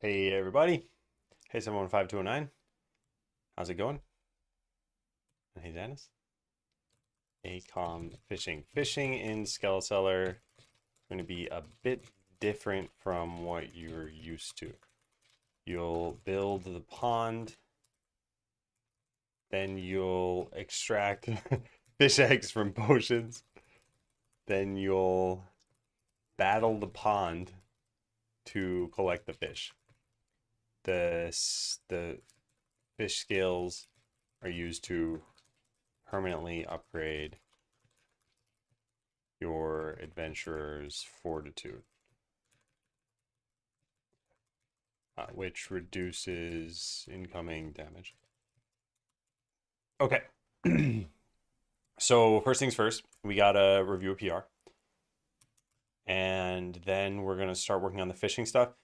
Hey everybody. Hey 715209. How's it going? And hey Dennis. ACOM fishing. Fishing in Skeleseller is going to be a bit different from what you're used to. You'll build the pond, then you'll extract fish eggs from potions, then you'll battle the pond to collect the fish. The fish scales are used to permanently upgrade your adventurer's fortitude, which reduces incoming damage. Okay. So first things first, we gotta review a PR, and then we're gonna start working on the fishing stuff.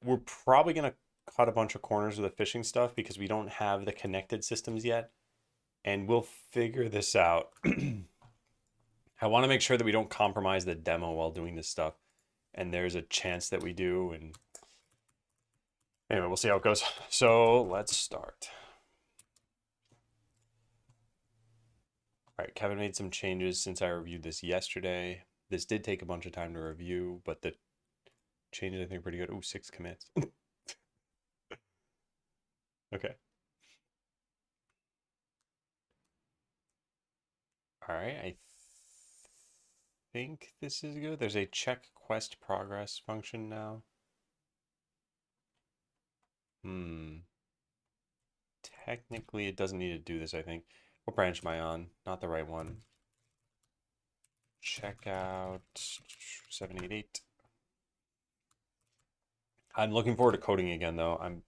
We're probably gonna cut a bunch of corners of the fishing stuff because we don't have the connected systems yet, and we'll figure this out. I want to make sure that we don't compromise the demo while doing this stuff, and there's a chance that we do. And anyway, we'll see how it goes. So let's start. All right, Kevin made some changes since I reviewed this yesterday. This did take a bunch of time to review, but the changes I think are pretty good. Ooh, 6 commits. Okay. All right, I think this is good. There's a check quest progress function now. Technically, it doesn't need to do this, I think. What branch am I on? Not the right one. Check out 788. I'm looking forward to coding again, though.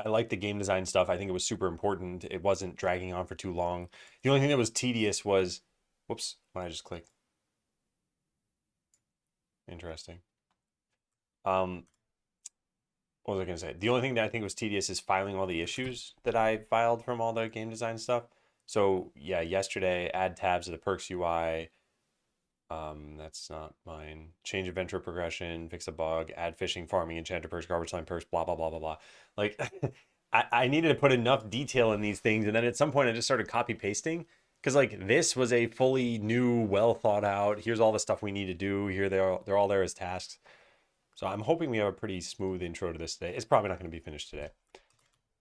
I like the game design stuff. I think it was super important. It wasn't dragging on for too long. The only thing that was tedious was, whoops, when I just clicked. Interesting. What was I going to say? The only thing that I think was tedious is filing all the issues that I filed from all the game design stuff. So yeah, yesterday, add tabs to the perks UI. That's not mine. Change adventure progression, fix a bug, add fishing, farming, enchanter perks, garbage time perks, blah, blah, blah, blah, blah. Like, I needed to put enough detail in these things. And then at some point, I just started copy pasting because, like, this was a fully new, well thought out. Here's all the stuff we need to do. Here they're all there as tasks. So I'm hoping we have a pretty smooth intro to this today. It's probably not going to be finished today.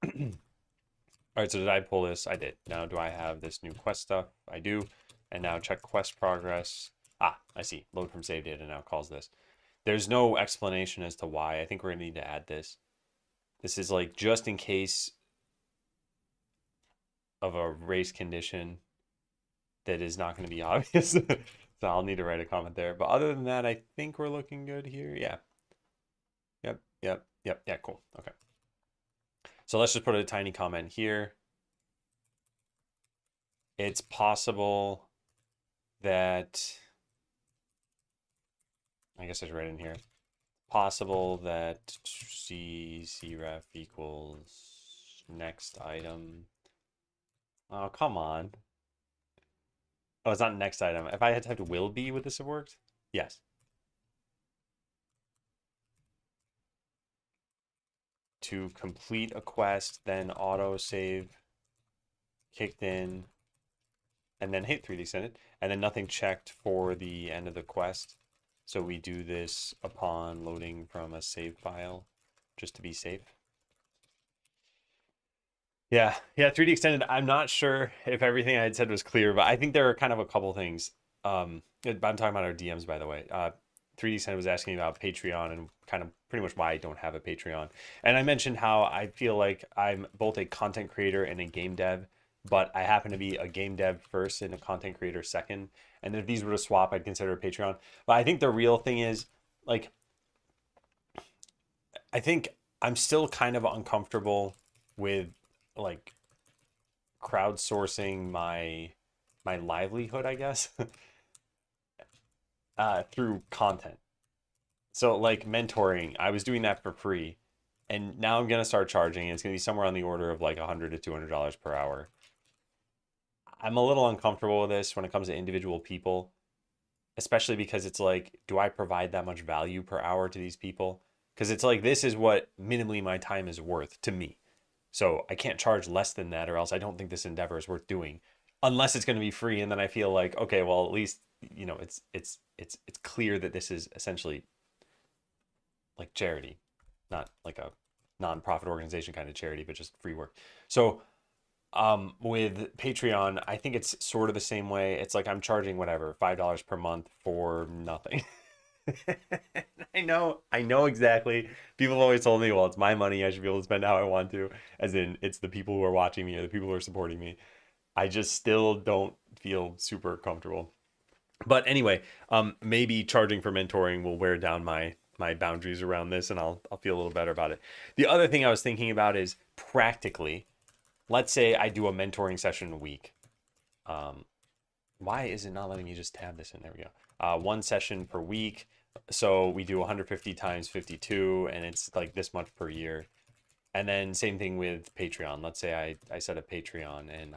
All right, so did I pull this? I did. Now, do I have this new quest stuff? I do. And now check quest progress. Ah, I see. Load from save data now calls this. There's no explanation as to why. I think we're going to need to add this. This is like just in case of a race condition that is not going to be obvious. So I'll need to write a comment there. But other than that, I think we're looking good here. Yeah. Yep. Yeah, cool. Okay. So let's just put a tiny comment here. It's possible that, I guess I should write in here. Possible that cref equals next item. Oh, come on. Oh, it's not next item. If I had typed will be, would this have worked? Yes. To complete a quest, then auto save kicked in, and then hit 3D extended, and then nothing checked for the end of the quest. So we do this upon loading from a save file, just to be safe. Yeah, 3D extended. I'm not sure if everything I had said was clear, but I think there are kind of a couple things. I'm talking about our DMs, by the way. 3D extended was asking about Patreon and kind of pretty much why I don't have a Patreon. And I mentioned how I feel like I'm both a content creator and a game dev, but I happen to be a game dev first and a content creator second. And if these were to swap, I'd consider a Patreon. But I think the real thing is, like, I think I'm still kind of uncomfortable with, like, crowdsourcing my livelihood, I guess, through content. So like mentoring, I was doing that for free, and now I'm gonna start charging. It's gonna be somewhere on the order of like $100 to $200 per hour. I'm a little uncomfortable with this when it comes to individual people. especially because it's like, do I provide that much value per hour to these people? Because it's like, this is what minimally my time is worth to me. So I can't charge less than that, or else I don't think this endeavor is worth doing, unless it's going to be free. And then I feel like, okay, well, at least it's clear that this is essentially like charity, not like a nonprofit organization kind of charity, but just free work. So with Patreon, I think it's sort of the same way. It's like I'm charging whatever, $5 per month for nothing. I know exactly. People have always told me, well, it's my money. I should be able to spend how I want to, as in it's the people who are watching me or the people who are supporting me. I just still don't feel super comfortable. But anyway, maybe charging for mentoring will wear down my boundaries around this, and I'll feel a little better about it. The other thing I was thinking about is practically, let's say I do a mentoring session a week. Why is it not letting me just tab this in? There we go. One session per week. So we do 150 times 52, and it's like this much per year. And then same thing with Patreon. Let's say I set up Patreon and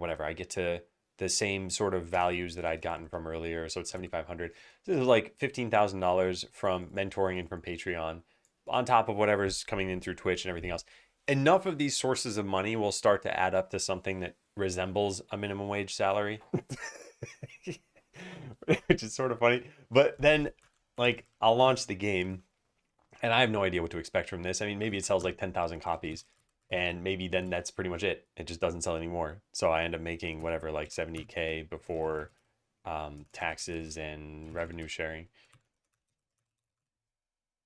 whatever, I get to the same sort of values that I'd gotten from earlier. So it's 7,500. So this is like $15,000 from mentoring and from Patreon on top of whatever's coming in through Twitch and everything else. Enough of these sources of money will start to add up to something that resembles a minimum wage salary, which is sort of funny. But then, like, I'll launch the game, and I have no idea what to expect from this. I mean, maybe it sells like 10,000 copies, and maybe then that's pretty much it. It just doesn't sell anymore. So I end up making whatever, like 70K before taxes and revenue sharing.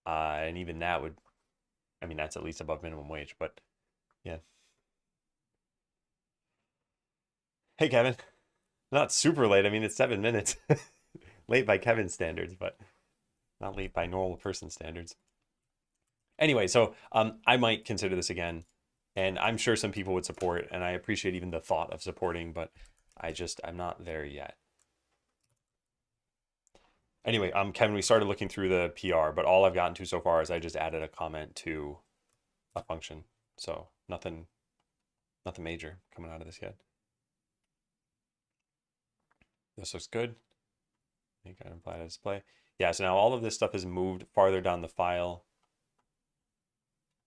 And even that would, I mean, that's at least above minimum wage. But yeah. Hey, Kevin. Not super late. I mean, it's 7 minutes. Late by Kevin's standards, but not late by normal person standards. Anyway, so I might consider this again, and I'm sure some people would support, and I appreciate even the thought of supporting, but I'm not there yet. Anyway, Kevin, we started looking through the PR, but all I've gotten to so far is I just added a comment to a function, so nothing major coming out of this yet. This looks good. Make item apply to display. Yeah, so now all of this stuff is moved farther down the file,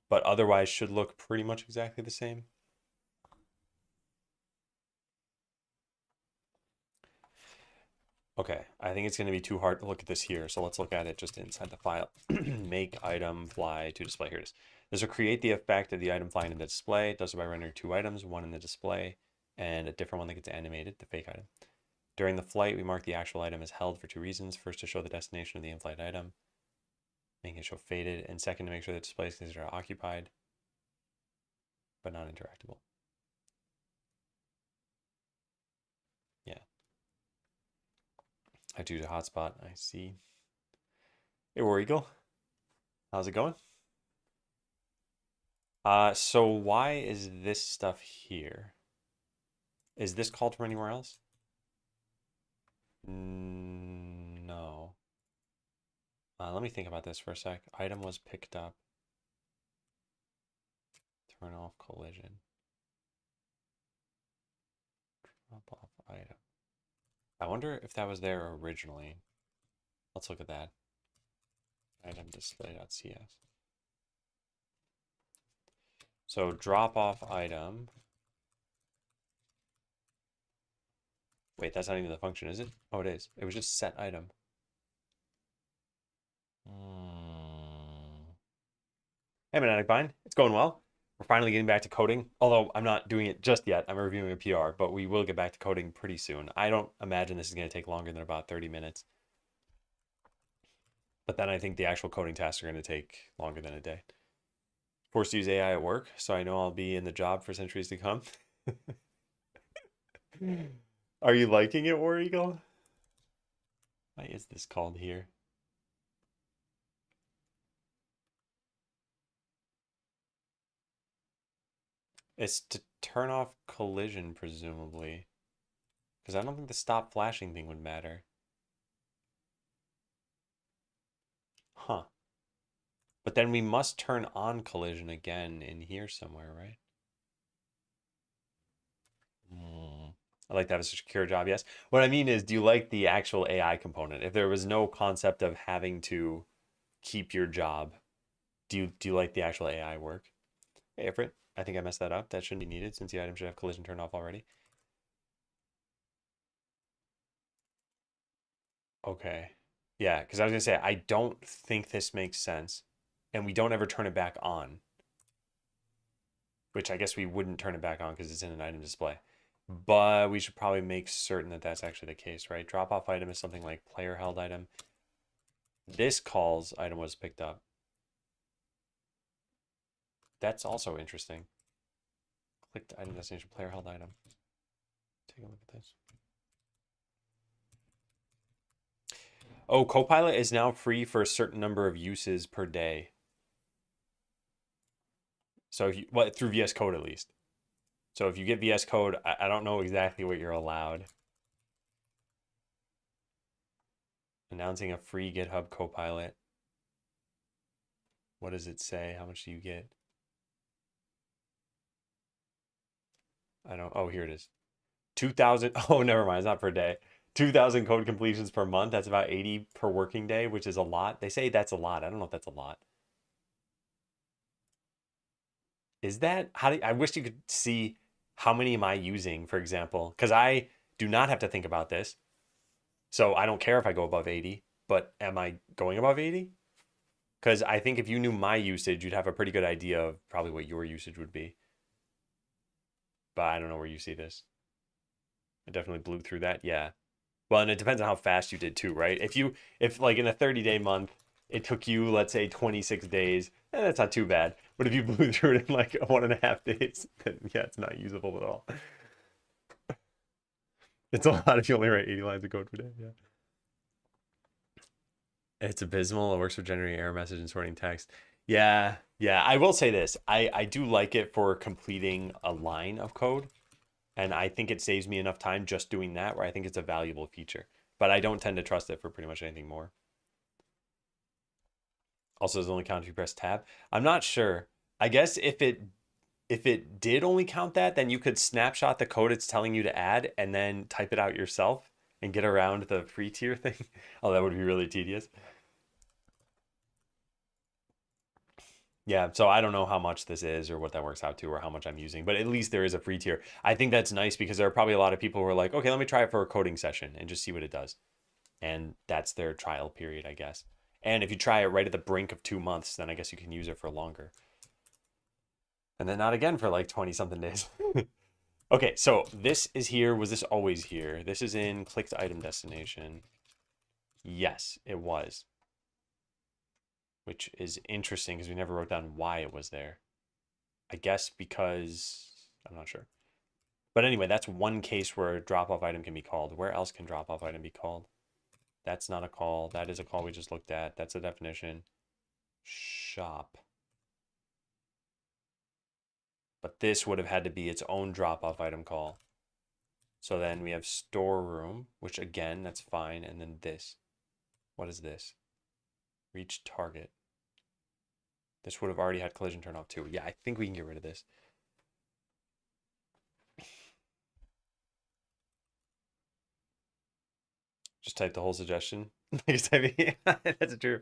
but otherwise should look pretty much exactly the same. Okay, I think it's going to be too hard to look at this here, so let's look at it just inside the file. Make item fly to display. Here it is. This will create the effect of the item flying in the display. It does it by rendering two items, one in the display and a different one that gets animated, the fake item. During the flight, we mark the actual item as held for two reasons. First, to show the destination of the in-flight item, making it show faded, and second, to make sure the display is considered occupied, but not interactable. Yeah. I do the hotspot. I see. Hey, War Eagle. How's it going? So why is this stuff here? Is this called from anywhere else? No. Let me think about this for a sec. Item was picked up. Turn off collision. Drop off item. I wonder if that was there originally. Let's look at that. Item display.cs. So drop off item. Wait, that's not even the function, is it? Oh, it is. It was just set item. Hey, Magnetic Bind. It's going well. We're finally getting back to coding, although I'm not doing it just yet. I'm reviewing a PR, but we will get back to coding pretty soon. I don't imagine this is going to take longer than about 30 minutes. But then I think the actual coding tasks are going to take longer than a day. Forced to use AI at work, so I know I'll be in the job for centuries to come. Are you liking it, War Eagle? Why is this called here? It's to turn off collision, presumably. Because I don't think the stop flashing thing would matter. Huh. But then we must turn on collision again in here somewhere, right? I like to have a secure job, yes. What I mean is, do you like the actual AI component? If there was no concept of having to keep your job, do you like the actual AI work? Hey, Everett, I think I messed that up. That shouldn't be needed since the item should have collision turned off already. Okay. Yeah, because I was gonna say I don't think this makes sense, and we don't ever turn it back on, which I guess we wouldn't turn it back on because it's in an item display. But we should probably make certain that that's actually the case, right? Drop off item is something like player held item. This calls item was picked up. That's also interesting. Click the item destination player held item. Take a look at this. Oh, Copilot is now free for a certain number of uses per day. So if you, well, through VS Code at least. So if you get VS Code, I don't know exactly what you're allowed. Announcing a free GitHub Copilot. What does it say? How much do you get? I don't. Oh, here it is. 2,000. Oh, never mind. It's not per day. 2,000 code completions per month. That's about 80 per working day, which is a lot. They say that's a lot. I don't know if that's a lot. Is that how do I wish you could see how many am I using, for example, because I do not have to think about this. So I don't care if I go above 80, but am I going above 80? Because I think if you knew my usage, you'd have a pretty good idea of probably what your usage would be. But I don't know where you see this. I definitely blew through that. Yeah. Well, and it depends on how fast you did too, right? If like in a 30-day month, it took you, let's say, 26 days, that's not too bad. But if you blew through it in like 1.5 days, then yeah, it's not usable at all. It's a lot if you only write 80 lines of code per day. Yeah. It's abysmal. It works for generating error message and sorting text. Yeah, yeah. I will say this. I do like it for completing a line of code. And I think it saves me enough time just doing that where I think it's a valuable feature. But I don't tend to trust it for pretty much anything more. Also, does it only count if you press tab? I'm not sure. I guess if it did only count that, then you could snapshot the code it's telling you to add and then type it out yourself and get around the free tier thing. Oh, that would be really tedious. Yeah, so I don't know how much this is or what that works out to or how much I'm using, but at least there is a free tier. I think that's nice because there are probably a lot of people who are like, okay, let me try it for a coding session and just see what it does. And that's their trial period, I guess. And if you try it right at the brink of 2 months, then I guess you can use it for longer. And then not again for like 20 something days. Okay, so this is here. Was this always here? This is in clicked item destination. Yes, it was. Which is interesting because we never wrote down why it was there. I guess because I'm not sure. But anyway, that's one case where a drop-off item can be called. Where else can drop-off item be called? That's not a call. That is a call we just looked at. That's a definition. Shop. But this would have had to be its own drop-off item call. So then we have storeroom, which again, that's fine. And then this. What is this? Reach target. This would have already had collision turn off too. Yeah, I think we can get rid of this. Just type the whole suggestion. That's true.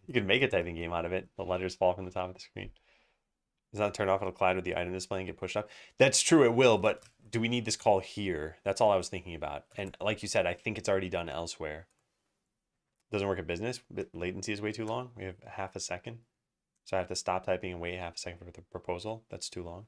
You can make a typing game out of it. The letters fall from the top of the screen. Does not turn off, it'll collide with the item display and get pushed up. That's true, it will, but do we need this call here? That's all I was thinking about. And like you said, I think it's already done elsewhere. Doesn't work at business, but latency is way too long. We have half a second. So I have to stop typing and wait half a second for the proposal. That's too long.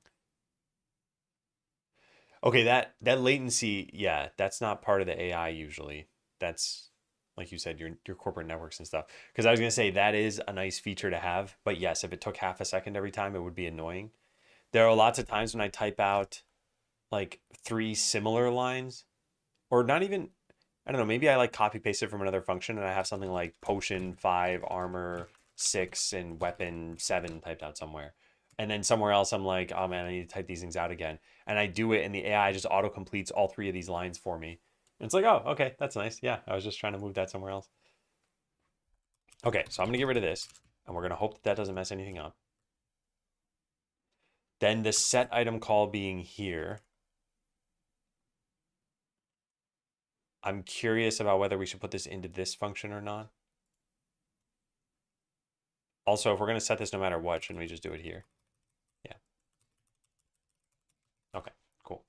Okay, that latency, yeah, that's not part of the AI usually. That's like you said, your corporate networks and stuff. Because I was gonna say that is a nice feature to have, but yes, if it took half a second every time, it would be annoying. There are lots of times when I type out like 3 similar lines, or not even, I don't know, maybe I like copy paste it from another function and I have something like potion 5, armor 6, and weapon 7 typed out somewhere. And then somewhere else I'm like, oh man, I need to type these things out again. And I do it and the AI just auto completes all 3 of these lines for me. And it's like, oh, okay, that's nice. Yeah, I was just trying to move that somewhere else. Okay, so I'm gonna get rid of this and we're gonna hope that that doesn't mess anything up. Then the set item call being here. I'm curious about whether we should put this into this function or not. Also, if we're going to set this no matter what, shouldn't we just do it here? Yeah. Okay, cool.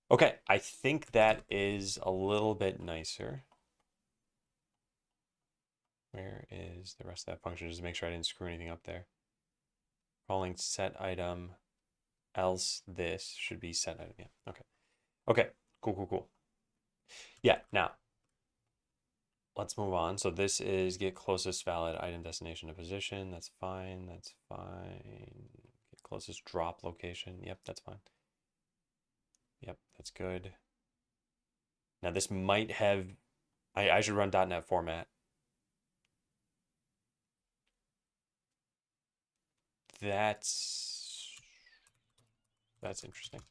Okay, I think that is a little bit nicer. Where is the rest of that function? Just to make sure I didn't screw anything up there. Calling set item, else this should be set item. Yeah, okay. Okay, cool. Yeah, now let's move on. So this is get closest valid item destination to position. That's fine. That's fine. Get closest drop location. Yep, that's fine. Yep, that's good. Now this might have, I should run .NET format. That's interesting.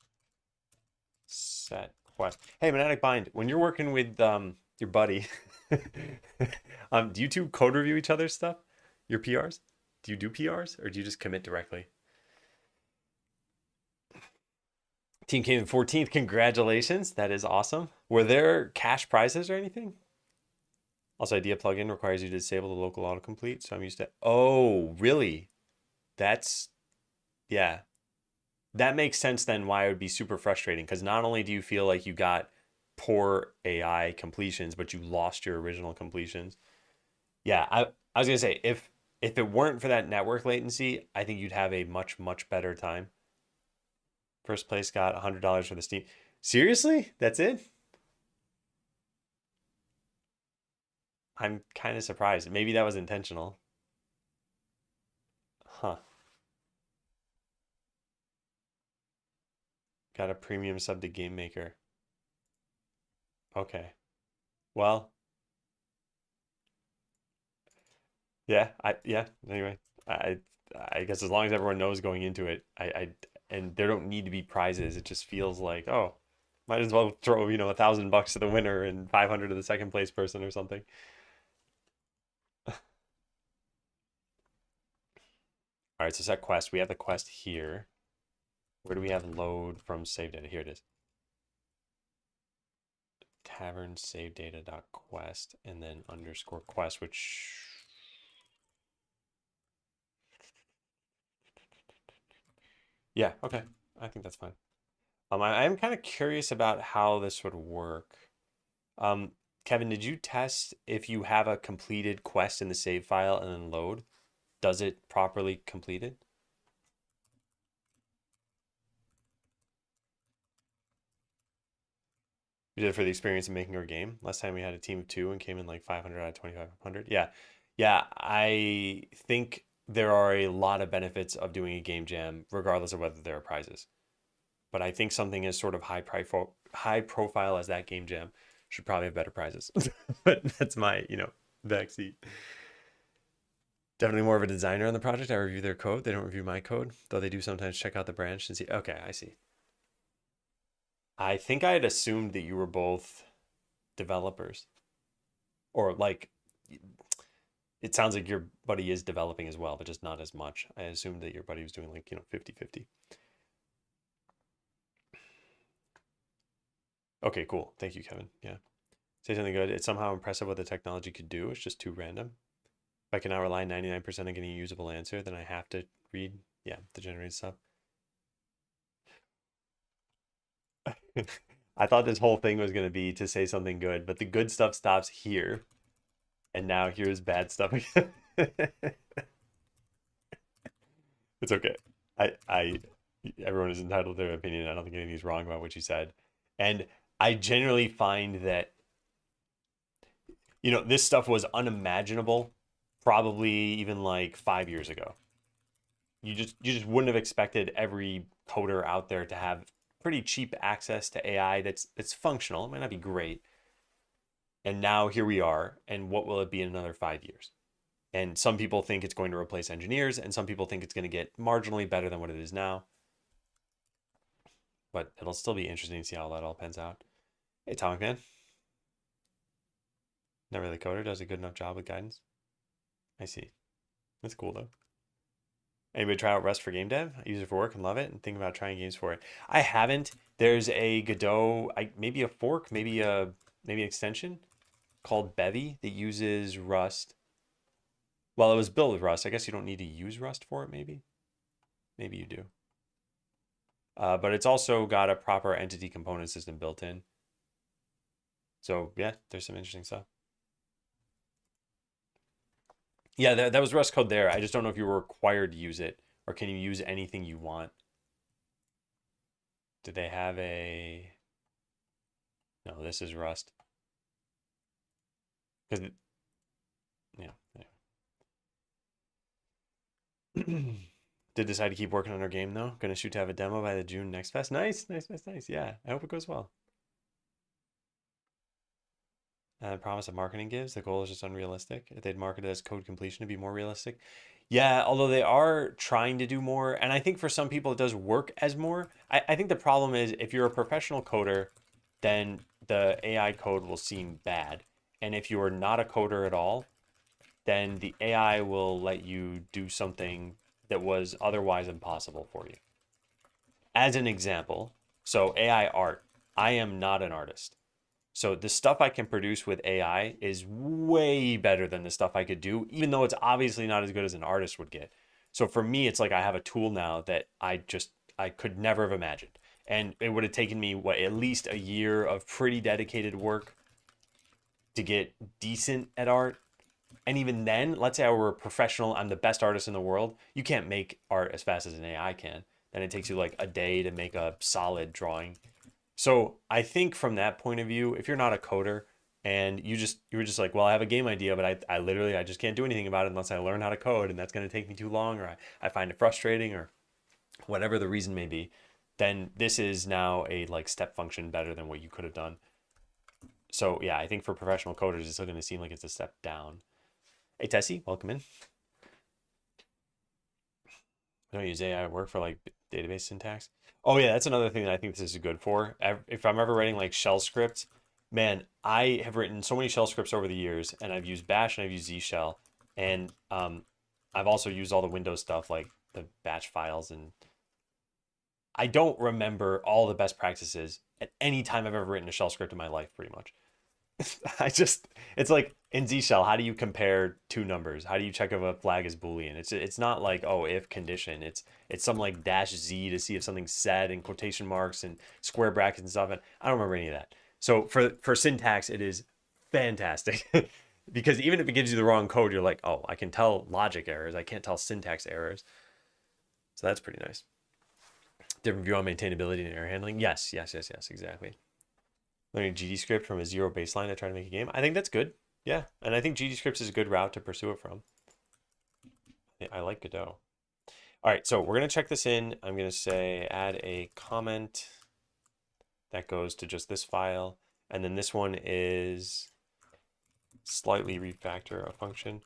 Set quest. Hey, Magnetic Bind, when you're working with your buddy, do you two code review each other's stuff? Your PRs? Do you do PRs or do you just commit directly? Team came in 14th. Congratulations. That is awesome. Were there cash prizes or anything? Also, Idea plugin requires you to disable the local autocomplete. So I'm used to. Oh, really? That's, yeah. That makes sense then why it would be super frustrating, because not only do you feel like you got poor AI completions, but you lost your original completions. Yeah, I was gonna say if it weren't for that network latency, I think you'd have a much better time. First place got $100 for the Steam. Seriously? That's it? I'm kind of surprised. Maybe that was intentional. Huh. Got a premium sub to Game Maker. Okay. Well, yeah. Anyway, I I guess as long as everyone knows going into it, and there don't need to be prizes. It just feels like, oh, might as well throw, $1,000 to the winner and 500 to the second place person or something. All right, so set quest. We have the quest here. Where do we have load from save data? Here it is. Tavern save data dot quest and then underscore quest, which yeah, okay. I think that's fine. I'm kind of curious about how this would work. Kevin, did you test if you have a completed quest in the save file and then load, does it properly complete it? We did it for the experience of making our game. Last time we had a team of two and came in like 500 out of 2,500. Yeah. Yeah. I think there are a lot of benefits of doing a game jam, regardless of whether there are prizes. But I think something as sort of high profile as that game jam should probably have better prizes. But that's my, backseat. Definitely more of a designer on the project. I review their code. They don't review my code, though they do sometimes check out the branch and see. Okay, I see. I think I had assumed that you were both developers, or like it sounds like your buddy is developing as well, but just not as much. I assumed that your buddy was doing like, 50-50. Okay, cool. Thank you, Kevin. Yeah. Say something good. It's somehow impressive what the technology could do. It's just too random. If I can now rely 99% on getting a usable answer, then I have to read, yeah, the generated stuff. I thought this whole thing was going to be to say something good, but the good stuff stops here. And now here's bad stuff again. It's okay. I everyone is entitled to their opinion. I don't think anything's wrong about what you said. And I generally find that, this stuff was unimaginable probably even like 5 years ago. You just wouldn't have expected every coder out there to have pretty cheap access to AI that's functional. It might not be great. And now here we are. And what will it be in another 5 years? And some people think it's going to replace engineers, and some people think it's going to get marginally better than what it is now. But it'll still be interesting to see how that all pans out. Hey, Atomic Man. Never the coder does a good enough job with guidance. I see. That's cool though. Anybody try out Rust for game dev? I use it for work and love it and think about trying games for it. I haven't. There's a Godot, maybe a fork, maybe a maybe an extension called Bevy that uses Rust. Well, it was built with Rust. I guess you don't need to use Rust for it, maybe. Maybe you do. But it's also got a proper entity component system built in. So yeah, there's some interesting stuff. Yeah, that was Rust code there. I just don't know if you were required to use it or can you use anything you want. Did they have a... No, this is Rust. Because, yeah. Did decide to keep working on our game though. Gonna shoot to have a demo by the June Next Fest. Nice, nice, nice, nice. Yeah, I hope it goes well. Promise of marketing gives. The goal is just unrealistic. If they'd market it as code completion to be more realistic. Yeah, although they are trying to do more, and I think for some people it does work as more. I think the problem is if you're a professional coder, then the AI code will seem bad. And if you are not a coder at all, then the AI will let you do something that was otherwise impossible for you. As an example, so AI art, I am not an artist. So the stuff I can produce with AI is way better than the stuff I could do, even though it's obviously not as good as an artist would get. So for me, it's like I have a tool now that I could never have imagined. And it would have taken me, what, at least a year of pretty dedicated work to get decent at art. And even then, let's say I were a professional, I'm the best artist in the world. You can't make art as fast as an AI can. Then it takes you like a day to make a solid drawing. So I think from that point of view, if you're not a coder and you were just like, well, I have a game idea, but I literally I just can't do anything about it unless I learn how to code, and that's going to take me too long, or I find it frustrating, or whatever the reason may be, then this is now a like step function better than what you could have done. So yeah, I think for professional coders, it's still going to seem like it's a step down. Hey Tessie, welcome in. I don't use AI at work for like database syntax. Oh yeah, that's another thing that I think this is good for. If I'm ever writing like shell scripts, man, I have written so many shell scripts over the years, and I've used Bash and I've used Z Shell, and I've also used all the Windows stuff like the batch files, and I don't remember all the best practices at any time I've ever written a shell script in my life, pretty much. It's like in Z shell, how do you compare two numbers? How do you check if a flag is Boolean? It's not like, oh, if condition. It's some like dash Z to see if something's said, and quotation marks and square brackets and stuff. And I don't remember any of that. So for syntax, it is fantastic because even if it gives you the wrong code, you're like, oh, I can tell logic errors. I can't tell syntax errors. So that's pretty nice. Different view on maintainability and error handling. Yes, exactly. Learning GDScript from a zero baseline to try to make a game. I think that's good. Yeah, and I think GDScript is a good route to pursue it from. I like Godot. All right, so we're going to check this in. I'm going to say add a comment that goes to just this file. And then this one is slightly refactor a function.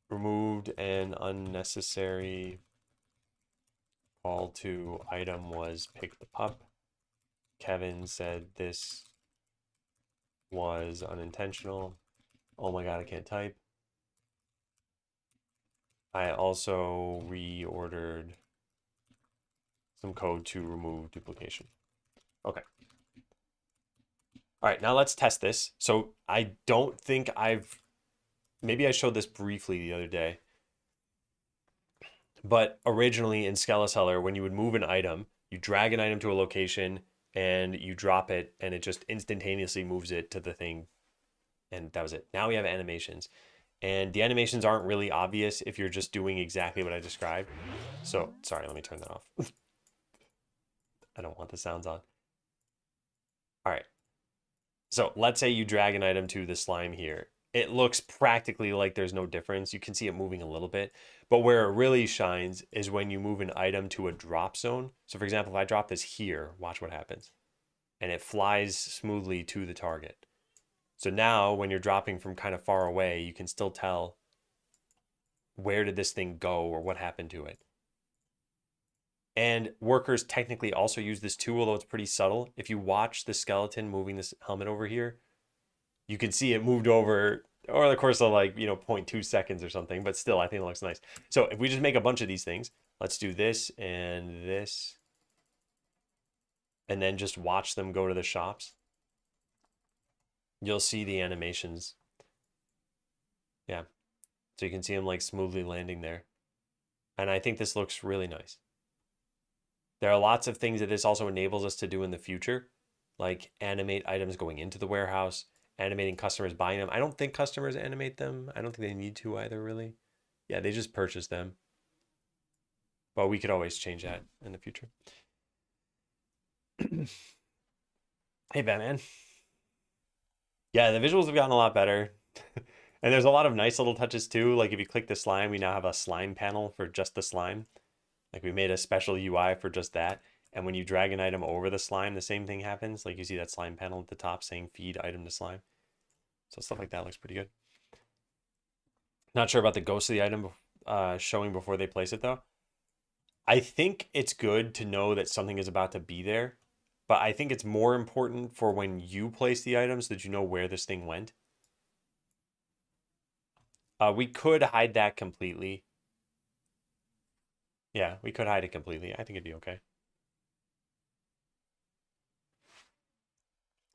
Removed an unnecessary call to item was pick the pup. Kevin said this was unintentional. Oh my God, I can't type. I also reordered some code to remove duplication. Okay. All right, now let's test this. So I don't think maybe I showed this briefly the other day, but originally in Skeleseller, when you would move an item, you drag an item to a location and you drop it, and it just instantaneously moves it to the thing, and that was it. Now we have animations, and the animations aren't really obvious if you're just doing exactly what I described. So sorry, let me turn that off. I don't want the sounds on. All right. So let's say you drag an item to the slime here. It looks practically like there's no difference. You can see it moving a little bit, but where it really shines is when you move an item to a drop zone. So for example, if I drop this here, watch what happens. And it flies smoothly to the target. So now when you're dropping from kind of far away, you can still tell where did this thing go or what happened to it. And workers technically also use this too, although it's pretty subtle. If you watch the skeleton moving this helmet over here, you can see it moved over over the course of like, 0.2 seconds or something, but still, I think it looks nice. So if we just make a bunch of these things, let's do this and this, and then just watch them go to the shops. you'll see the animations. Yeah. So you can see him like smoothly landing there. And I think this looks really nice. There are lots of things that this also enables us to do in the future, like animate items going into the warehouse, animating customers buying them. I don't think customers animate them. I don't think they need to either, really. Yeah, they just purchase them. But we could always change that in the future. Hey, Batman. Yeah, the visuals have gotten a lot better. And there's a lot of nice little touches too. Like if you click the slime, we now have a slime panel for just the slime. Like we made a special UI for just that. And when you drag an item over the slime, the same thing happens. Like you see that slime panel at the top saying feed item to slime. So stuff like that looks pretty good. Not sure about the ghost of the item showing before they place it though. I think it's good to know that something is about to be there, but I think it's more important for when you place the item so that you know where this thing went. We could hide that completely. Yeah, we could hide it completely. I think it'd be okay.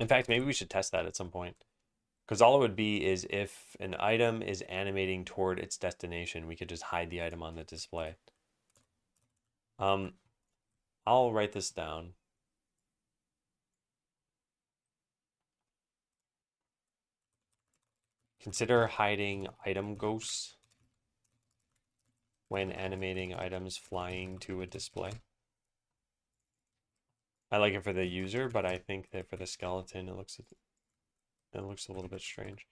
In fact, maybe we should test that at some point. Because all it would be is if an item is animating toward its destination, we could just hide the item on the display. I'll write this down. Consider hiding item ghosts when animating items flying to a display. I like it for the user, but I think that for the skeleton, it looks a little bit strange.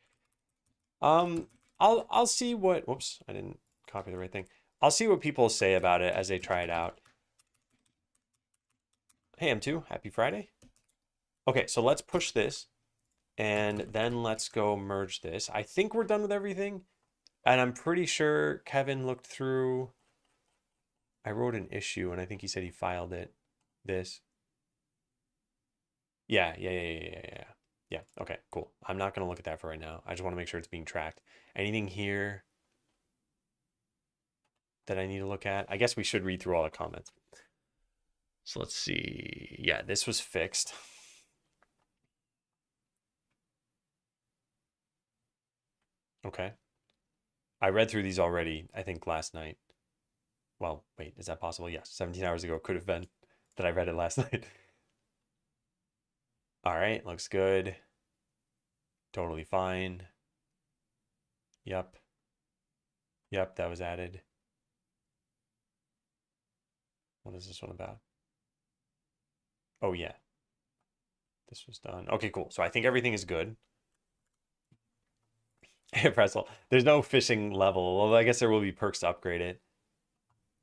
I'll see what. Whoops, I didn't copy the right thing. I'll see what people say about it as they try it out. Hey, M2, happy Friday. Okay, so let's push this, and then let's go merge this. I think we're done with everything, and I'm pretty sure Kevin looked through. I wrote an issue, and I think he said he filed it. This. Yeah. Yeah, okay, cool. I'm not going to look at that for right now. I just want to make sure it's being tracked. Anything here that I need to look at? I guess we should read through all the comments. So let's see. Yeah, this was fixed. Okay. I read through these already, I think last night. Well, wait, is that possible? Yes, 17 hours ago could have been that I read it last night. All right, looks good. Totally fine. Yep. Yep, that was added. What is this one about? Oh, yeah. This was done. Okay, cool. So I think everything is good. Pretzel. There's no fishing level. Well, I guess there will be perks to upgrade it.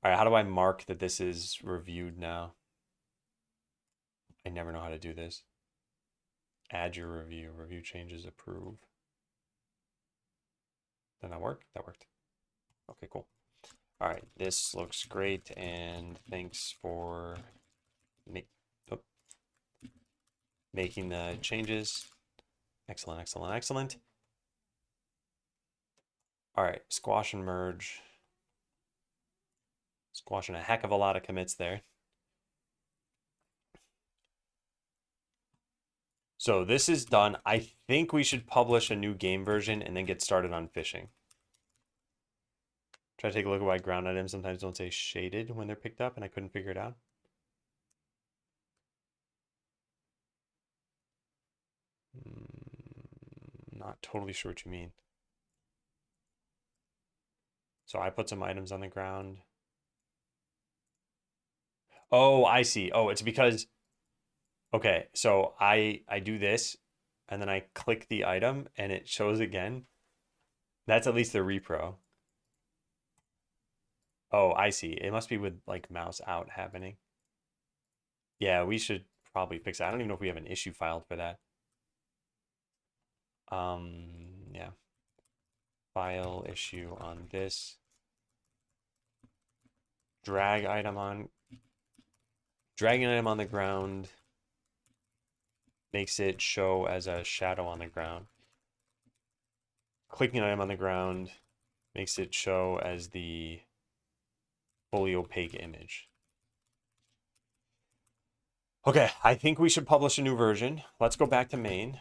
All right, how do I mark that this is reviewed now? I never know how to do this. Add your review. Review changes, approve. Did that work? That worked. Okay, cool. All right, this looks great, and thanks for making the changes. Excellent, excellent, excellent. All right, squash and merge. Squashing a heck of a lot of commits there. So this is done. I think we should publish a new game version and then get started on fishing. Try to take a look at why ground items sometimes don't say shaded when they're picked up, and I couldn't figure it out. Not totally sure what you mean. So I put some items on the ground. Oh, I see. Oh, it's because, okay, so I do this, and then I click the item, and it shows again. That's at least the repro. Oh, I see. It must be with like mouse out happening. Yeah, we should probably fix that. I don't even know if we have an issue filed for that. Yeah. File issue on this. Drag item on. Dragging an item on the ground makes it show as a shadow on the ground. Clicking an item on the ground makes it show as the fully opaque image. Okay, I think we should publish a new version. Let's go back to main.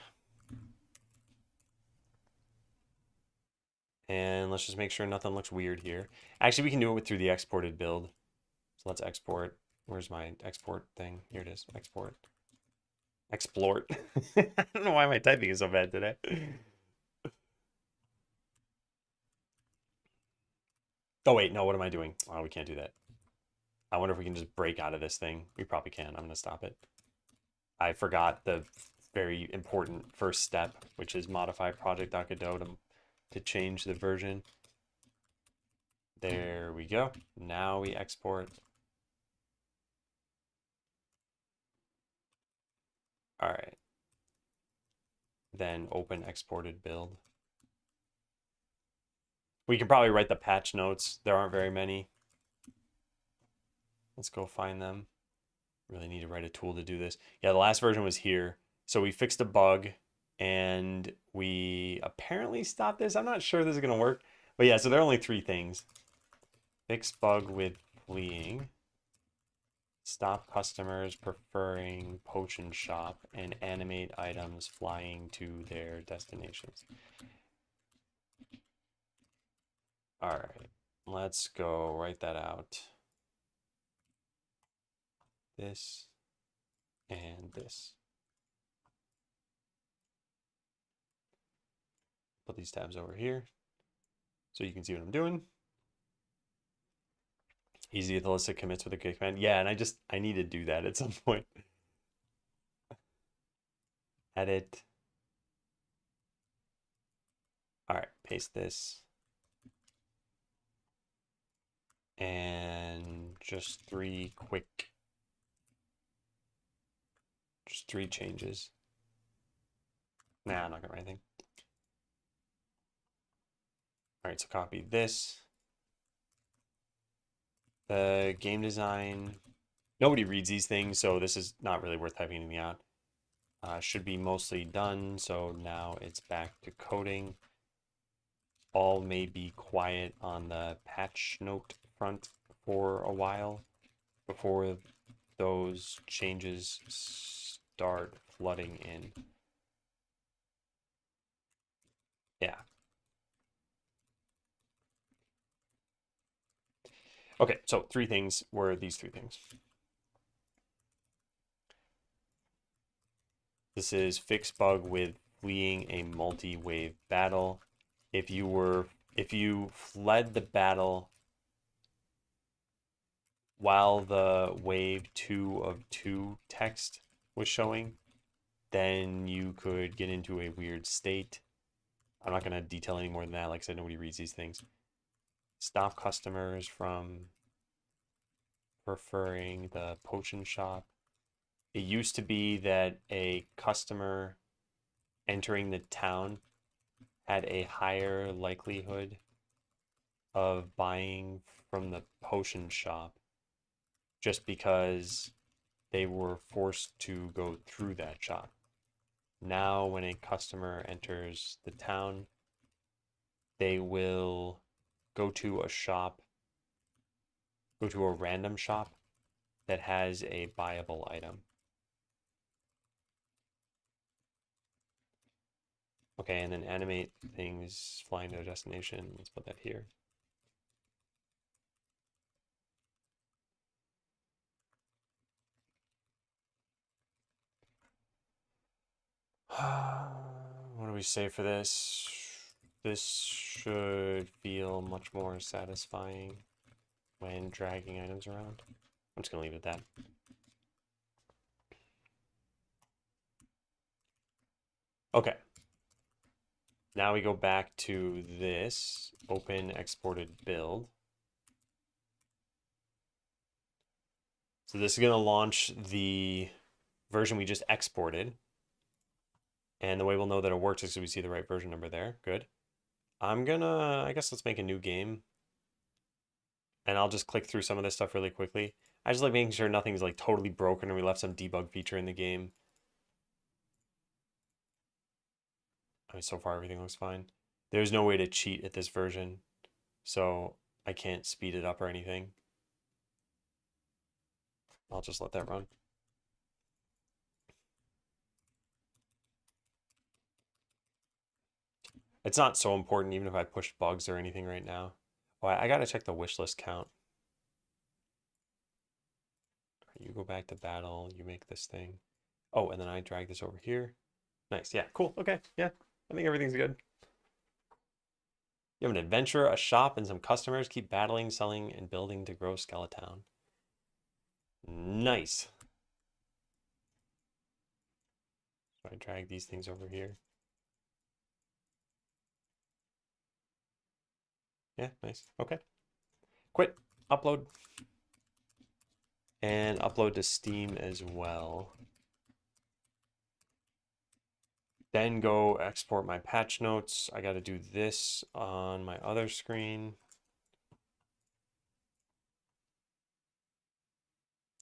And let's just make sure nothing looks weird here. Actually, we can do it through the exported build. So let's export. Where's my export thing? Here it is. Export. Export. I don't know why my typing is so bad today. Oh, wait. No, what am I doing? Oh, we can't do that. I wonder if we can just break out of this thing. We probably can. I'm going to stop it. I forgot the very important first step, which is modify project.godot to change the version. There we go. Now we export. All right. Then open exported build. We can probably write the patch notes. There aren't very many. Let's go find them. Really need to write a tool to do this. Yeah, the last version was here. So we fixed a bug and we apparently stopped this. I'm not sure this is going to work. But yeah, so there are only 3 things. Fix bug with fleeing. Stop customers preferring potion shop and animate items flying to their destinations. All right, let's go write that out. This and this. Put these tabs over here so you can see what I'm doing. Easy to list commits with a git command. Yeah, and I need to do that at some point. Edit. All right, paste this. And just 3 changes. Nah, I'm not gonna write anything. All right, so copy this. The game design, nobody reads these things, so this is not really worth typing anything out. Should be mostly done, so now it's back to coding. All may be quiet on the patch note front for a while before those changes start flooding in. Yeah. Okay, so 3 things were these 3 things. This is fix bug with fleeing a multi-wave battle. If you fled the battle while the wave 2 of 2 text was showing, then you could get into a weird state. I'm not going to detail any more than that. Like I said, nobody reads these things. Stop customers from preferring the potion shop. It used to be that a customer entering the town had a higher likelihood of buying from the potion shop just because they were forced to go through that shop. Now, when a customer enters the town, they will go to a shop, go to a random shop that has a buyable item. Okay, and then animate things flying to a destination. Let's put that here. What do we say for this? This should feel much more satisfying when dragging items around. I'm just gonna leave it at that. Okay. Now we go back to this open exported build. So this is gonna launch the version we just exported. And the way we'll know that it works is because we see the right version number there. Good. I guess let's make a new game. And I'll just click through some of this stuff really quickly. I just like making sure nothing's like totally broken or we left some debug feature in the game. I mean, so far everything looks fine. There's no way to cheat at this version, so I can't speed it up or anything. I'll just let that run. It's not so important even if I push bugs or anything right now. Oh, I gotta check the wish list count. You go back to battle, you make this thing. Oh, and then I drag this over here. Nice, yeah, cool, okay, yeah. I think everything's good. You have an adventure, a shop, and some customers. Keep battling, selling, and building to grow Skeleton. Nice. So I drag these things over here. Yeah, nice. Okay. Quit. Upload. And upload to Steam as well. Then go export my patch notes. I got to do this on my other screen.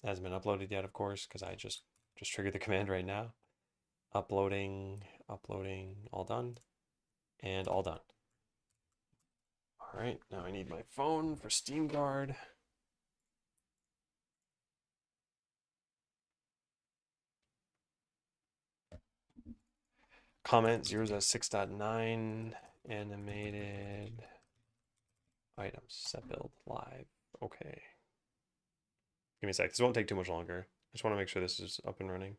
It hasn't been uploaded yet, of course, because I just triggered the command right now. Uploading, all done, and all done. All right, now I need my phone for Steam Guard. Comment 0.6.9 animated items set build live. Okay. Give me a sec. This won't take too much longer. I just want to make sure this is up and running.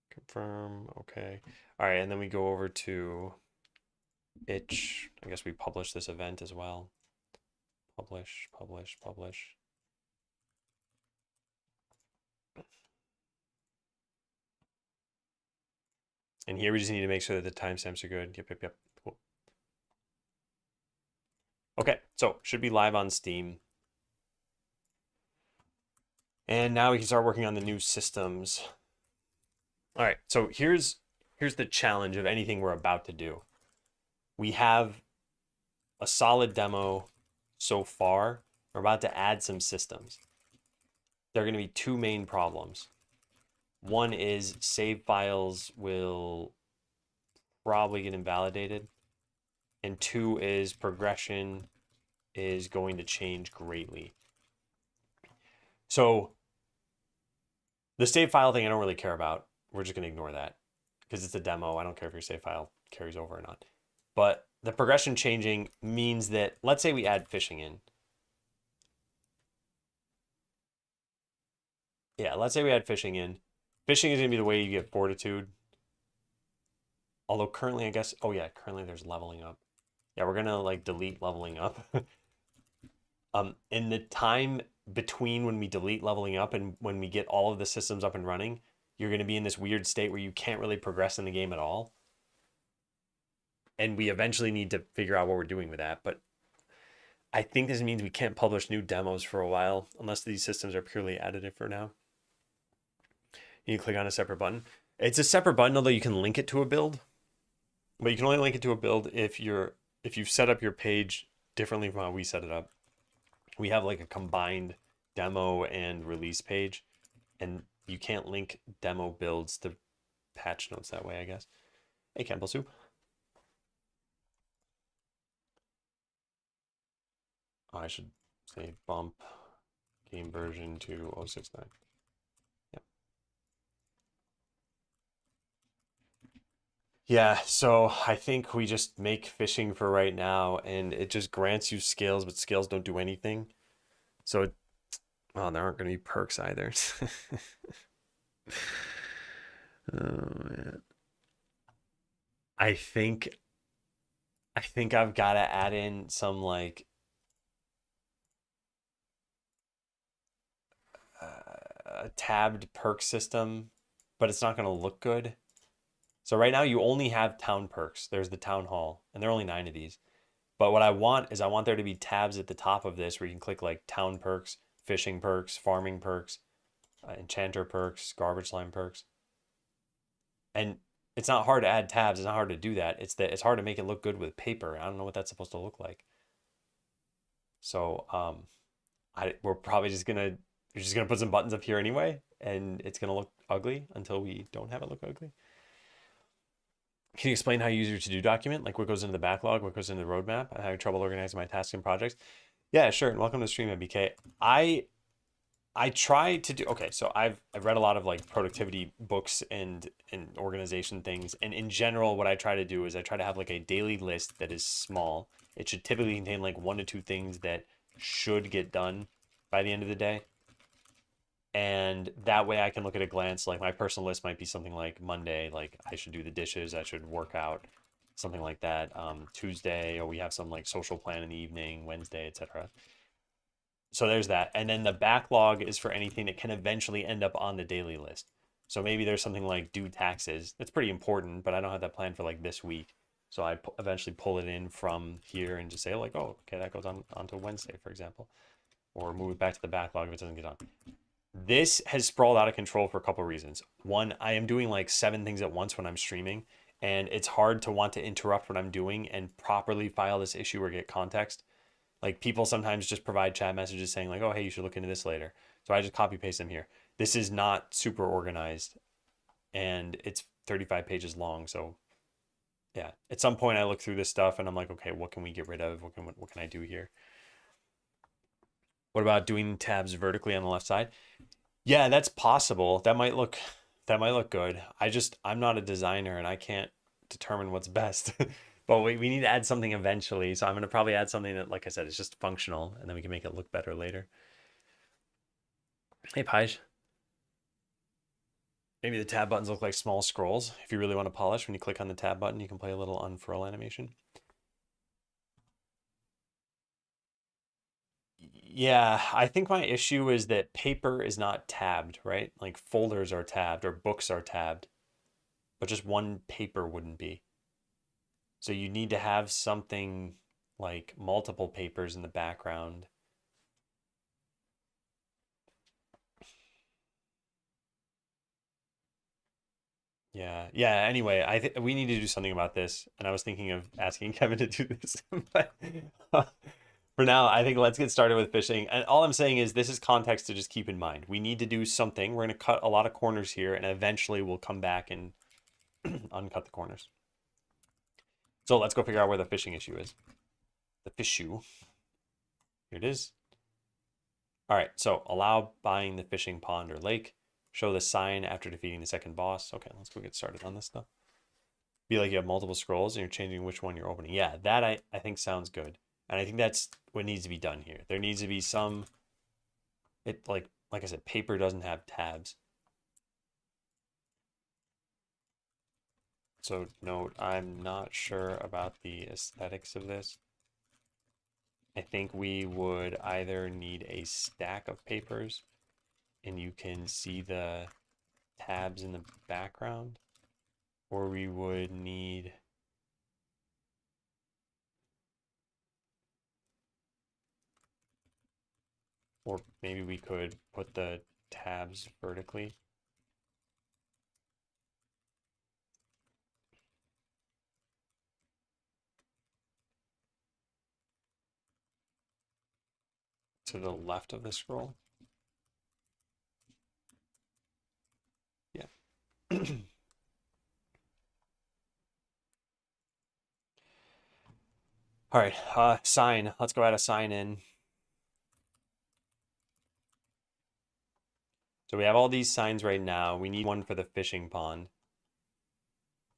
Confirm. Okay. All right, and then we go over to itch. I guess we publish this event as well. Publish, publish, publish. And here we just need to make sure that the timestamps are good. Yep. Cool. Okay, so should be live on Steam. And now we can start working on the new systems. All right, so here's the challenge of anything we're about to do. We have a solid demo so far. We're about to add some systems. There are going to be two main problems. One is save files will probably get invalidated. And two is progression is going to change greatly. So the save file thing I don't really care about. We're just going to ignore that because it's a demo. I don't care if your save file carries over or not. But the progression changing means that, let's say we add fishing in. Yeah, let's say we add fishing in. Fishing is going to be the way you get fortitude. Although currently, I guess, oh yeah, currently there's leveling up. Yeah, we're going to like delete leveling up. In the time between when we delete leveling up and when we get all of the systems up and running, you're going to be in this weird state where you can't really progress in the game at all. And we eventually need to figure out what we're doing with that. But I think this means we can't publish new demos for a while unless these systems are purely additive for now. You click on a separate button. It's a separate button, although you can link it to a build. But you can only link it to a build if you've set up your page differently from how we set it up. We have like a combined demo and release page, and you can't link demo builds to patch notes that way, I guess. Hey, Campbell Soup. Oh, I should say bump game version to 0.6.9. Yep. Yeah, so I think we just make fishing for right now, and it just grants you skills, but skills don't do anything. So, well, there aren't going to be perks either. Oh man. I think I've got to add in some like a tabbed perk system, but it's not going to look good. So right now you only have town perks. There's the town hall, and there are only 9 of these. But what I want is I want there to be tabs at the top of this where you can click like town perks, fishing perks, farming perks, enchanter perks, garbage slime perks. And it's not hard to add tabs. It's not hard to do that. It's hard to make it look good with paper. I don't know what that's supposed to look like. So we're probably you're just gonna put some buttons up here anyway, and it's gonna look ugly until we don't have it look ugly. Can you explain how you use your to-do document? Like what goes into the backlog, what goes into the roadmap, and how you trouble organizing my tasks and projects? Yeah, sure. And welcome to the stream, MBK. I I try to do okay. So I've read a lot of like productivity books and organization things, and in general, what I try to do is I try to have like a daily list that is small. It should typically contain like 1 to 2 things that should get done by the end of the day, and that way I can look at a glance. Like my personal list might be something like Monday, like I should do the dishes, I should work out, something like that. Tuesday, or we have some like social plan in the evening. Wednesday, etc. So there's that. And then the backlog is for anything that can eventually end up on the daily list. So maybe there's something like due taxes. That's pretty important, but I don't have that planned for like this week. So I eventually pull it in from here and just say like, oh, okay, that goes on onto Wednesday, for example, or move it back to the backlog if it doesn't get on. This has sprawled out of control for a couple of reasons. One, I am doing like 7 things at once when I'm streaming, and it's hard to want to interrupt what I'm doing and properly file this issue or get context. Like people sometimes just provide chat messages saying like, oh, hey, you should look into this later. So I just copy paste them here. This is not super organized, and it's 35 pages long. So yeah, at some point I look through this stuff and I'm like, okay, what can we get rid of? What can I do here? What about doing tabs vertically on the left side? Yeah, that's possible. That might look good. I'm not a designer and I can't determine what's best. But we need to add something eventually. So I'm gonna probably add something that, like I said, is just functional, and then we can make it look better later. Hey, Pige. Maybe the tab buttons look like small scrolls. If you really want to polish, when you click on the tab button, you can play a little unfurl animation. Yeah, I think my issue is that paper is not tabbed, right? Like folders are tabbed or books are tabbed, but just one paper wouldn't be. So you need to have something like multiple papers in the background. Yeah. Yeah. Anyway, I think we need to do something about this. And I was thinking of asking Kevin to do this. But for now, I think let's get started with fishing. And all I'm saying is this is context to just keep in mind. We need to do something. We're going to cut a lot of corners here, and eventually we'll come back and uncut the corners. So let's go figure out where the fishing issue is. The fissue. Here it is. All right. So allow buying the fishing pond or lake. Show the sign after defeating the second boss. Okay, let's go get started on this stuff. Be like you have multiple scrolls and you're changing which one you're opening. Yeah, that I think sounds good. And I think that's what needs to be done here. There needs to be some, like I said, paper doesn't have tabs. So note, I'm not sure about the aesthetics of this. I think we would either need a stack of papers and you can see the tabs in the background, or we would need or maybe we could put the tabs vertically. To the left of the scroll. Yeah. All right, sign. Let's go add a sign in. So we have all these signs right now. We need one for the fishing pond.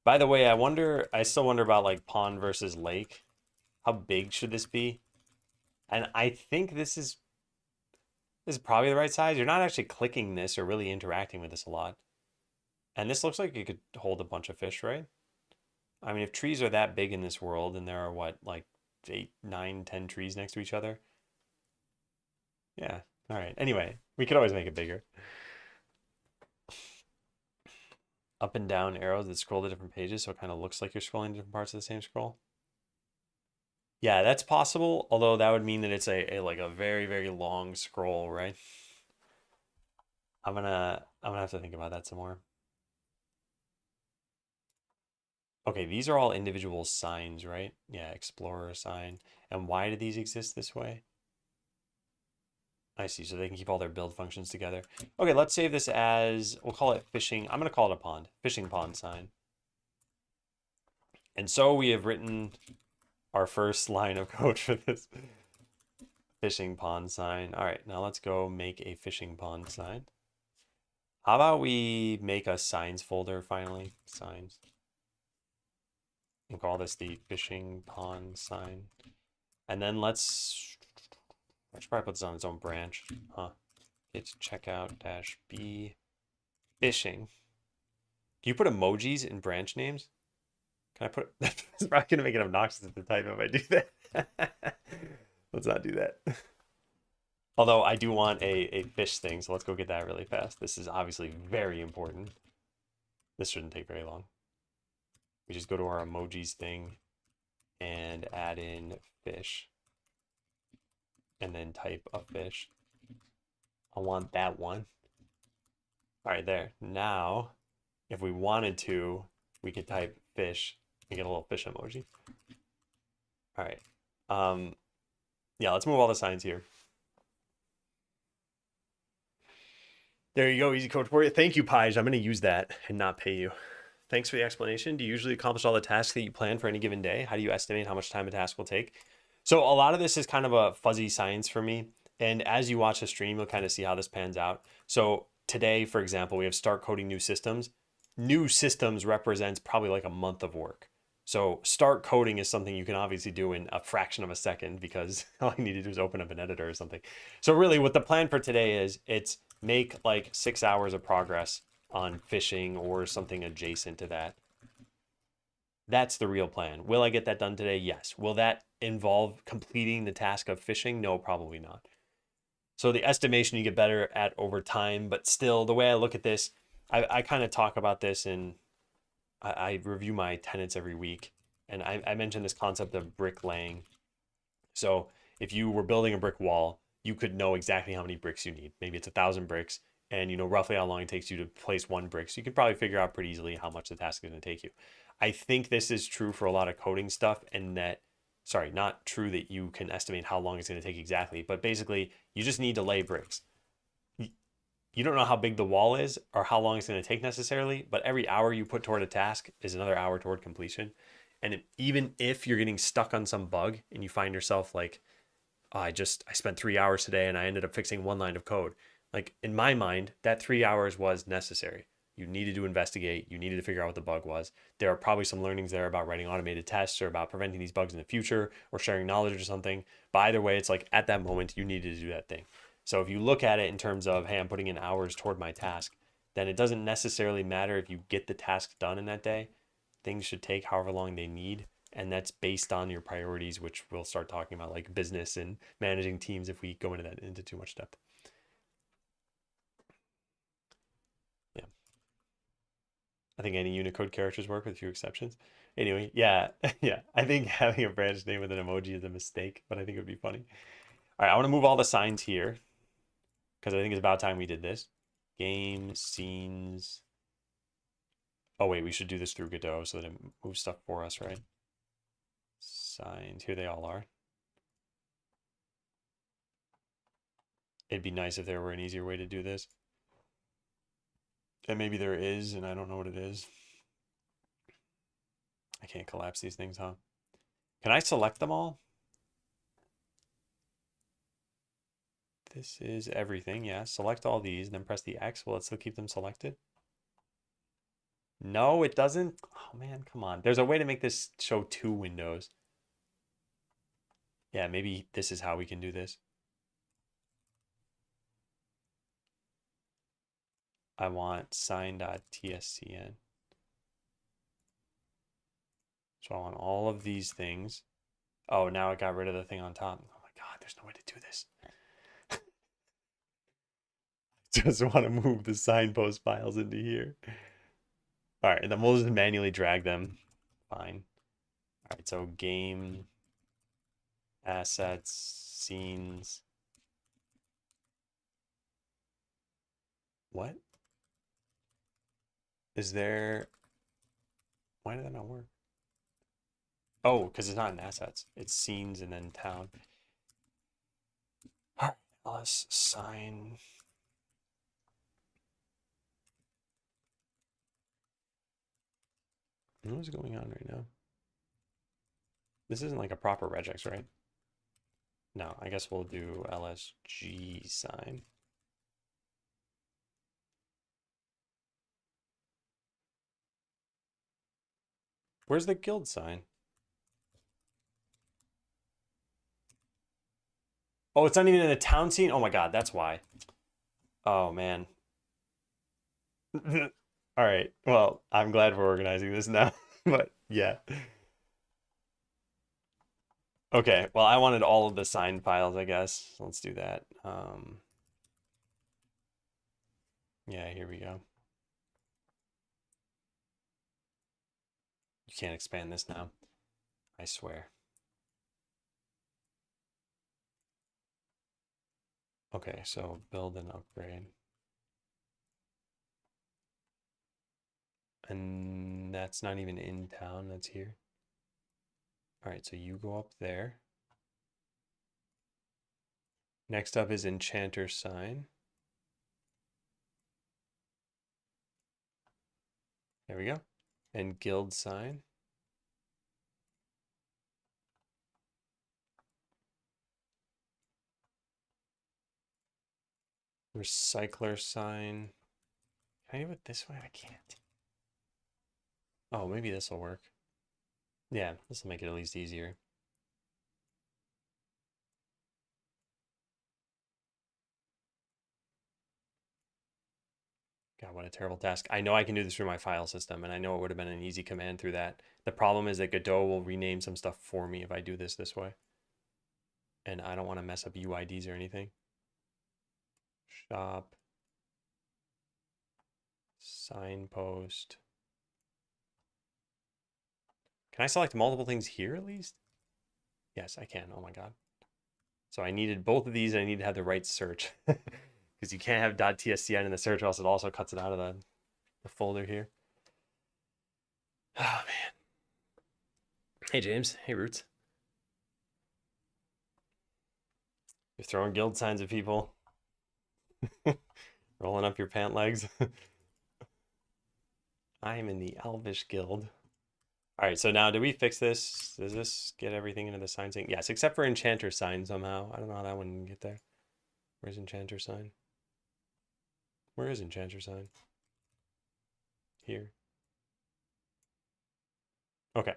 By the way, I still wonder about like pond versus lake. How big should this be? And I think this is probably the right size. You're not actually clicking this or really interacting with this a lot. And this looks like it could hold a bunch of fish, right? I mean, if trees are that big in this world, and there are what, like 8, 9, 10 trees next to each other? Yeah. All right. Anyway, we could always make it bigger. Up and down arrows that scroll to different pages, so it kind of looks like you're scrolling different parts of the same scroll. Yeah, that's possible, although that would mean that it's a like a very, very long scroll, right? I'm gonna have to think about that some more. Okay, these are all individual signs, right? Yeah, Explorer sign. And why do these exist this way? I see, so they can keep all their build functions together. Okay, let's save this as, we'll call it fishing. I'm gonna call it a pond, fishing pond sign. And so we have written our first line of code for this. Fishing pond sign. All right, now let's go make a fishing pond sign. How about we make a signs folder finally? Signs. And call this the fishing pond sign. And then I should probably put this on its own branch. Huh. It's checkout -b fishing. Can you put emojis in branch names? Can I put it's probably gonna make it obnoxious if the type if I do that. Let's not do that. Although I do want a fish thing, so let's go get that really fast. This is obviously very important. This shouldn't take very long. We just go to our emojis thing and add in fish. And then type a fish. I want that one. All right, there. Now, if we wanted to, we could type fish and get a little fish emoji. All right. Yeah, let's move all the signs here. There you go, easy code for you. Thank you, Pige. I'm going to use that and not pay you. Thanks for the explanation. Do you usually accomplish all the tasks that you plan for any given day? How do you estimate how much time a task will take? So a lot of this is kind of a fuzzy science for me. And as you watch the stream, you'll kind of see how this pans out. So today, for example, we have start coding new systems. New systems represents probably like a month of work. So start coding is something you can obviously do in a fraction of a second because all you need to do is open up an editor or something. So really what the plan for today is, it's make like 6 hours of progress on fishing or something adjacent to that. That's the real plan. Will I get that done today? Yes. Will that involve completing the task of fishing? No, probably not. So the estimation you get better at over time, but still the way I look at this, I kind of talk about this and I review my tenants every week. And I mentioned this concept of bricklaying. So if you were building a brick wall, you could know exactly how many bricks you need. Maybe it's 1,000 bricks and you know roughly how long it takes you to place one brick. So you can probably figure out pretty easily how much the task is going to take you. I think this is true for a lot of coding stuff, and that, sorry, not true that you can estimate how long it's going to take exactly, but basically you just need to lay bricks. You don't know how big the wall is or how long it's going to take necessarily, but every hour you put toward a task is another hour toward completion. And even if you're getting stuck on some bug and you find yourself like, oh, I spent 3 hours today and I ended up fixing one line of code. Like in my mind, that 3 hours was necessary. You needed to investigate. You needed to figure out what the bug was. There are probably some learnings there about writing automated tests or about preventing these bugs in the future or sharing knowledge or something. But either way, it's like at that moment, you needed to do that thing. So if you look at it in terms of, hey, I'm putting in hours toward my task, then it doesn't necessarily matter if you get the task done in that day. Things should take however long they need. And that's based on your priorities, which we'll start talking about, like business and managing teams if we go into that into too much depth. Yeah. I think any Unicode characters work with a few exceptions. Anyway, yeah, yeah. I think having a branch name with an emoji is a mistake, but I think it would be funny. All right, I want to move all the signs here because I think it's about time we did this. Game, scenes. Oh, wait, we should do this through Godot so that it moves stuff for us, right? Signs, here they all are. It'd be nice if there were an easier way to do this. And maybe there is, and I don't know what it is. I can't collapse these things, huh? Can I select them all? This is everything, yeah. Select all these, and then press the X. Will it still keep them selected? No, it doesn't. Oh, man, come on. There's a way to make this show 2 windows. Yeah, maybe this is how we can do this. I want sign.tscn. So I want all of these things. Oh, now I got rid of the thing on top. Oh my God, there's no way to do this. Just want to move the signpost files into here. All right, and then we'll just manually drag them. Fine. All right, so game, assets, scenes. What? Is there... Why did that not work? Oh, because it's not in assets. It's scenes and then town. All right, let's sign. What is going on right now? This isn't like a proper regex, right? No, I guess we'll do LSG sign. Where's the guild sign? Oh, it's not even in the town scene? Oh my god, that's why. Oh man. All right. Well, I'm glad we're organizing this now. But yeah. Okay. Well, I wanted all of the signed files, I guess. So let's do that. Yeah, here we go. You can't expand this now. I swear. Okay, so build and upgrade. And that's not even in town, that's here. All right, so you go up there. Next up is Enchanter sign. There we go. And guild sign. Recycler sign. Can I do it this way? I can't. Oh, maybe this will work. Yeah, this will make it at least easier. God, what a terrible task. I know I can do this through my file system, and I know it would have been an easy command through that. The problem is that Godot will rename some stuff for me if I do this way. And I don't want to mess up UIDs or anything. Shop. Signpost. Can I select multiple things here at least? Yes, I can. Oh my God. So I needed both of these and I need to have the right search. Because you can't have .tscn in the search or else it also cuts it out of the folder here. Oh man. Hey James. Hey Roots. You're throwing guild signs at people. Rolling up your pant legs. I'm in the Elvish Guild. All right, so now did we fix this? Does this get everything into the sign sync? Yes, except for Enchanter sign somehow. I don't know how that one can get there. Where's Enchanter sign? Where is Enchanter sign? Here. Okay.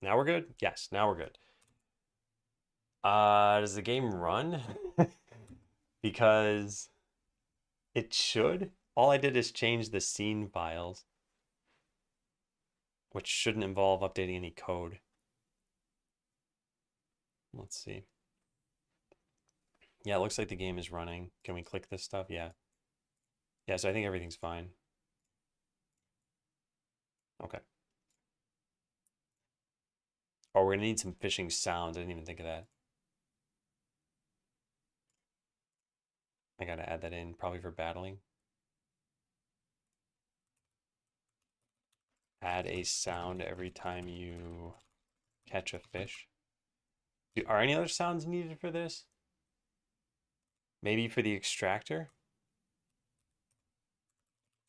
Now we're good? Yes, now we're good. Does the game run? Because it should. All I did is change the scene files, which shouldn't involve updating any code. Let's see. Yeah, it looks like the game is running. Can we click this stuff? Yeah. Yeah, so I think everything's fine. Okay. Oh, we're gonna need some fishing sounds. I didn't even think of that. I gotta add that in, probably for battling. Add a sound every time you catch a fish. Are any other sounds needed for this? Maybe for the extractor?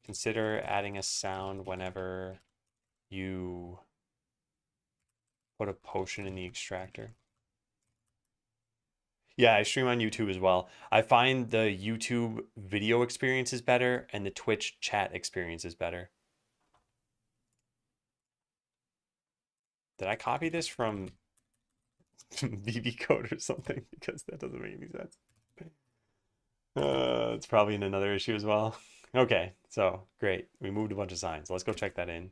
Consider adding a sound whenever you put a potion in the extractor. Yeah, I stream on YouTube as well. I find the YouTube video experience is better and the Twitch chat experience is better. Did I copy this from VB Code or something? Because that doesn't make any sense. It's probably in another issue as well. Okay, so great. We moved a bunch of signs. Let's go check that in.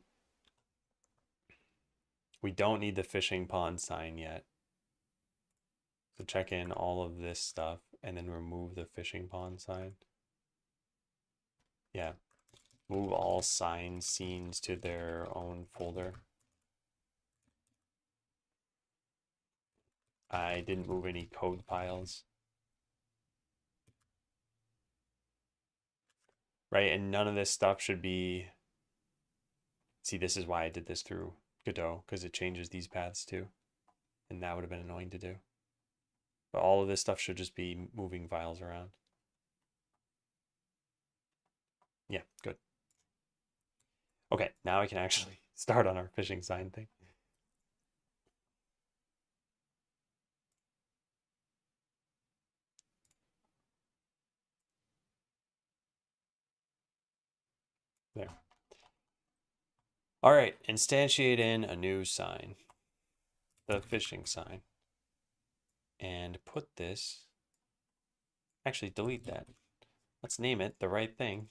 We don't need the fishing pond sign yet. So check in all of this stuff and then remove the fishing pond sign. Yeah. Move all sign scenes to their own folder. I didn't move any code files. Right, and none of this stuff should be... See, this is why I did this through Godot, because it changes these paths too. And that would have been annoying to do. But all of this stuff should just be moving files around. Yeah, good. Okay, now I can actually start on our fishing sign thing. There. All right, instantiate in a new sign, the fishing sign, and put this, actually delete that. Let's name it the right thing,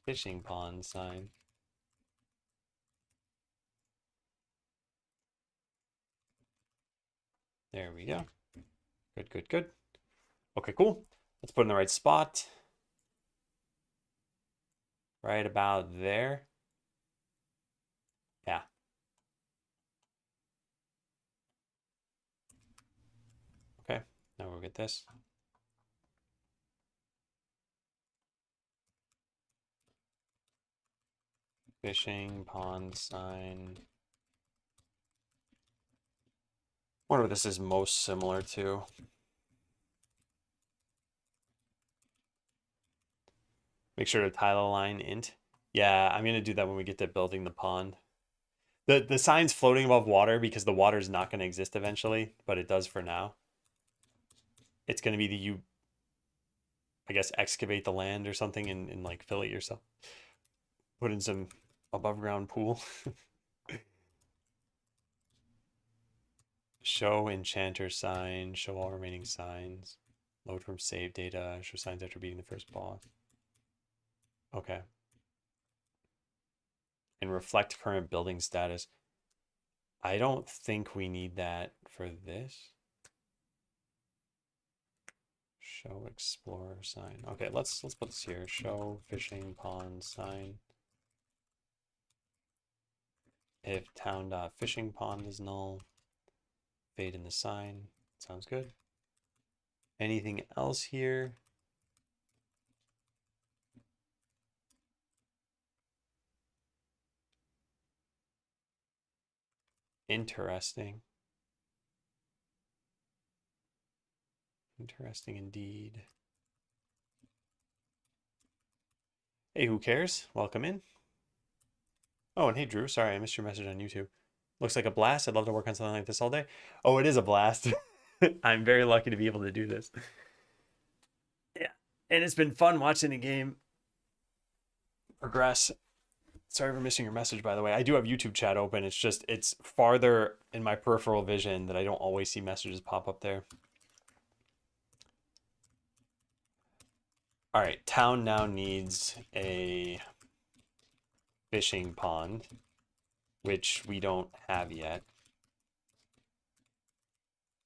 fishing pond sign. There we go. Good, good, good. Okay, cool. Let's put it in the right spot. Right about there. Yeah. Okay, now we'll get this. Fishing pond sign. Wonder what this is most similar to. Make sure to tile line int. Yeah, I'm gonna do that when we get to building the pond. The sign's floating above water because the water is not going to exist eventually, but it does for now. It's going to be you, I guess, excavate the land or something and like fill it yourself. Put in some above ground pool. Show enchanter sign, show all remaining signs. Load from save data, show signs after beating the first boss. Okay. And reflect current building status. I don't think we need that for this. Show explorer sign. Okay, let's put this here. Show fishing pond sign. If town.fishing pond is null, fade in the sign. Sounds good. Anything else here? Interesting. Interesting indeed. Hey, who cares? Welcome in. Oh, and hey, Drew. Sorry, I missed your message on YouTube. Looks like a blast. I'd love to work on something like this all day. Oh, it is a blast. I'm very lucky to be able to do this. Yeah. And it's been fun watching the game progress. Sorry for missing your message, by the way. I do have YouTube chat open. It's just, it's farther in my peripheral vision that I don't always see messages pop up there. All right, town now needs a fishing pond, which we don't have yet.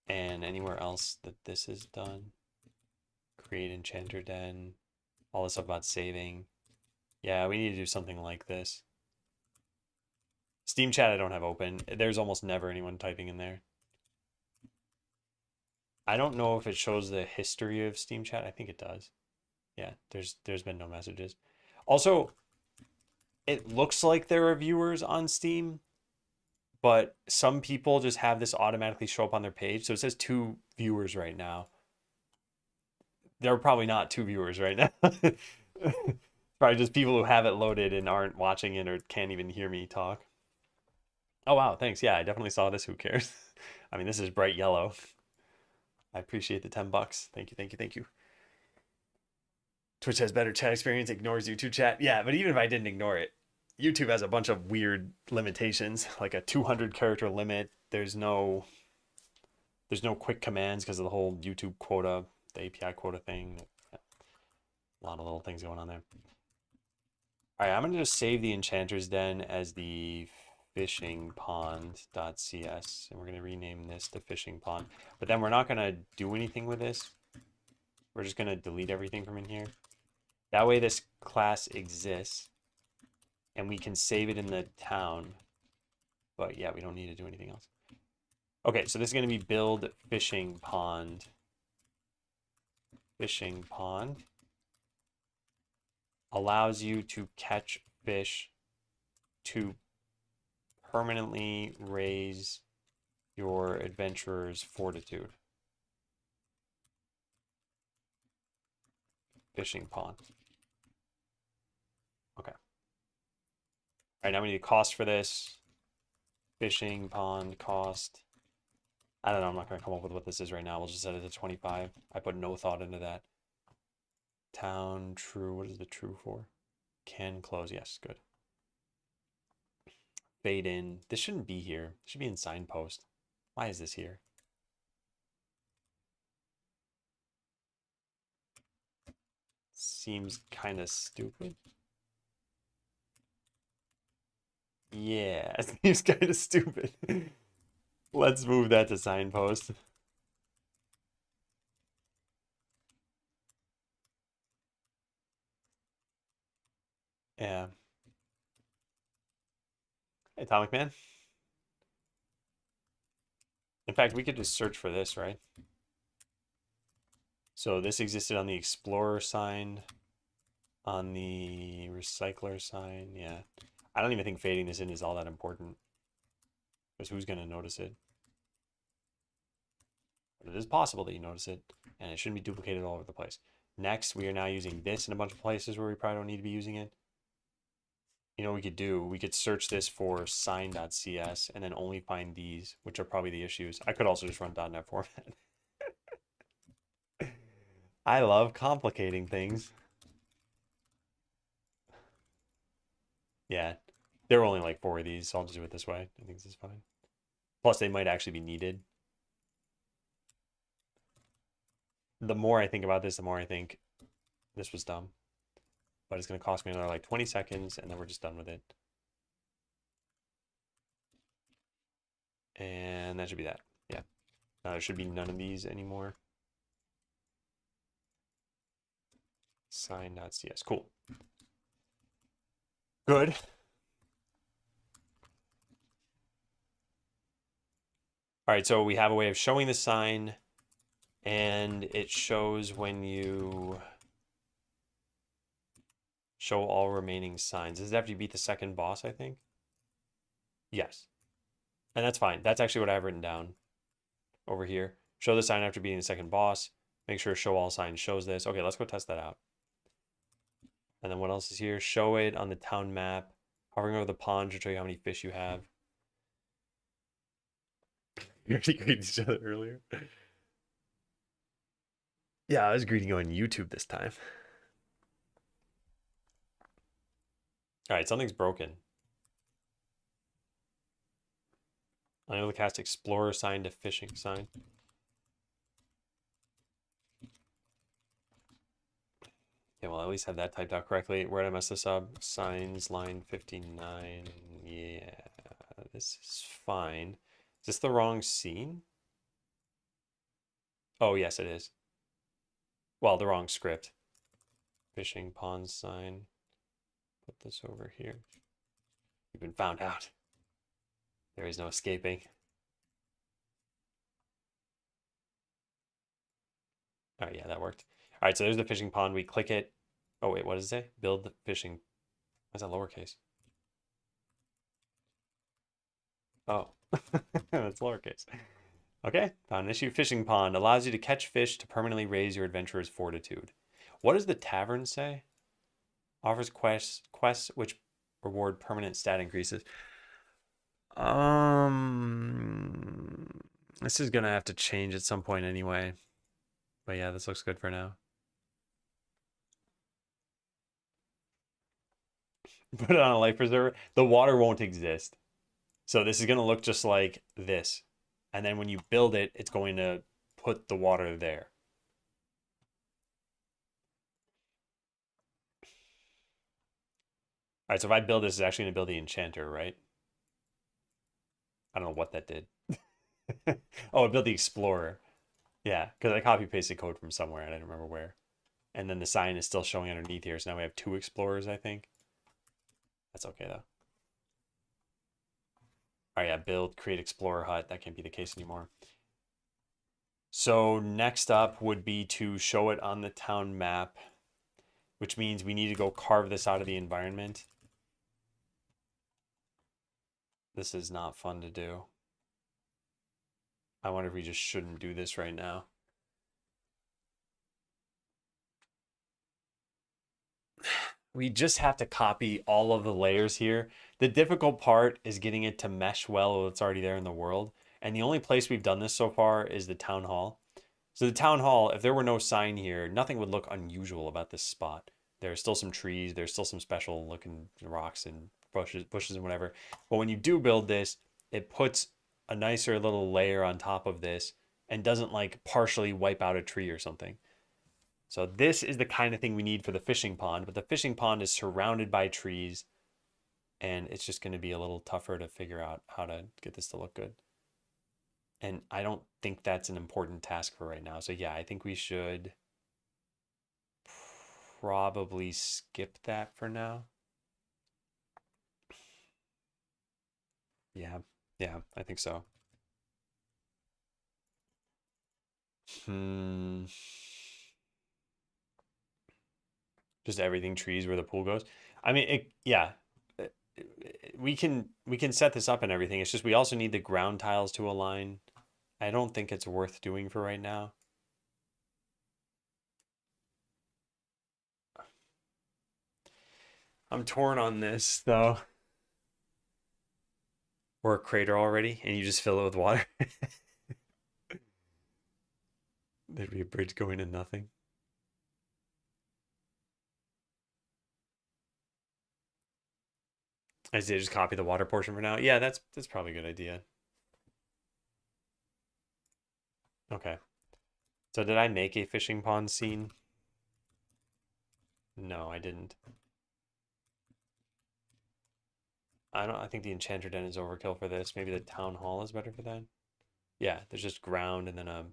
And anywhere else that this is done. Create enchanter den. All this stuff about saving. Yeah, we need to do something like this. Steam chat I don't have open. There's almost never anyone typing in there. I don't know if it shows the history of Steam chat. I think it does. Yeah, there's been no messages. Also, it looks like there are viewers on Steam, but some people just have this automatically show up on their page. So it says 2 viewers right now. There are probably not 2 viewers right now. Probably just people who have it loaded and aren't watching it or can't even hear me talk. Oh, wow. Thanks. Yeah, I definitely saw this. Who cares? I mean, this is bright yellow. I appreciate the $10. Thank you, thank you, thank you. Twitch has better chat experience, ignores YouTube chat. Yeah, but even if I didn't ignore it, YouTube has a bunch of weird limitations, like a 200 character limit. There's no quick commands because of the whole YouTube quota, the API quota thing. A lot of little things going on there. All right, I'm gonna just save the Enchanter's Den as the fishing pond.cs, and we're gonna rename this the fishing pond. But then we're not gonna do anything with this. We're just gonna delete everything from in here. That way this class exists and we can save it in the town. But yeah, we don't need to do anything else. Okay, so this is going to be build fishing pond. Fishing pond allows you to catch fish to permanently raise your adventurer's fortitude. Fishing pond. Okay. All right, now we need a cost for this. Fishing pond cost. I don't know. I'm not going to come up with what this is right now. We'll just set it to 25. I put no thought into that. Town true. What is the true for? Can close. Yes, good. Fade in. This shouldn't be here. It should be in signpost. Why is this here? Seems kind of stupid. Yeah, it seems kind of stupid. Let's move that to signpost. Yeah. Hey, Atomic Man. In fact, we could just search for this, right? So this existed on the Explorer sign, on the Recycler sign. Yeah. I don't even think fading this in is all that important. Because who's going to notice it? But it is possible that you notice it, and it shouldn't be duplicated all over the place. Next, we are now using this in a bunch of places where we probably don't need to be using it. You know what we could do? We could search this for sign.cs and then only find these, which are probably the issues. I could also just run .NET format. I love complicating things. Yeah, there are only like 4 of these, so I'll just do it this way. I think this is fine. Plus, they might actually be needed. The more I think about this, the more I think this was dumb. But it's going to cost me another like 20 seconds, and then we're just done with it. And that should be that. Yeah. Now there should be none of these anymore. Sign.cs. Cool. Good. All right, so we have a way of showing the sign, and it shows when you show all remaining signs. Does it after you beat the second boss, I think? Yes. And that's fine. That's actually what I have written down over here. Show the sign after beating the second boss. Make sure show all signs shows this. Okay, let's go test that out. And then what else is here? Show it on the town map. Hovering over the pond to show you how many fish you have. We already greeted each other earlier. Yeah, I was greeting you on YouTube this time. All right, something's broken. Unable to cast Explorer sign to fishing sign. Yeah, well, at least have that typed out correctly. Where did I mess this up? Signs, line 59. Yeah, this is fine. Is this the wrong scene? Oh, yes, it is. Well, the wrong script. Fishing pond sign. Put this over here. You've been found out. There is no escaping. All right, yeah, that worked. All right, so there's the fishing pond. We click it. Oh, wait, what does it say? Build the fishing. Why is that lowercase? Oh, that's lowercase. Okay, found an issue. Fishing pond allows you to catch fish to permanently raise your adventurer's fortitude. What does the tavern say? Offers quests which reward permanent stat increases. This is gonna have to change at some point anyway. But yeah, this looks good for now. Put it on a life preserver. The water won't exist. So this is gonna look just like this. And then when you build it, it's going to put the water there. All right, so if I build this, it's actually going to build the enchanter, right? I don't know what that did. Oh, it built the explorer. Yeah, because I copy pasted code from somewhere and I don't remember where. And then the sign is still showing underneath here. So now we have 2 explorers, I think. That's okay, though. All right, yeah, build, create explorer hut. That can't be the case anymore. So next up would be to show it on the town map, which means we need to go carve this out of the environment. This is not fun to do. I wonder if we just shouldn't do this right now. We just have to copy all of the layers here. The difficult part is getting it to mesh well with what's already there in the world. And the only place we've done this so far is the town hall. So the town hall, if there were no sign here, nothing would look unusual about this spot. There's still some trees. There's still some special looking rocks and bushes and whatever. But when you do build this, it puts a nicer little layer on top of this and doesn't like partially wipe out a tree or something. So this is the kind of thing we need for the fishing pond, but the fishing pond is surrounded by trees and it's just going to be a little tougher to figure out how to get this to look good. And I don't think that's an important task for right now. So yeah, I think we should probably skip that for now. Yeah, yeah, I think so. Hmm. Just everything trees where the pool goes. I mean, yeah, uh, we can set this up and everything. It's just we also need the ground tiles to align. I don't think it's worth doing for right now. I'm torn on this though. Or a crater already, and you just fill it with water. There'd be a bridge going to nothing. I say just copy the water portion for now. Yeah, that's probably a good idea. Okay. So did I make a fishing pond scene? No, I didn't. I think the enchanter den is overkill for this. Maybe the town hall is better for that. Yeah, there's just ground and then a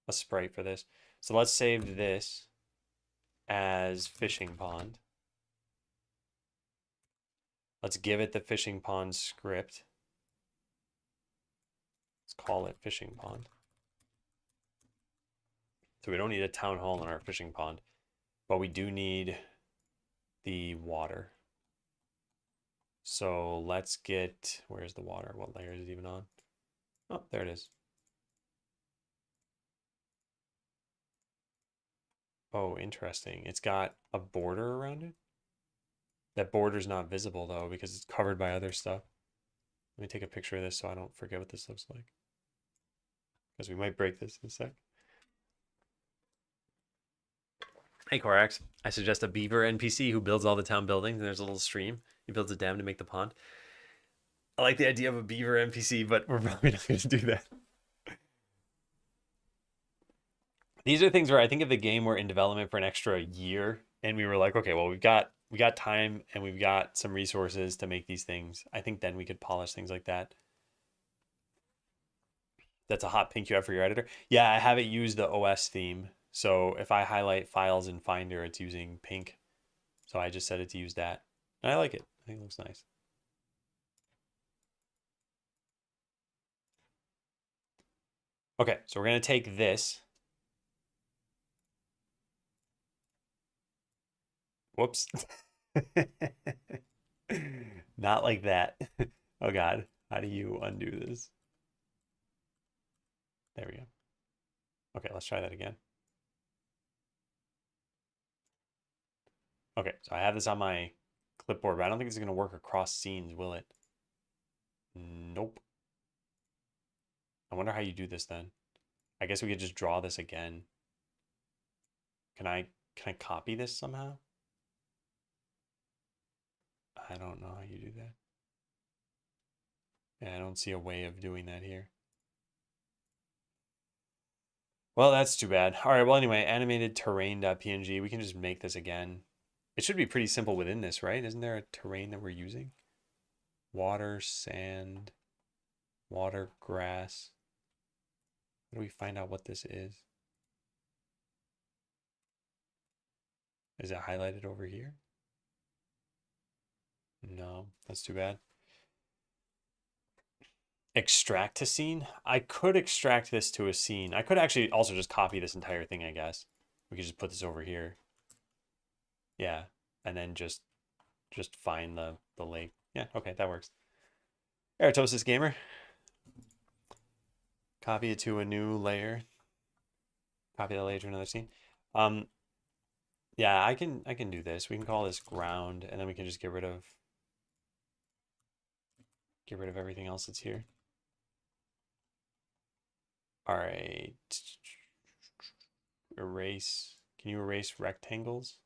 sprite for this. So let's save this as fishing pond. Let's give it the fishing pond script. Let's call it fishing pond. So we don't need a town hall in our fishing pond, but we do need the water. So let's get, where's the water? What layer is it even on? Oh, there it is. Oh, interesting. It's got a border around it. That border's not visible though because it's covered by other stuff. Let me take a picture of this so I don't forget what this looks like. Because we might break this in a sec. Hey Corax, I suggest a beaver NPC who builds all the town buildings and there's a little stream. He builds a dam to make the pond. I like the idea of a beaver NPC, but we're probably not going to do that. These are things where I think if the game were in development for an extra year and we were like, okay, well, we got time and we've got some resources to make these things, I think then we could polish things like that. That's a hot pink you have for your editor. Yeah, I have it use the OS theme. So if I highlight files in Finder, it's using pink. So I just set it to use that. And I like it. I think it looks nice. Okay, so we're going to take this. Whoops. Not like that. Oh God, how do you undo this? There we go. Okay, let's try that again. Okay, so I have this on my clipboard, but I don't think it's going to work across scenes, will it? Nope. I wonder how you do this then. I guess we could just draw this again. Can I copy this somehow? I don't know how you do that. Yeah, I don't see a way of doing that here. Well, that's too bad. All right, well, anyway, animated terrain.png. We can just make this again. It should be pretty simple within this, right? Isn't there a terrain that we're using? Water, sand, water, grass. How do we find out what this is? Is it highlighted over here? No, that's too bad. Extract to scene? I could extract this to a scene. I could actually also just copy this entire thing, I guess. We could just put this over here. Yeah, and then just find the lake. Yeah, okay, that works. Eratosis Gamer. Copy it to a new layer. Copy that layer to another scene. Yeah, I can do this. We can call this ground, and then we can just get rid of everything else that's here. All right. Erase. Can you erase rectangles?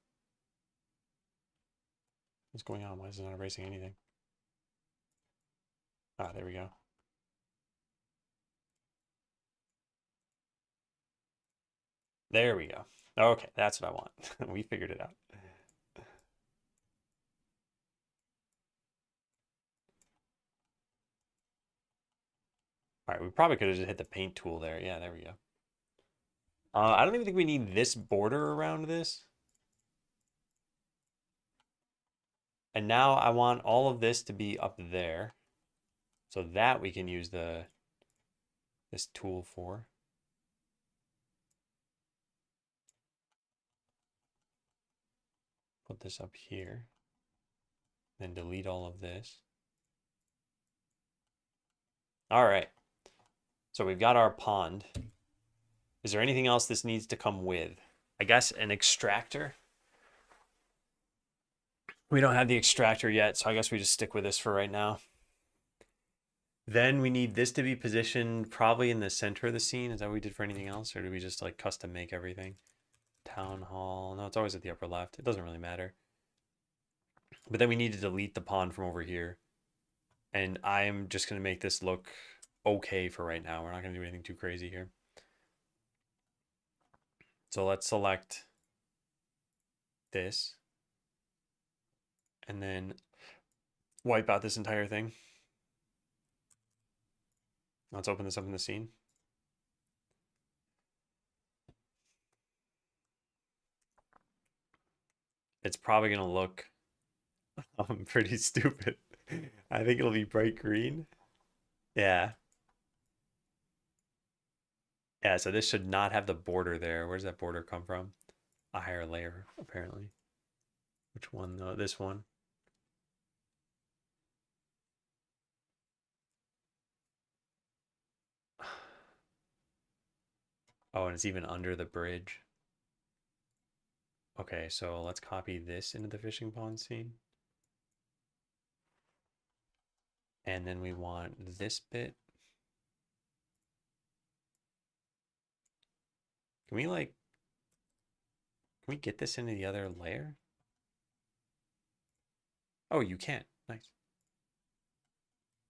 What's going on? Why is it not erasing anything? Ah, there we go. There we go. Okay, that's what I want. We figured it out. All right, we probably could have just hit the paint tool there. Yeah, there we go. I don't even think we need this border around this. And now I want all of this to be up there so that we can use this tool for. Put this up here. Then delete all of this. All right. So we've got our pond. Is there anything else this needs to come with? I guess an extractor. We don't have the extractor yet, so I guess we just stick with this for right now. Then we need this to be positioned probably in the center of the scene. Is that what we did for anything else? Or do we just like custom make everything? Town hall. No, it's always at the upper left. It doesn't really matter. But then we need to delete the pond from over here. And I'm just going to make this look okay for right now. We're not going to do anything too crazy here. So let's select this. And then wipe out this entire thing. Let's open this up in the scene. It's probably going to look pretty stupid. I think it'll be bright green. Yeah. Yeah, so this should not have the border there. Where's that border come from? A higher layer, apparently. Which one, though? This one. Oh, and it's even under the bridge. Okay, so let's copy this into the fishing pond scene. And then we want this bit. Can we get this into the other layer? Oh, you can't. Nice.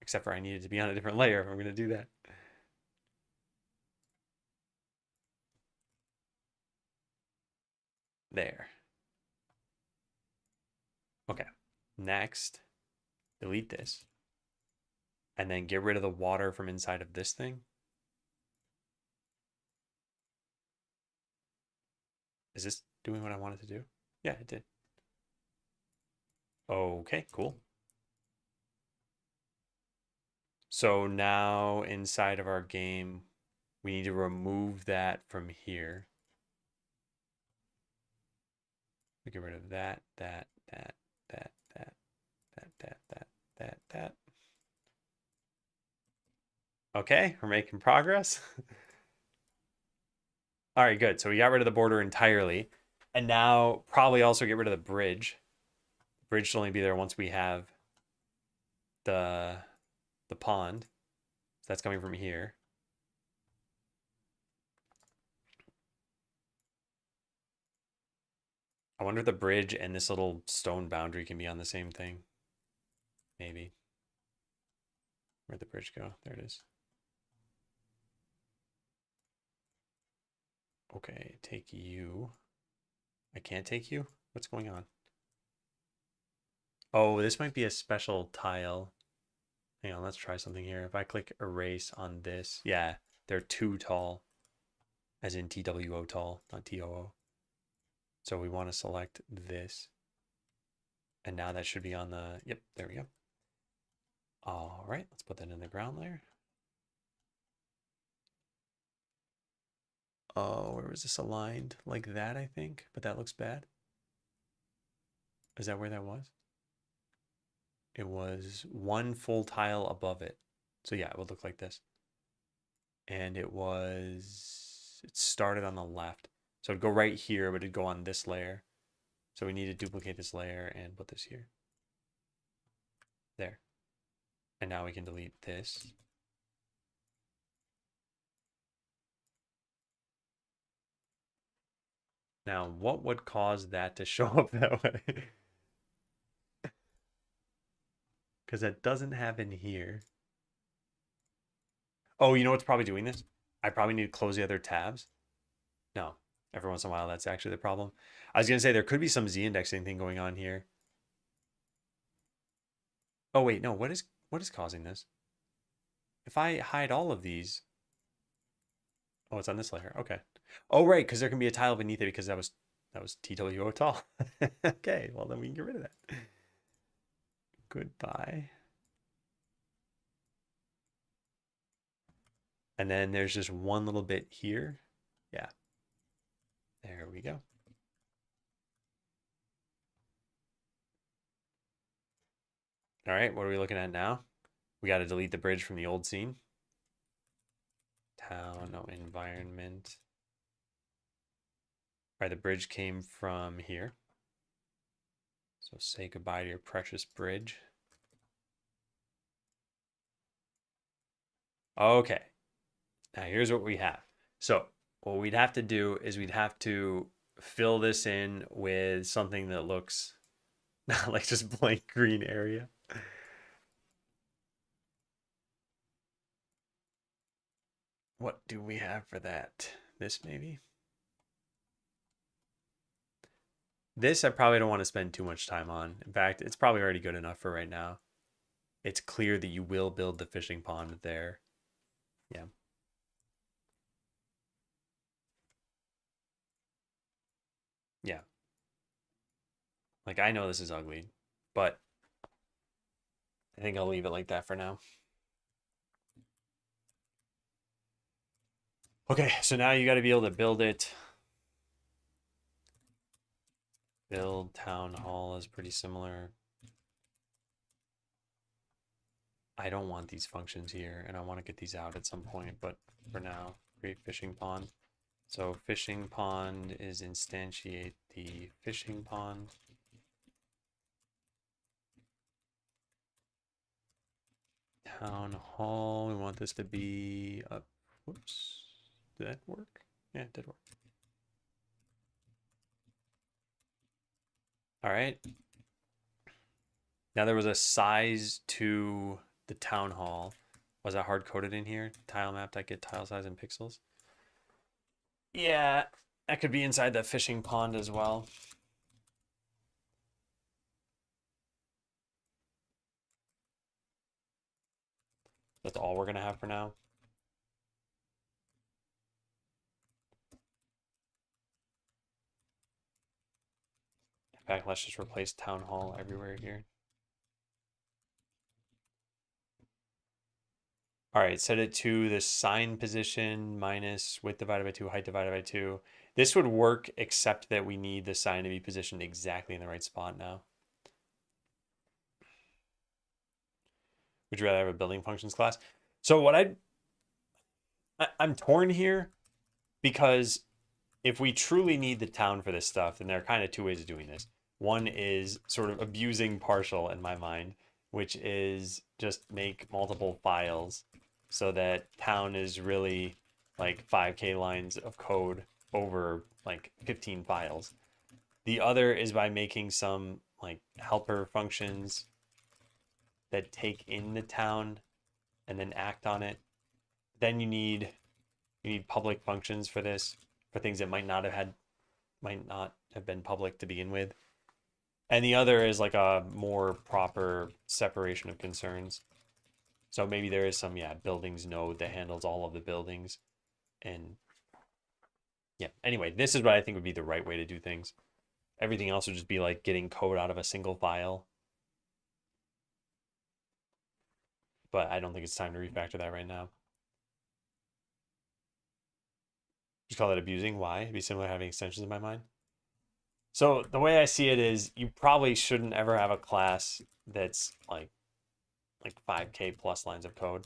Except for I need it to be on a different layer if I'm going to do that. There. Okay. Next, delete this. And then get rid of the water from inside of this thing. Is this doing what I wanted to do? Yeah, it did. Okay, cool. So now inside of our game, we need to remove that from here. We get rid of that. Okay, we're making progress. All right, good. So we got rid of the border entirely. And now probably also get rid of the bridge. The bridge should only be there once we have the pond. So that's coming from here. I wonder if the bridge and this little stone boundary can be on the same thing. Maybe. Where'd the bridge go? There it is. Okay, take you. I can't take you? What's going on? Oh, this might be a special tile. Hang on, let's try something here. If I click erase on this, yeah, they're too tall. As in TWO tall, not TOO. So we want to select this. And now that should be on the, yep, there we go. All right, let's put that in the ground layer. Oh, where was this aligned? Like that, I think, but that looks bad. Is that where that was? It was one full tile above it. So yeah, it would look like this. And it started on the left. So it'd go right here, but it'd go on this layer. So we need to duplicate this layer and put this here. There. And now we can delete this. Now, what would cause that to show up that way? because that doesn't happen here. Oh, you know what's probably doing this? I probably need to close the other tabs. No, every once in a while, that's actually the problem. I was going to say there could be some Z indexing thing going on here. Oh, wait, no, what is causing this? If I hide all of these, oh, it's on this layer. Okay. Oh, right, because there can be a tile beneath it because that was TWO tall. Okay, well then we can get rid of that. Goodbye. And then there's just one little bit here. Yeah. There we go. All right, what are we looking at now? We got to delete the bridge from the old scene. Town, no environment. All right, the bridge came from here. So say goodbye to your precious bridge. Okay. Now here's what we have. So what we'd have to do is we'd have to fill this in with something that looks not like just blank green area. What do we have for that? This maybe? This I probably don't want to spend too much time on. In fact, it's probably already good enough for right now. It's clear that you will build the fishing pond there. Yeah. Yeah. Like, I know this is ugly, but I think I'll leave it like that for now. Okay, so now you got to be able to build it. Build town hall is pretty similar. I don't want these functions here, and I want to get these out at some point, but for now, create fishing pond. So fishing pond is instantiate the fishing pond. Town hall, we want this to be up. Whoops, did that work? Yeah, it did work. All right. Now there was a size to the town hall. Was that hard coded in here? Tile map.get tile size in pixels. Yeah, that could be inside the fishing pond as well. That's all we're gonna have for now. In fact, let's just replace town hall everywhere here. All right, set it to the sign position minus width divided by 2, height divided by 2. This would work, except that we need the sign to be positioned exactly in the right spot now. Would you rather have a building functions class? So what I'm torn here, because if we truly need the town for this stuff, then there are kind of two ways of doing this. One is sort of abusing partial in my mind, which is just make multiple files so that town is really like 5K lines of code over like 15 files. The other is by making some like helper functions that take in the town and then act on it. Then you need public functions for this, for things that might not have been public to begin with. And the other is like a more proper separation of concerns. So maybe there is some, buildings node that handles all of the buildings. And yeah, anyway, this is what I think would be the right way to do things. Everything else would just be like getting code out of a single file. But I don't think it's time to refactor that right now. Just call it abusing. Why? It'd be similar to having extensions in my mind. So the way I see it is you probably shouldn't ever have a class that's like 5K plus lines of code.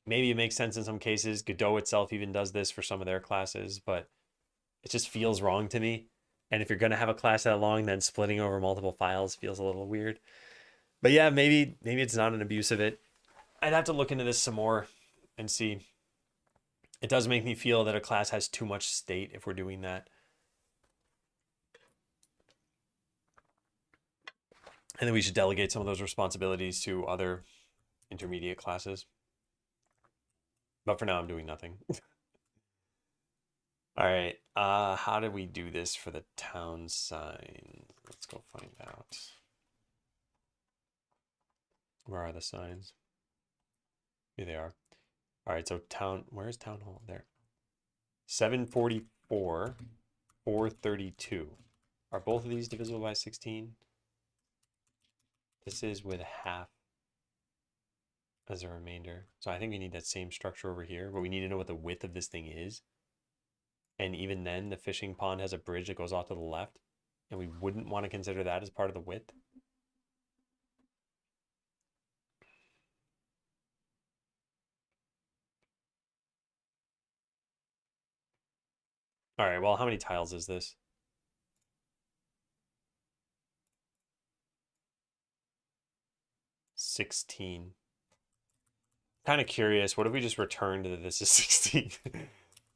Maybe it makes sense in some cases. Godot itself even does this for some of their classes, but it just feels wrong to me. And if you're going to have a class that long, then splitting over multiple files feels a little weird. But yeah, maybe it's not an abuse of it. I'd have to look into this some more and see. It does make me feel that a class has too much state if we're doing that. And then we should delegate some of those responsibilities to other intermediate classes. But for now, I'm doing nothing. All right. How did we do this for the town sign? Let's go find out. Where are the signs? Here they are. All right. So town. Where's town hall? There. 744, 432. Are both of these divisible by 16? This is with half as a remainder. So I think we need that same structure over here, but we need to know what the width of this thing is. And even then, the fishing pond has a bridge that goes off to the left, and we wouldn't want to consider that as part of the width. All right, well, how many tiles is this? 16. Kind of curious. What if we just returned that this is 16?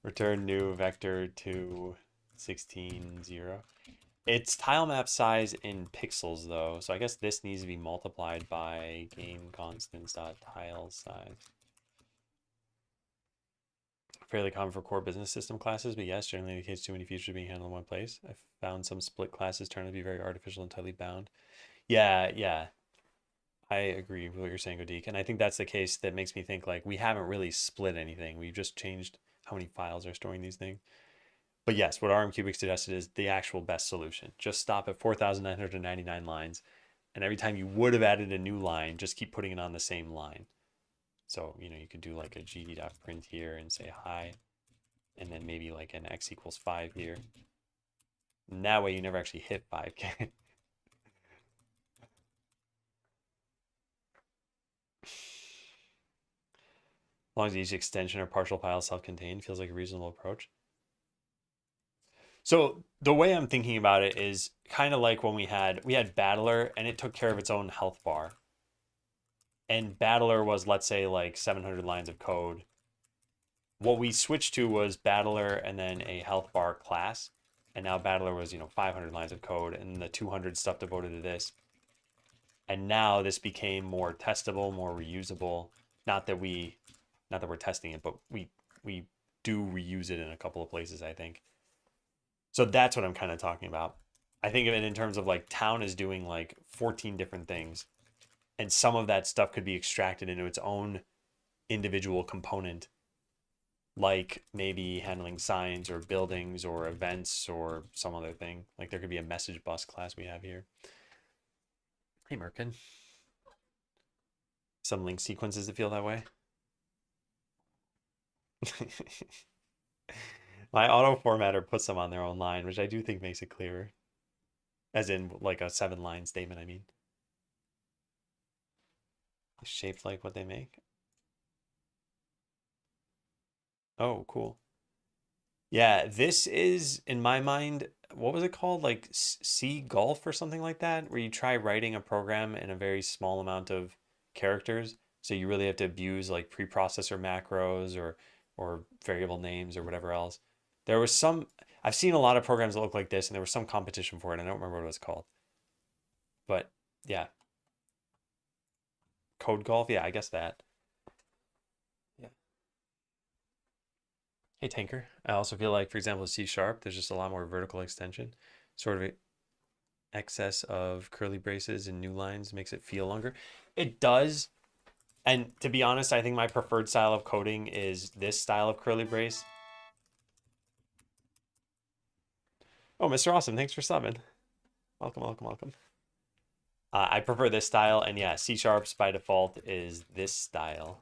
Return new vector to 16, 0. It's tile map size in pixels, though. So I guess this needs to be multiplied by game constants dot tile size. Fairly common for core business system classes, but yes, generally indicates too many features being handled in one place. I've found some split classes turn to be very artificial and tightly bound. Yeah. I agree with what you're saying, Godik. And I think that's the case that makes me think like we haven't really split anything. We've just changed how many files are storing these things. But yes, what RM Cubic suggested is the actual best solution. Just stop at 4,999 lines. And every time you would have added a new line, just keep putting it on the same line. So, you could do like a gd.print here and say hi, and then maybe like an x equals 5 here. And that way you never actually hit 5K. As long as each extension or partial file is self-contained, feels like a reasonable approach. So the way I'm thinking about it is kind of like when we had Battler, and it took care of its own health bar. And Battler was, let's say, like 700 lines of code. What we switched to was Battler and then a health bar class. And now Battler was, 500 lines of code and the 200 stuff devoted to this. And now this became more testable, more reusable. Not that we're testing it, but we do reuse it in a couple of places, I think. So that's what I'm kind of talking about. I think of it in terms of like town is doing like 14 different things. And some of that stuff could be extracted into its own individual component, like maybe handling signs or buildings or events or some other thing. Like there could be a message bus class we have here. Hey, Merkin. Some link sequences that feel that way. My auto formatter puts them on their own line, which I do think makes it clearer. As in like a 7-line statement, I mean. Shaped like what they make. Oh, cool. Yeah, this is, in my mind, what was it called? Like C Golf or something like that, where you try writing a program in a very small amount of characters. So you really have to abuse like preprocessor macros or variable names or whatever else. There was some, I've seen a lot of programs that look like this, and there was some competition for it. I don't remember what it was called. But yeah, Code Golf. Yeah, I guess that. Yeah. Hey, Tanker. I also feel like, for example, C Sharp, there's just a lot more vertical extension. Sort of excess of curly braces and new lines makes it feel longer. It does. And to be honest, I think my preferred style of coding is this style of curly brace. Oh, Mr. Awesome, thanks for subbing. Welcome. I prefer this style, and yeah, C Sharps by default is this style.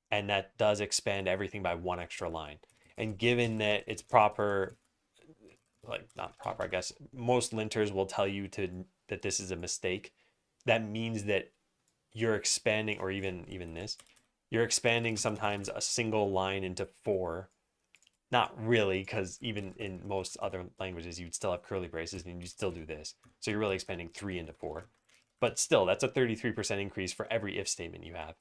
And that does expand everything by one extra line. And given that it's proper, like not proper, I guess, most linters will tell you that this is a mistake. That means that you're expanding, or even this, you're expanding sometimes a single line into 4. Not really, because even in most other languages, you'd still have curly braces and you'd still do this. So you're really expanding 3 into 4. But still, that's a 33% increase for every if statement you have.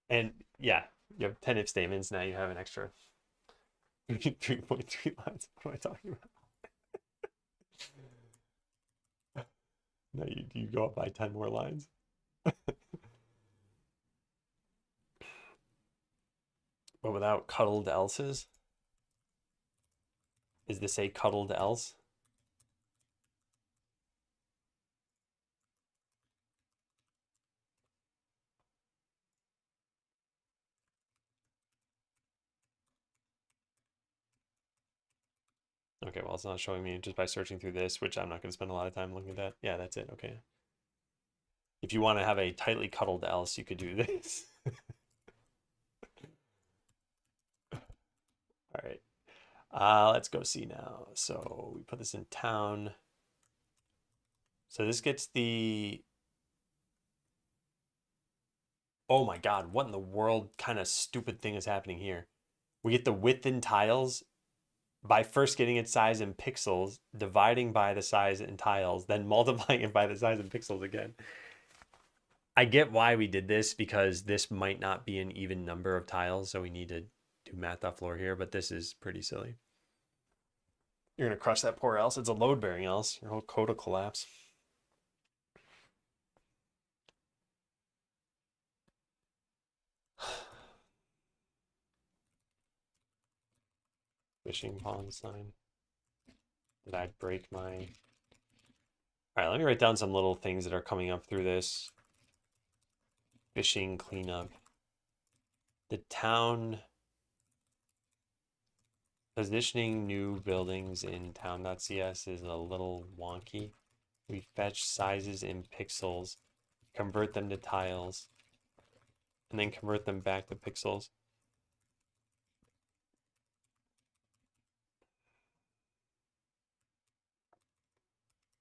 And yeah, you have 10 if statements. Now you have an extra 3.3 lines. What am I talking about? No, you go up by 10 more lines. But without cuddled else's? Is this a cuddled else? Okay, well, it's not showing me just by searching through this, which I'm not going to spend a lot of time looking at that. Yeah, that's it. Okay. If you want to have a tightly cuddled else, you could do this. All right. Let's go see now. So we put this in town. So this gets the... Oh my God, what in the world kind of stupid thing is happening here? We get the width in tiles by first getting its size in pixels, dividing by the size in tiles, then multiplying it by the size in pixels again. I get why we did this because this might not be an even number of tiles, so we need to do math.floor here, but this is pretty silly. You're going to crush that poor else. It's a load-bearing else. Your whole code will collapse. Fishing pond sign. Did I break my... All right, let me write down some little things that are coming up through this. Fishing cleanup. The town... Positioning new buildings in town.cs is a little wonky. We fetch sizes in pixels, convert them to tiles, and then convert them back to pixels.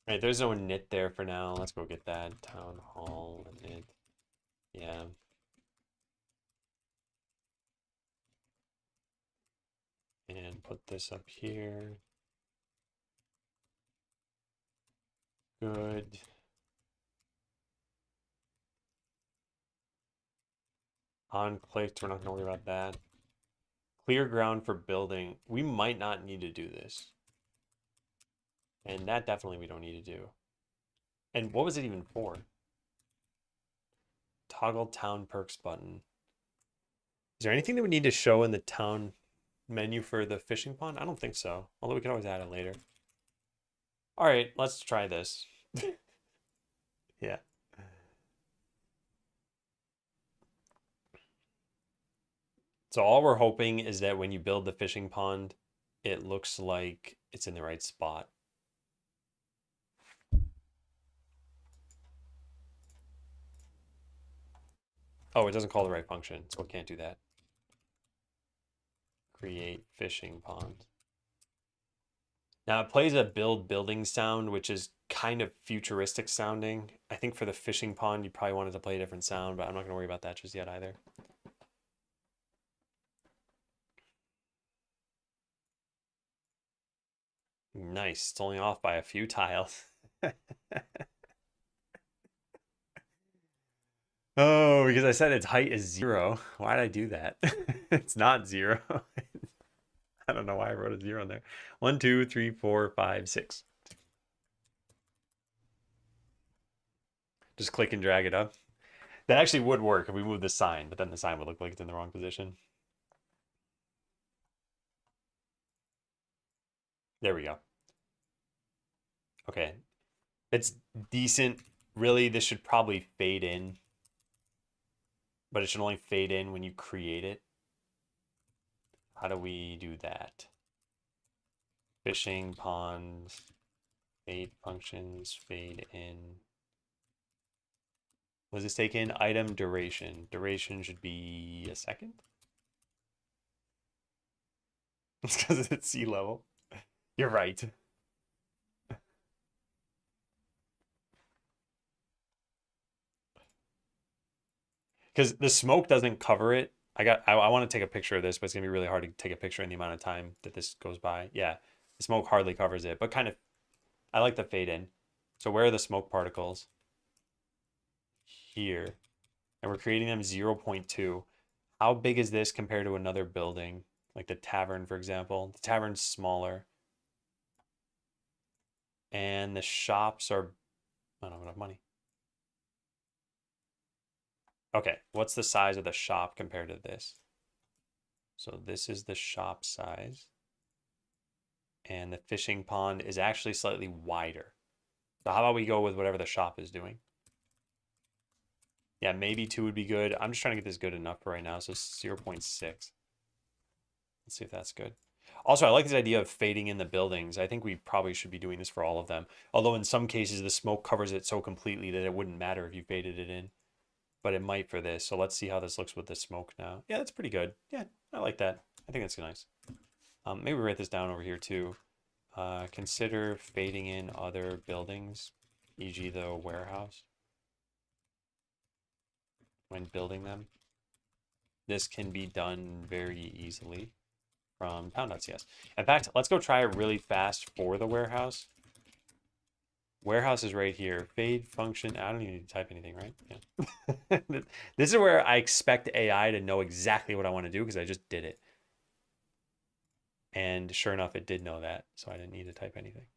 All right, there's no knit there for now. Let's go get that. Town hall knit. Yeah. And put this up here. Good. On clicked, we're not gonna worry about that. Clear ground for building. We might not need to do this. And that definitely we don't need to do. And what was it even for? Toggle town perks button. Is there anything that we need to show in the town menu for the fishing pond? I don't think so. Although we can always add it later. All right, let's try this. Yeah. So all we're hoping is that when you build the fishing pond, it looks like it's in the right spot. Oh, it doesn't call the right function, so it can't do that. Create fishing pond. Now it plays a build building sound, which is kind of futuristic sounding. I think for the fishing pond, you probably wanted to play a different sound, but I'm not going to worry about that just yet either. Nice. It's only off by a few tiles. Oh, because I said its height is 0. Why did I do that? It's not 0. I don't know why I wrote a 0 in there. 1, 2, 3, 4, 5, 6. Just click and drag it up. That actually would work if we move the sign, but then the sign would look like it's in the wrong position. There we go. Okay. It's decent. Really, this should probably fade in. But it should only fade in when you create it. How do we do that? Fishing pond, fade functions, fade in. Was this taken? Item duration. Duration should be a second. It's because it's at sea level. You're right. Because the smoke doesn't cover it. I want to take a picture of this, but it's gonna be really hard to take a picture in the amount of time that this goes by. Yeah, the smoke hardly covers it, but kind of. I like the fade in. So where are the smoke particles? Here, and we're creating them 0.2. How big is this compared to another building, like the tavern, for example? The tavern's smaller, and the shops are I don't have enough money. Okay, what's the size of the shop compared to this? So this is the shop size. And the fishing pond is actually slightly wider. So how about we go with whatever the shop is doing? Yeah, maybe 2 would be good. I'm just trying to get this good enough for right now. So 0.6. Let's see if that's good. Also, I like this idea of fading in the buildings. I think we probably should be doing this for all of them. Although in some cases, the smoke covers it so completely that it wouldn't matter if you faded it in. But it might for this. So let's see how this looks with the smoke now. Yeah, that's pretty good. Yeah, I like that. I think that's nice. Maybe we write this down over here too. Consider fading in other buildings, e.g. the warehouse, when building them. This can be done very easily from pound.cs. In fact, let's go try it really fast for the warehouse. Warehouse is right here. Fade function. I don't even need to type anything, right? Yeah. This is where I expect AI to know exactly what I want to do because I just did it. And sure enough, it did know that. So I didn't need to type anything.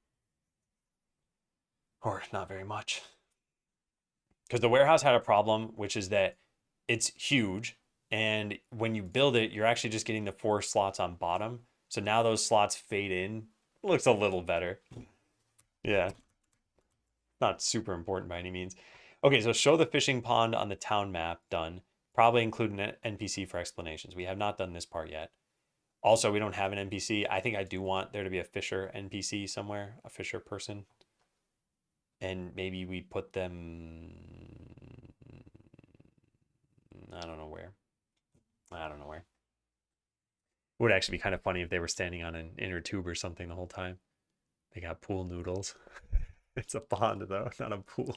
Or not very much. Because the warehouse had a problem, which is that it's huge. And when you build it, you're actually just getting the 4 slots on bottom. So now those slots fade in. It looks a little better. Yeah. Not super important by any means. Okay, so show the fishing pond on the town map. Done. Probably include an NPC for explanations. We have not done this part yet. Also, we don't have an NPC. I think I do want there to be a fisher NPC somewhere, a fisher person. And maybe we put them... I don't know where. It would actually be kind of funny if they were standing on an inner tube or something the whole time. They got pool noodles. It's a pond though, not a pool.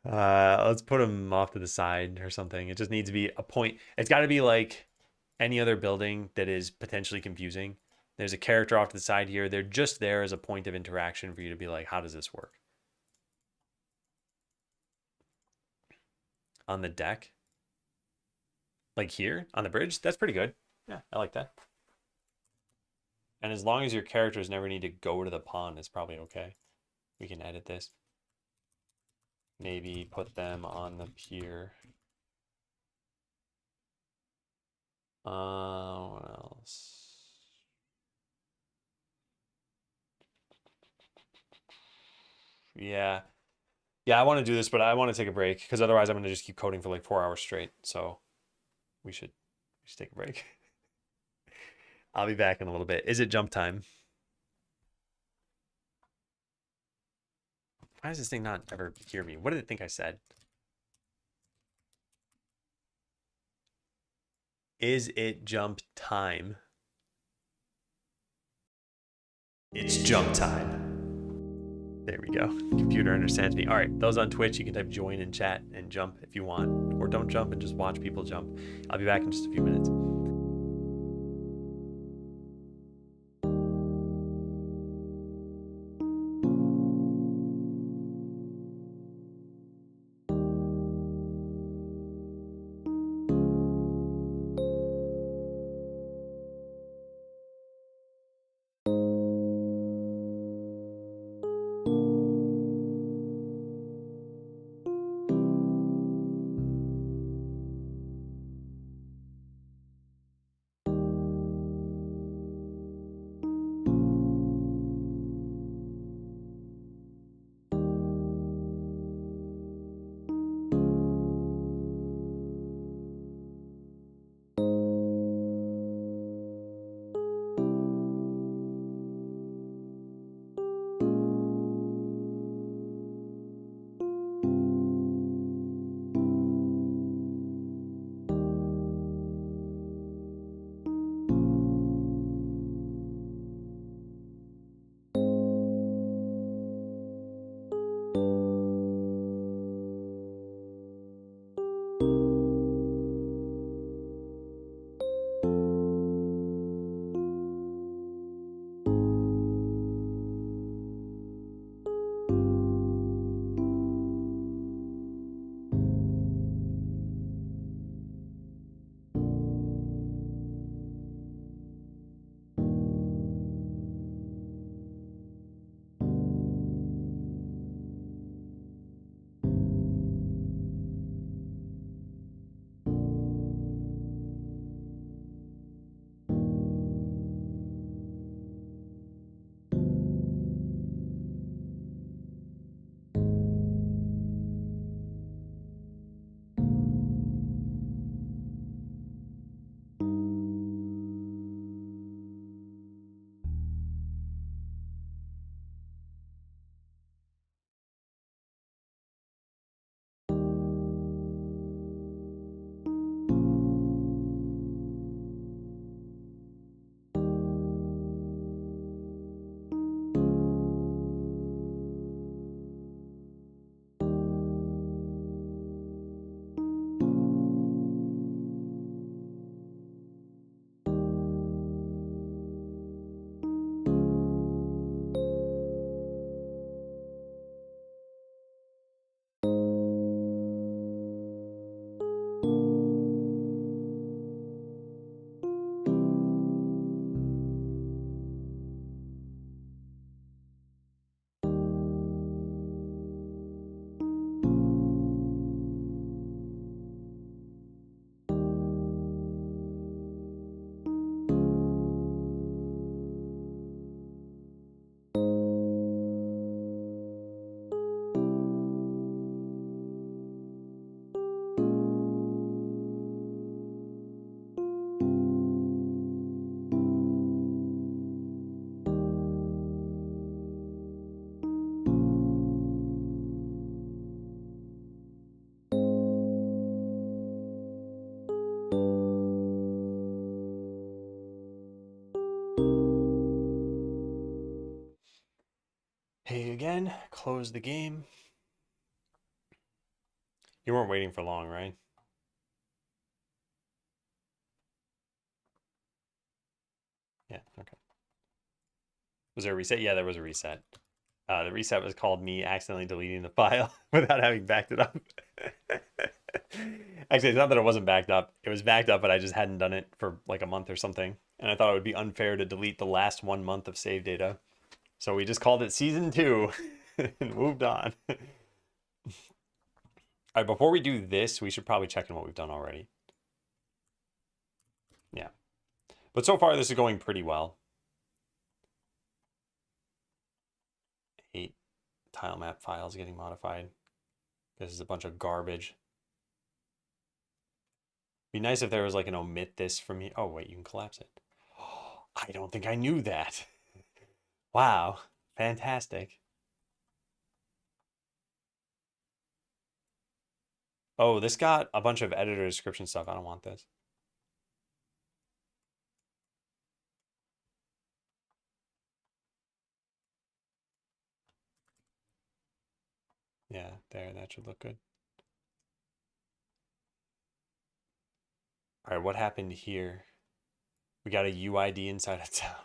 Let's put them off to the side or something. It just needs to be a point. It's got to be like any other building that is potentially confusing. There's a character off to the side here. They're just there as a point of interaction for you to be like, how does this work? On the deck? Like here on the bridge? That's pretty good. Yeah, I like that. And as long as your characters never need to go to the pond, it's probably okay. We can edit this. Maybe put them on the pier. What else? Yeah. Yeah, I want to do this, but I want to take a break because otherwise I'm going to just keep coding for like 4 hours straight. So we should take a break. I'll be back in a little bit. Is it jump time? Why does this thing not ever hear me? What did it think I said? Is it jump time? It's jump time. There we go. Computer understands me. All right, those on Twitch, you can type join in chat and jump if you want. Or don't jump and just watch people jump. I'll be back in just a few minutes. again, close the game. You weren't waiting for long, right? Yeah, okay. Was there a reset? Yeah, there was a reset. The reset was called me accidentally deleting the file without having backed it up. Actually, it's not that it wasn't backed up. It was backed up, but I just hadn't done it for like a month or something. And I thought it would be unfair to delete the last 1 month of save data. So we just called it season 2 and moved on. All right, before we do this, we should probably check in what we've done already. Yeah. But so far, this is going pretty well. 8 tile map files getting modified. This is a bunch of garbage. Be nice if there was like an omit this from me. Oh, wait, you can collapse it. Oh, I don't think I knew that. Wow. Fantastic. Oh, this got a bunch of editor description stuff. I don't want this. Yeah, there, that should look good. All right, what happened here? We got a UID inside of town.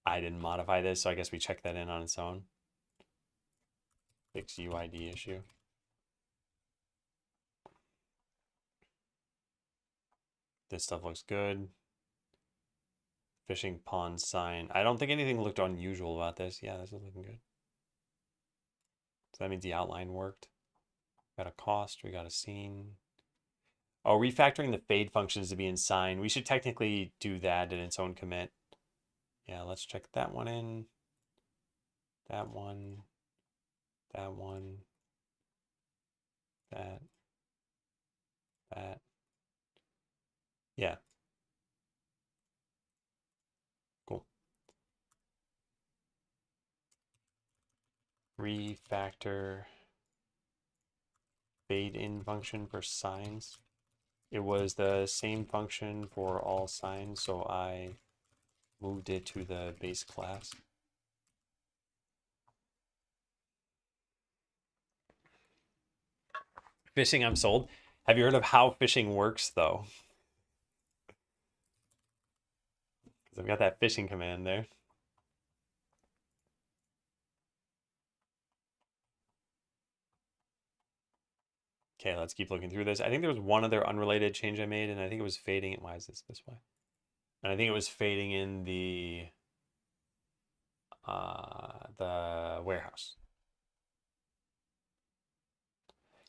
I didn't modify this, so I guess we check that in on its own. Fix UID issue. This stuff looks good. Fishing pond sign. I don't think anything looked unusual about this. Yeah, this is looking good. So that means the outline worked. Got a cost, we got a scene. Oh, refactoring the fade functions to be in sign. We should technically do that in its own commit. Yeah, let's check that one in. That one. That one. That. That. Yeah. Cool. Refactor fade in function for signs. It was the same function for all signs, so I moved it to the base class. Fishing, I'm sold. Have you heard of how fishing works, though? Because I've got that fishing command there. Okay, let's keep looking through this. I think there was one other unrelated change I made, and I think it was fading it. Why is this way? And I think it was fading in the warehouse.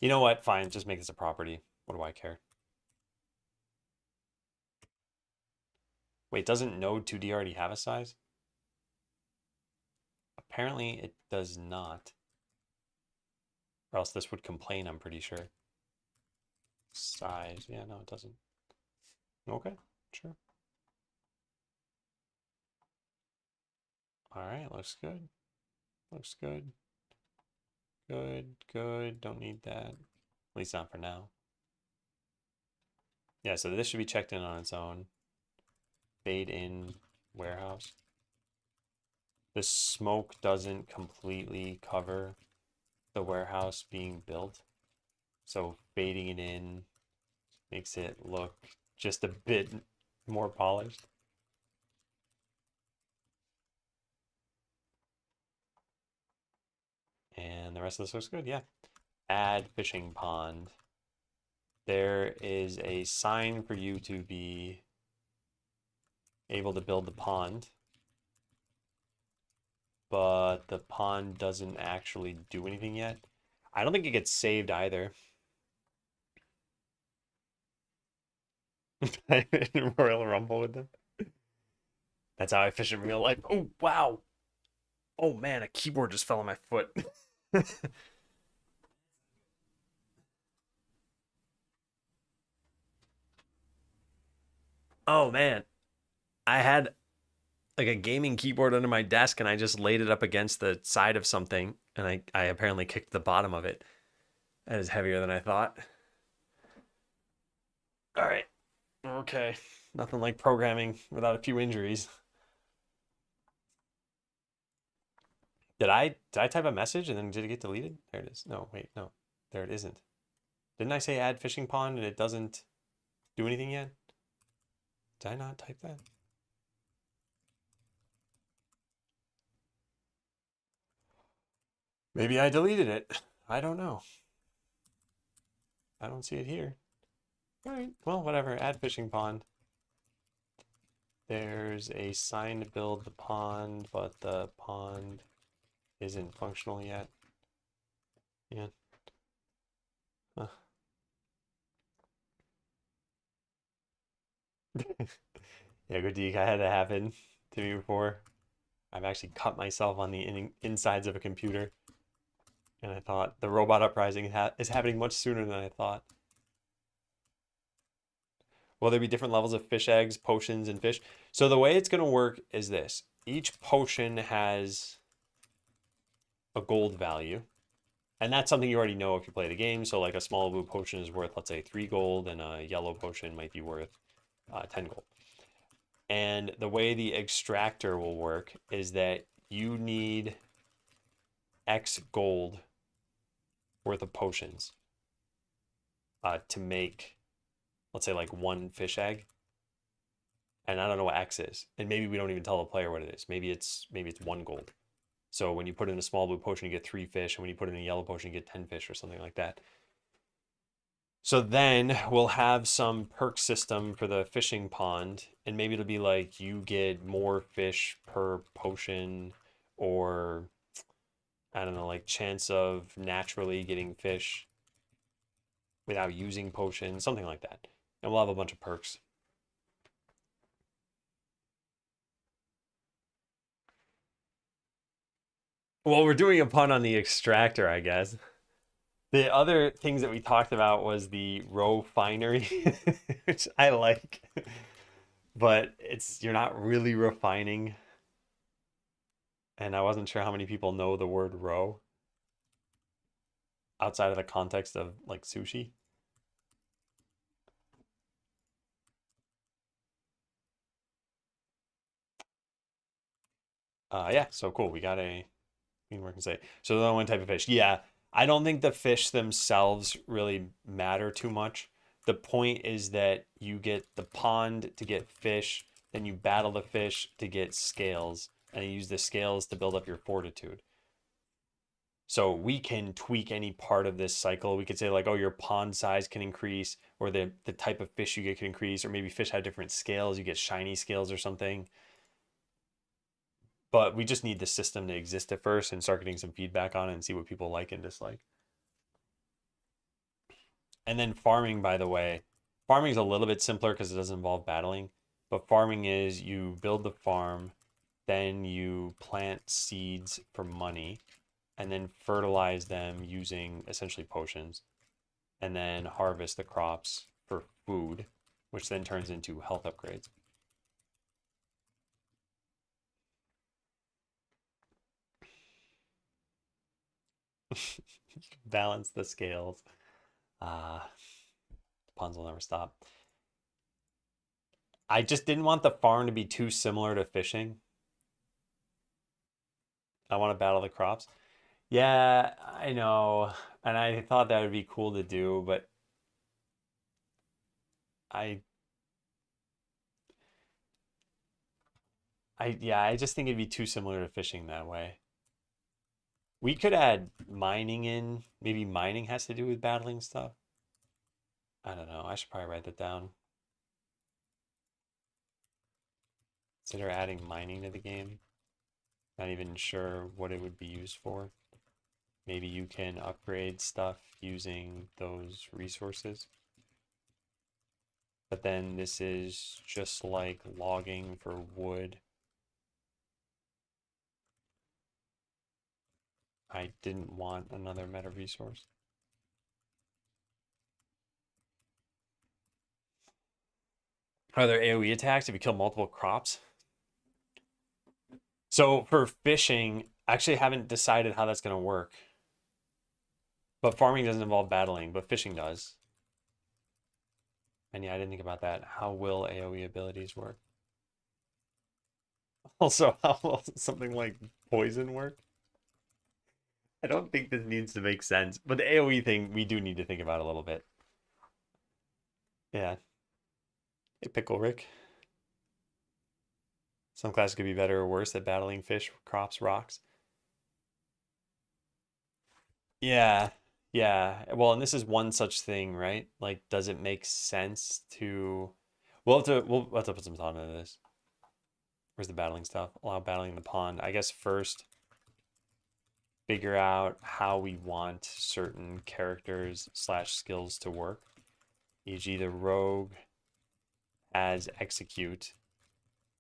You know what? Fine, just make this a property. What do I care? Wait, doesn't node 2D already have a size? Apparently it does not. Or else this would complain, I'm pretty sure. Size. Yeah, no, it doesn't. Okay, sure. All right, looks good. Looks good. Good, good. Don't need that. At least not for now. Yeah, so this should be checked in on its own. Fade in warehouse. The smoke doesn't completely cover the warehouse being built. So fading it in makes it look just a bit more polished. And the rest of this looks good, yeah. Add fishing pond. There is a sign for you to be able to build the pond, but the pond doesn't actually do anything yet. I don't think it gets saved either. In Royal Rumble with them. That's how I fish in real life. Oh, wow. Oh, man, a keyboard just fell on my foot. Oh, man. I had like a gaming keyboard under my desk and I just laid it up against the side of something and I apparently kicked the bottom of it. That is heavier than I thought. All right. Okay. Nothing like programming without a few injuries. Did I type a message and then did it get deleted? There it is. No, wait, no. There it isn't. Didn't I say add fishing pond and it doesn't do anything yet? Did I not type that? Maybe I deleted it. I don't know. I don't see it here. All right. Well, whatever. Add fishing pond. There's a sign to build the pond, but the pond isn't functional yet. Yeah. Huh. Yeah, good Deke. I had it happen to me before. I've actually cut myself on the insides of a computer. And I thought the robot uprising is happening much sooner than I thought. Will there be different levels of fish eggs, potions, and fish? So the way it's going to work is this. Each potion has a gold value. And that's something you already know if you play the game. So like a small blue potion is worth, let's say, 3 gold, and a yellow potion might be worth 10 gold. And the way the extractor will work is that you need X gold worth of potions to make, let's say, like 1 fish egg. And I don't know what X is. And maybe we don't even tell the player what it is. Maybe it's 1 gold. So when you put in a small blue potion, you get 3 fish. And when you put in a yellow potion, you get 10 fish or something like that. So then we'll have some perk system for the fishing pond. And maybe it'll be like you get more fish per potion, or I don't know, like chance of naturally getting fish without using potions, something like that. And we'll have a bunch of perks. Well, we're doing a pun on the extractor, I guess. The other things that we talked about was the row finery, which I like, but you're not really refining. And I wasn't sure how many people know the word row outside of the context of like sushi. Yeah, so cool. We got a work and say. So the only one type of fish. Yeah, I don't think the fish themselves really matter too much. The point is that you get the pond to get fish, then you battle the fish to get scales, and you use the scales to build up your fortitude. So we can tweak any part of this cycle. We could say like, oh, your pond size can increase, or the type of fish you get can increase, or maybe fish have different scales. You get shiny scales or something. But we just need the system to exist at first and start getting some feedback on it and see what people like and dislike. And then farming, by the way, farming is a little bit simpler because it doesn't involve battling. But farming is you build the farm, then you plant seeds for money, and then fertilize them using essentially potions, and then harvest the crops for food, which then turns into health upgrades. Balance the scales. Puns will never stop. I just didn't want the farm to be too similar to fishing. I want to battle the crops. Yeah, I know. And I thought that would be cool to do, but I yeah, I just think it'd be too similar to fishing that way. We could add mining in. Maybe mining has to do with battling stuff. I don't know. I should probably write that down. Consider adding mining to the game. Not even sure what it would be used for. Maybe you can upgrade stuff using those resources. But then this is just like logging for wood. I didn't want another meta resource. Are there AoE attacks if you kill multiple crops? So for fishing, I actually haven't decided how that's going to work. But farming doesn't involve battling, but fishing does. And yeah, I didn't think about that. How will AoE abilities work? Also, how will something like poison work? I don't think this needs to make sense, but the AoE thing we do need to think about a little bit. Yeah. Hey, Pickle Rick. Some classes could be better or worse at battling fish, crops, rocks. Yeah. Yeah. Well, and this is one such thing, right? Like, does it make sense to we'll have to put some thought into this. Where's the battling stuff? Allow battling in the pond. I guess first figure out how we want certain characters slash skills to work. E.g. the rogue as execute,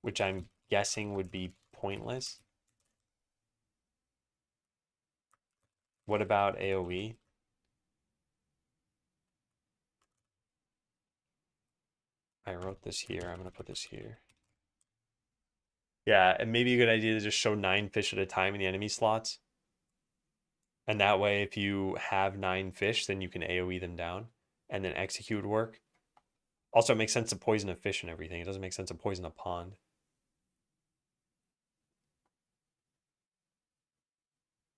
which I'm guessing would be pointless. What about AoE? I wrote this here. I'm going to put this here. Yeah, and maybe a good idea to just show 9 fish at a time in the enemy slots. And that way, if you have 9 fish, then you can AoE them down. And then execute would work. Also, it makes sense to poison a fish and everything. It doesn't make sense to poison a pond.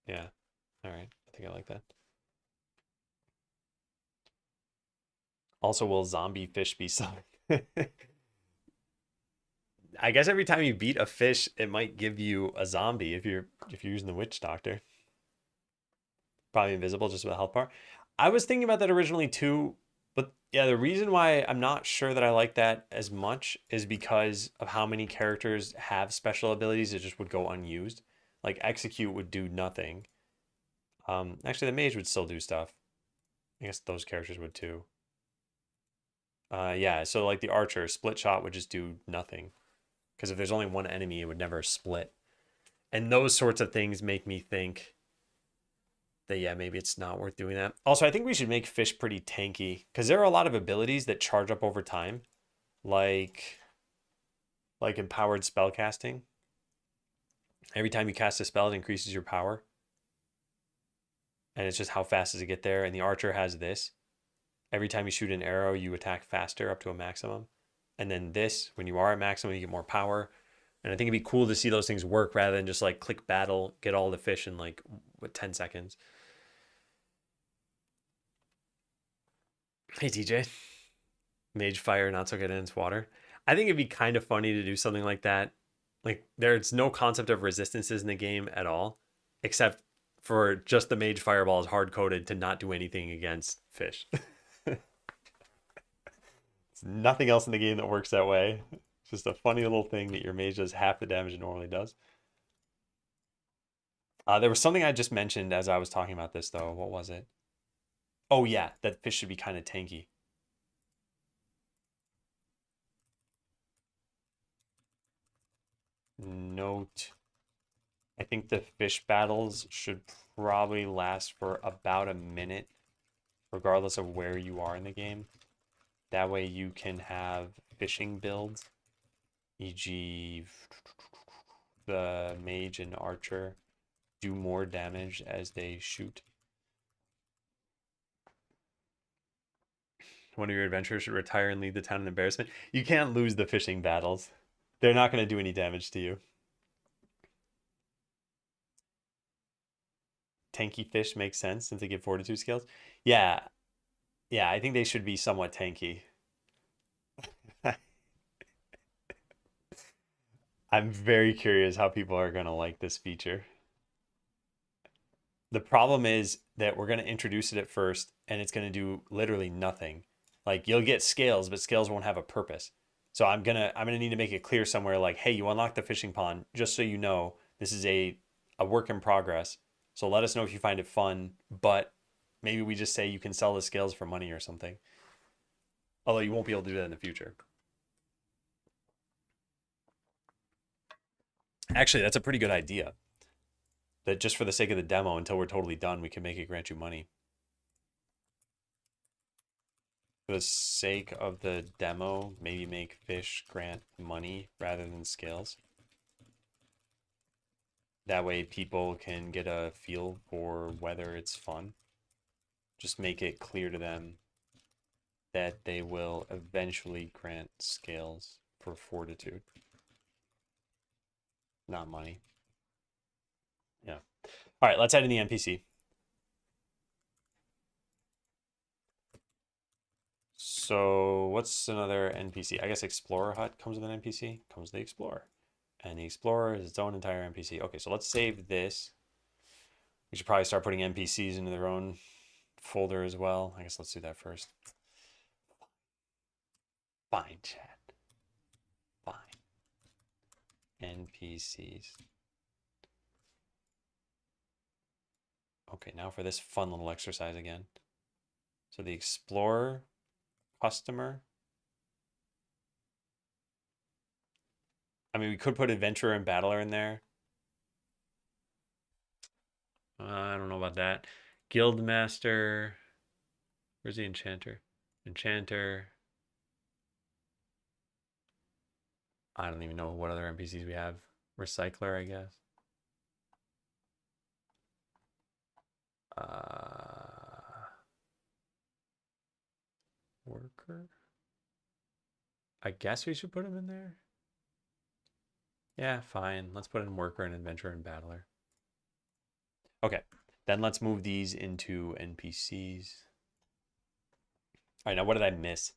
Yeah. All right. I think I like that. Also, will zombie fish be something? I guess every time you beat a fish, it might give you a zombie if you're using the witch doctor. Probably invisible just with a health bar. I was thinking about that originally too, but yeah, the reason why I'm not sure that I like that as much is because of how many characters have special abilities that just would go unused. Like execute would do nothing. Actually, the mage would still do stuff. I guess those characters would too. Yeah, so like the archer, split shot would just do nothing. Because if there's only one enemy, it would never split. And those sorts of things make me think that, yeah, maybe it's not worth doing that. Also, I think we should make fish pretty tanky. Because there are a lot of abilities that charge up over time. Like empowered spellcasting. Every time you cast a spell, it increases your power. And it's just how fast does it get there. And the archer has this. Every time you shoot an arrow, you attack faster up to a maximum. And then this, when you are at maximum, you get more power. And I think it'd be cool to see those things work rather than just like click battle, get all the fish in like 10 seconds. Hey, TJ. Mage fire, not so good in its water. I think it'd be kind of funny to do something like that. Like there's no concept of resistances in the game at all, except for just the mage fireball is hard coded to not do anything against fish. It's nothing else in the game that works that way. It's just a funny little thing that your mage does half the damage it normally does. There was something I just mentioned as I was talking about this, though. What was it? Oh, yeah, that fish should be kind of tanky. Note, I think the fish battles should probably last for about a minute, regardless of where you are in the game. That way you can have fishing builds, e.g. the mage and archer do more damage as they shoot. One of your adventurers should retire and leave the town in embarrassment. You can't lose the fishing battles. They're not going to do any damage to you. Tanky fish makes sense since they give fortitude skills. Yeah. Yeah, I think they should be somewhat tanky. I'm very curious how people are going to like this feature. The problem is that we're going to introduce it at first and it's going to do literally nothing. Like you'll get scales, but scales won't have a purpose. So I'm going to need to make it clear somewhere like, "Hey, you unlock the fishing pond just so you know this is a work in progress. So let us know if you find it fun, but maybe we just say you can sell the scales for money or something." Although you won't be able to do that in the future. Actually, that's a pretty good idea. That just for the sake of the demo, until we're totally done, we can make it grant you money. For the sake of the demo, maybe make fish grant money rather than scales. That way people can get a feel for whether it's fun. Just make it clear to them that they will eventually grant scales for fortitude, not money. Yeah. All right, let's add in the NPC. So what's another NPC? I guess Explorer Hut comes with an NPC. Comes the Explorer. And the Explorer is its own entire NPC. Okay, so let's save this. We should probably start putting NPCs into their own folder as well. I guess let's do that first. Fine, chat. Fine. NPCs. Okay, now for this fun little exercise again. So the Explorer customer. I mean, we could put Adventurer and Battler in there. I don't know about that. Guildmaster. Where's the Enchanter? Enchanter. I don't even know what other NPCs we have. Recycler, I guess. Worker. I guess we should put him in there. Yeah, fine. Let's put in Worker and Adventurer and Battler. Okay, then let's move these into NPCs. All right, now what did I miss?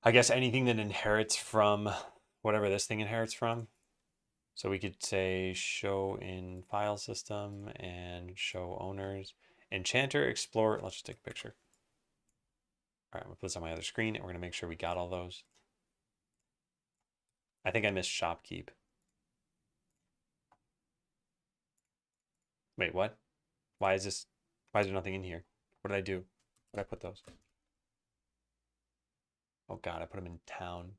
I guess anything that inherits from whatever this thing inherits from. So we could say show in file system and show owners. Enchanter, Explorer. Let's just take a picture. All right, I'm gonna put this on my other screen and we're gonna make sure we got all those. I think I missed Shopkeep. Wait, what? Why is there nothing in here? What did I do? Where did I put those? Oh God, I put them in town.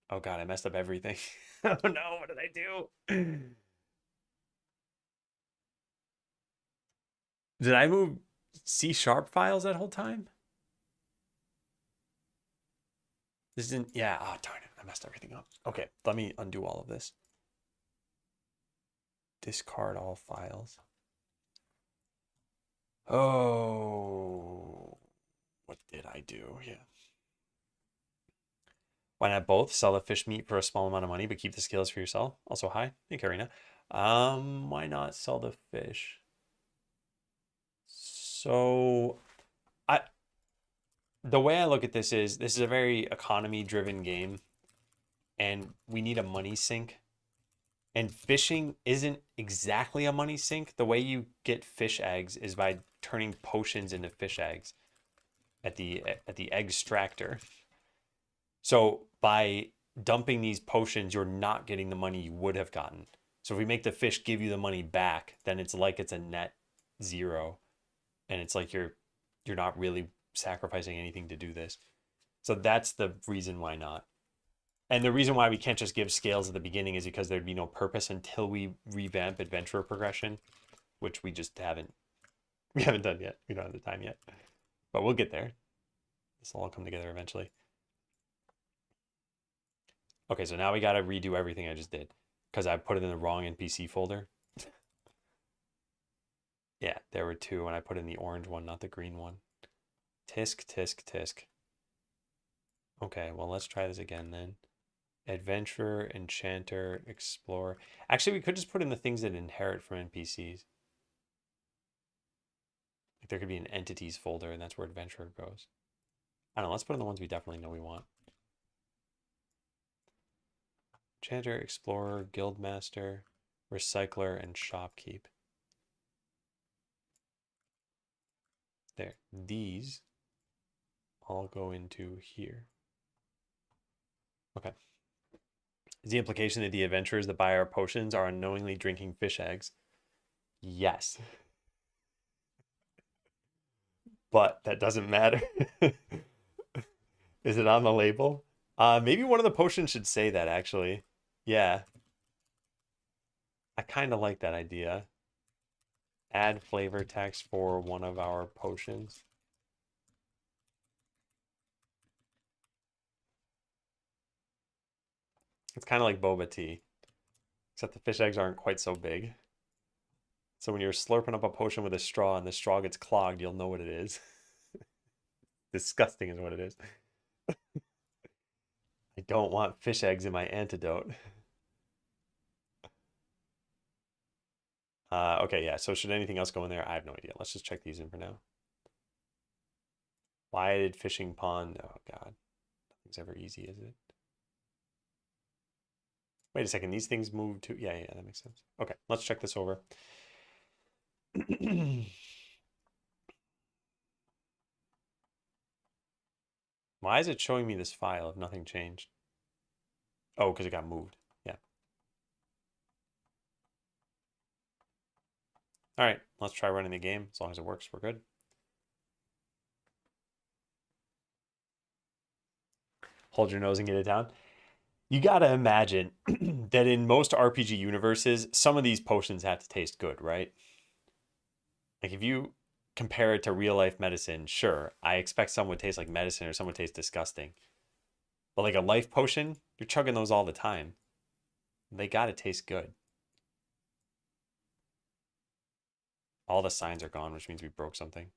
Oh God, I messed up everything. Oh no, what did I do? Did I move C# files that whole time? This didn't, yeah, oh darn it, I messed everything up. Okay, let me undo all of this. Discard all files. Oh, what did I do? Yeah. Why not both? Sell the fish meat for a small amount of money, but keep the scales for yourself. Also, hi. Hey, Karina. Why not sell the fish? So, the way I look at this is a very economy-driven game, and we need a money sink. And fishing isn't exactly a money sink. The way you get fish eggs is by turning potions into fish eggs at the egg extractor. So by dumping these potions, you're not getting the money you would have gotten. So if we make the fish give you the money back, then it's like it's a net zero, and it's like you're not really sacrificing anything to do this. So that's the reason why not. And the reason why we can't just give scales at the beginning is because there'd be no purpose until we revamp adventurer progression, which we just haven't done yet. We don't have the time yet. But we'll get there. This will all come together eventually. Okay, so now we gotta redo everything I just did because I put it in the wrong NPC folder. Yeah, there were two, and I put in the orange one, not the green one. Tisk, tisk, tisk. Okay, well, let's try this again then. Adventurer, Enchanter, Explorer. Actually, we could just put in the things that inherit from NPCs. Like there could be an entities folder, and that's where Adventurer goes. I don't know, let's put in the ones we definitely know we want. Enchanter, Explorer, Guildmaster, Recycler, and Shopkeep. There. These all go into here. Okay. Is the implication that the adventurers that buy our potions are unknowingly drinking fish eggs? Yes. But that doesn't matter. Is it on the label? Maybe one of the potions should say that, actually. Yeah. I kind of like that idea. Add flavor text for one of our potions. It's kind of like boba tea, except the fish eggs aren't quite so big. So when you're slurping up a potion with a straw and the straw gets clogged, you'll know what it is. Disgusting is what it is. I don't want fish eggs in my antidote. Okay, yeah. So should anything else go in there? I have no idea. Let's just check these in for now. Liiiittle fishing pond. Oh God, nothing's ever easy, is it? Wait a second. These things move too. Yeah, yeah, that makes sense. Okay, let's check this over. Why is it showing me this file if nothing changed? Oh, because it got moved. Yeah. All right, let's try running the game. As long as it works, we're good. Hold your nose and get it down. You gotta imagine that in most RPG universes, some of these potions have to taste good, right? Like if you compare it to real life medicine, sure, I expect some would taste like medicine or some would taste disgusting. But like a life potion, you're chugging those all the time. They gotta taste good. All the signs are gone, which means we broke something.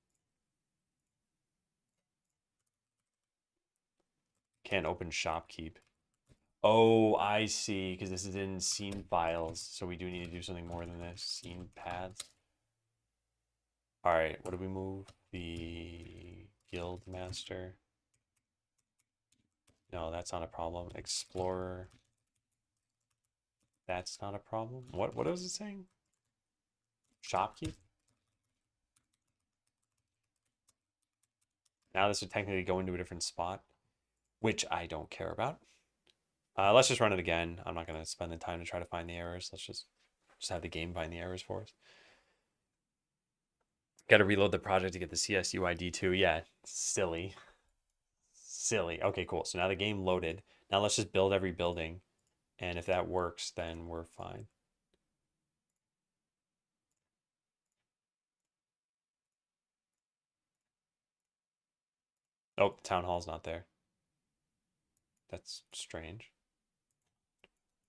Can't open shopkeep. Oh, I see, because this is in scene files, so we do need to do something more than this. Scene paths. All right, what do we move? The guild master. No, that's not a problem. Explorer. That's not a problem. What was it saying? Shopkeep? Now this would technically go into a different spot, which I don't care about. Let's just run it again. I'm not going to spend the time to try to find the errors. Let's just have the game find the errors for us. Got to reload the project to get the CSUID too. Yeah, silly. Silly. Okay, cool. So now the game loaded. Now let's just build every building. And if that works, then we're fine. Oh, the town hall's not there. That's strange.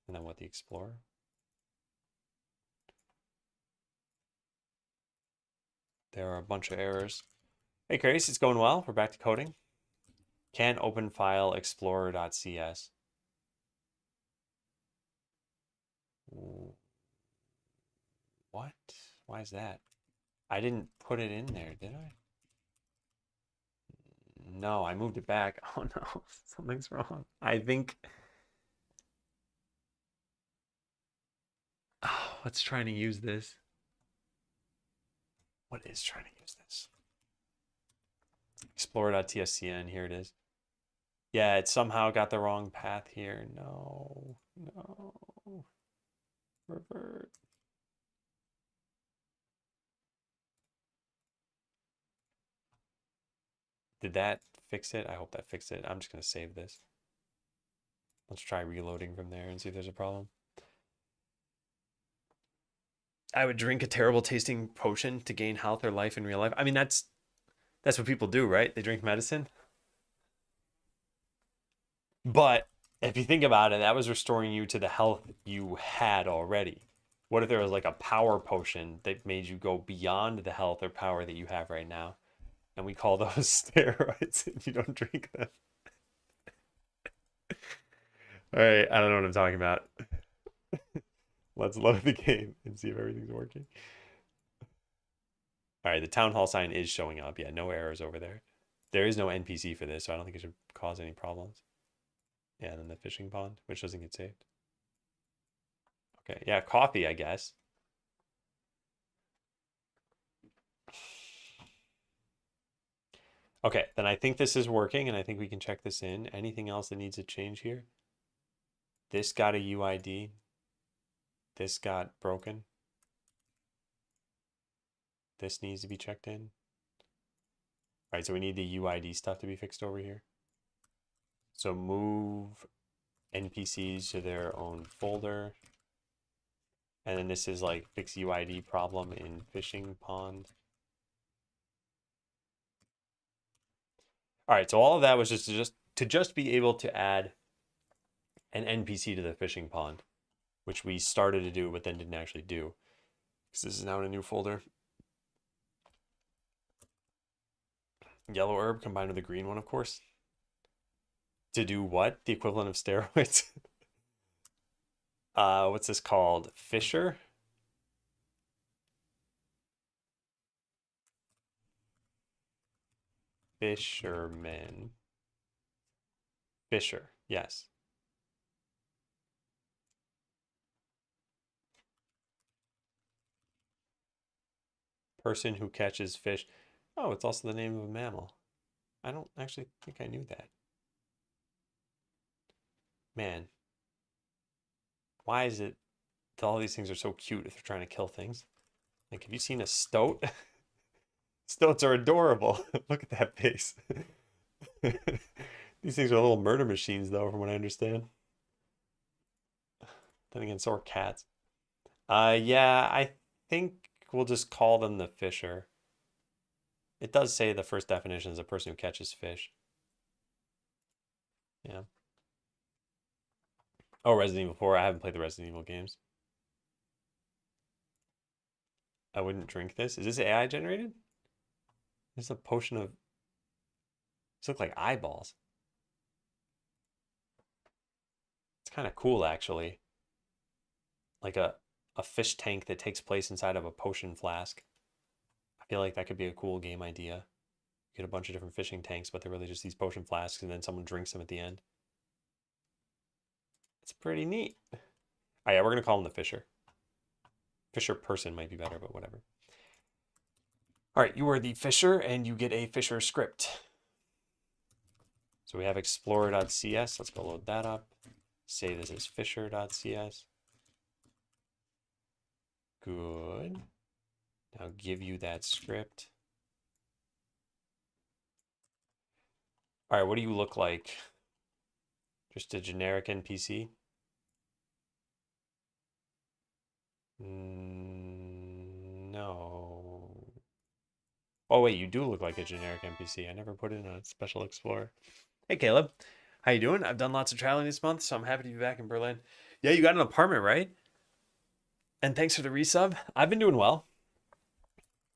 And then what, the explorer? There are a bunch of errors. Hey, Grace, it's going well. We're back to coding. Can't open file explorer.cs. What? Why is that? I didn't put it in there, did I? No, I moved it back. Oh no, something's wrong. I think. Oh, what's trying to use this? What is trying to use this? Explorer.tscn, here it is. Yeah, it somehow got the wrong path here. No, no. Revert. Did that fix it? I hope that fixed it. I'm just going to save this. Let's try reloading from there and see if there's a problem. I would drink a terrible tasting potion to gain health or life in real life. I mean, that's what people do, right? They drink medicine. But if you think about it, that was restoring you to the health you had already. What if there was like a power potion that made you go beyond the health or power that you have right now? And we call those steroids and you don't drink them. All right, I don't know what I'm talking about. Let's load the game and see if everything's working. All right, the town hall sign is showing up. Yeah, no errors over there. There is no NPC for this, so I don't think it should cause any problems. Yeah, and then the fishing pond, which doesn't get saved. Okay, yeah, coffee, I guess. Okay, then I think this is working, and I think we can check this in. Anything else that needs to change here? This got a UID. This got broken. This needs to be checked in. All right, so we need the UID stuff to be fixed over here. So move NPCs to their own folder. And then this is like fix UID problem in fishing pond. All right, so all of that was just to be able to add an NPC to the fishing pond, which we started to do but then didn't actually do. Because this is now in a new folder. Yellow herb combined with the green one, of course. To do what? The equivalent of steroids? What's this called? Fisher? Fisherman. Fisher, yes. Person who catches fish. Oh, it's also the name of a mammal. I don't actually think I knew that. Man, why is it that all these things are so cute if they're trying to kill things? Like, have you seen a stoat? Stoats are adorable. Look at that face. These things are little murder machines, though, from what I understand. Then again, so are cats. Yeah, I think we'll just call them the fisher. It does say the first definition is a person who catches fish. Yeah. Oh, Resident Evil 4. I haven't played the Resident Evil games. I wouldn't drink this. Is this AI generated? It's a potion of... These look like eyeballs. It's kind of cool, actually. Like a fish tank that takes place inside of a potion flask. I feel like that could be a cool game idea. You get a bunch of different fishing tanks, but they're really just these potion flasks, and then someone drinks them at the end. It's pretty neat. Oh yeah, we're gonna call him the Fisher. Fisher person might be better, but whatever. All right, you are the Fisher, and you get a Fisher script. So we have explorer.cs. Let's go load that up. Say this is fisher.cs. Good. Now give you that script. All right, what do you look like? Just a generic NPC? No. Oh wait, you do look like a generic NPC. I never put in a special explorer. Hey Caleb, how you doing? I've done lots of traveling this month, so I'm happy to be back in Berlin. Yeah, you got an apartment, right? And thanks for the resub. I've been doing well.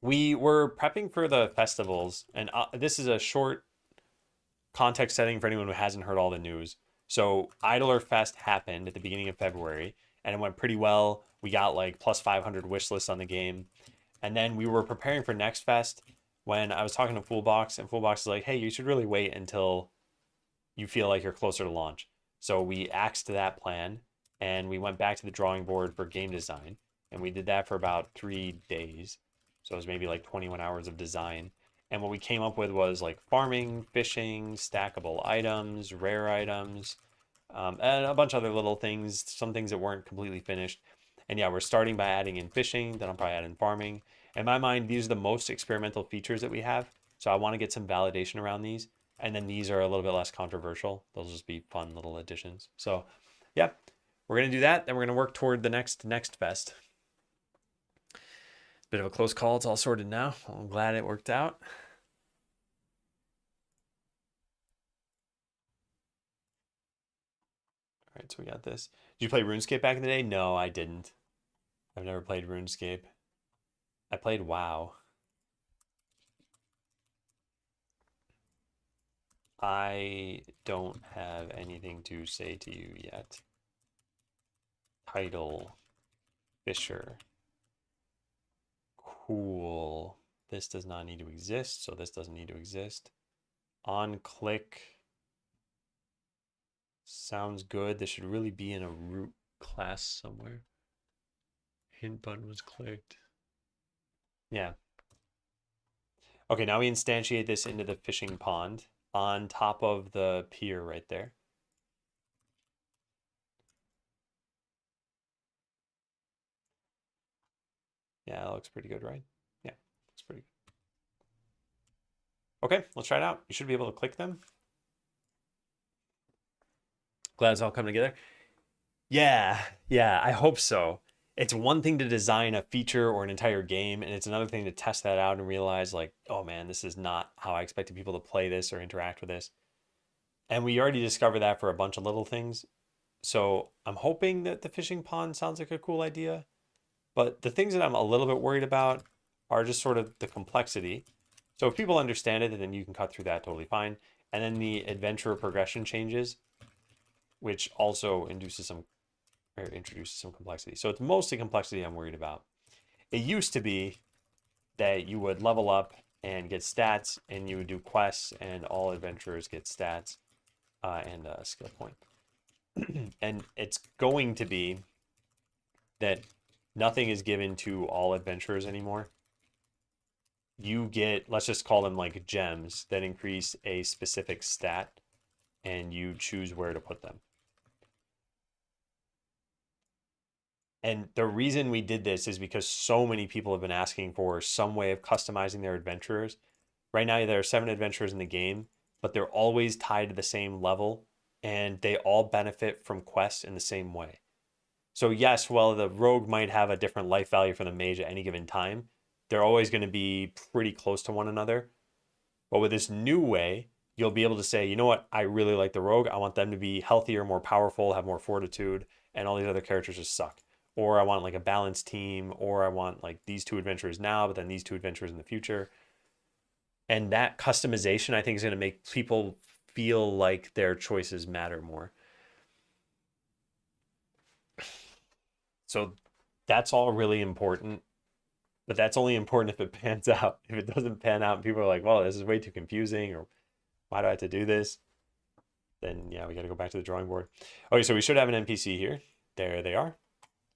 We were prepping for the festivals, and this is a short context setting for anyone who hasn't heard all the news. So Idler Fest happened at the beginning of February, and it went pretty well. We got like plus 500 wish lists on the game. And then we were preparing for Next Fest when I was talking to Foolbox, and Foolbox is like, hey, you should really wait until you feel like you're closer to launch. So we axed that plan, and we went back to the drawing board for game design, and we did that for about 3 days. So it was maybe like 21 hours of design. And what we came up with was like farming, fishing, stackable items, rare items, and a bunch of other little things, some things that weren't completely finished. And yeah, we're starting by adding in fishing, then I'll probably add in farming. In my mind, these are the most experimental features that we have. So I want to get some validation around these. And then these are a little bit less controversial. They'll just be fun little additions. So yeah, we're going to do that. Then we're going to work toward the next fest. Bit of a close call. It's all sorted now. I'm glad it worked out. All right, so we got this. Did you play RuneScape back in the day? No, I didn't. I've never played RuneScape. I played WoW. I don't have anything to say to you yet. Title. Fisher. Cool. This does not need to exist, so this doesn't need to exist. On click. Sounds good. This should really be in a root class somewhere. Hint button was clicked. Yeah. Okay, now we instantiate this into the fishing pond on top of the pier right there. Yeah, that looks pretty good, right? Yeah, looks pretty good. Okay, let's try it out. You should be able to click them. Glad it's all come together. Yeah, I hope so. It's one thing to design a feature or an entire game, and it's another thing to test that out and realize, like, oh man, this is not how I expected people to play this or interact with this. And we already discovered that for a bunch of little things. So I'm hoping that the fishing pond sounds like a cool idea. But the things that I'm a little bit worried about are just sort of the complexity. So if people understand it, then you can cut through that totally fine. And then the adventure progression changes, which also introduces some complexity. So it's mostly complexity I'm worried about. It used to be that you would level up and get stats, and you would do quests, and all adventurers get stats and a skill point. And it's going to be that nothing is given to all adventurers anymore. You get, let's just call them like gems that increase a specific stat, and you choose where to put them. And the reason we did this is because so many people have been asking for some way of customizing their adventurers. Right now, there are 7 adventurers in the game, but they're always tied to the same level, and they all benefit from quests in the same way. So yes, while the rogue might have a different life value from the mage at any given time, they're always going to be pretty close to one another. But with this new way, you'll be able to say, you know what, I really like the rogue. I want them to be healthier, more powerful, have more fortitude, and all these other characters just suck. Or I want like a balanced team, or I want like these 2 adventurers now, but then these 2 adventurers in the future. And that customization, I think, is going to make people feel like their choices matter more. So that's all really important, but that's only important if it pans out. If it doesn't pan out and people are like, well, this is way too confusing, or why do I have to do this? Then yeah, we got to go back to the drawing board. Okay, so we should have an NPC here. There they are.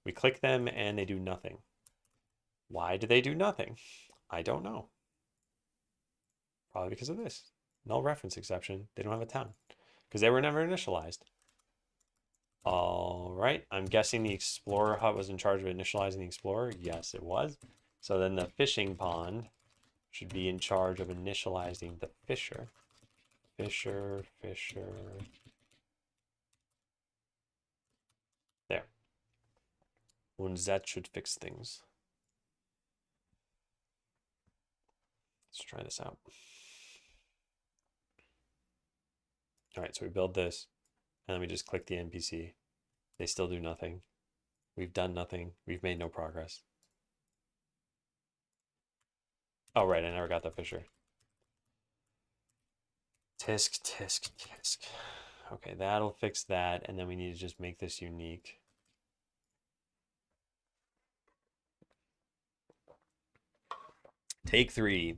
We click them and they do nothing. Why do they do nothing? I don't know. Probably because of this. Null reference exception. They don't have a town because they were never initialized. All right, I'm guessing the Explorer hut was in charge of initializing the Explorer. Yes, it was. So then the fishing pond should be in charge of initializing the fisher. Fisher. There. And that should fix things. Let's try this out. All right, so we build this, and then we just click the NPC. They still do nothing. We've done nothing. We've made no progress. Oh, right, I never got the fisher. Tisk. Okay, that'll fix that, and then we need to just make this unique. Take 3.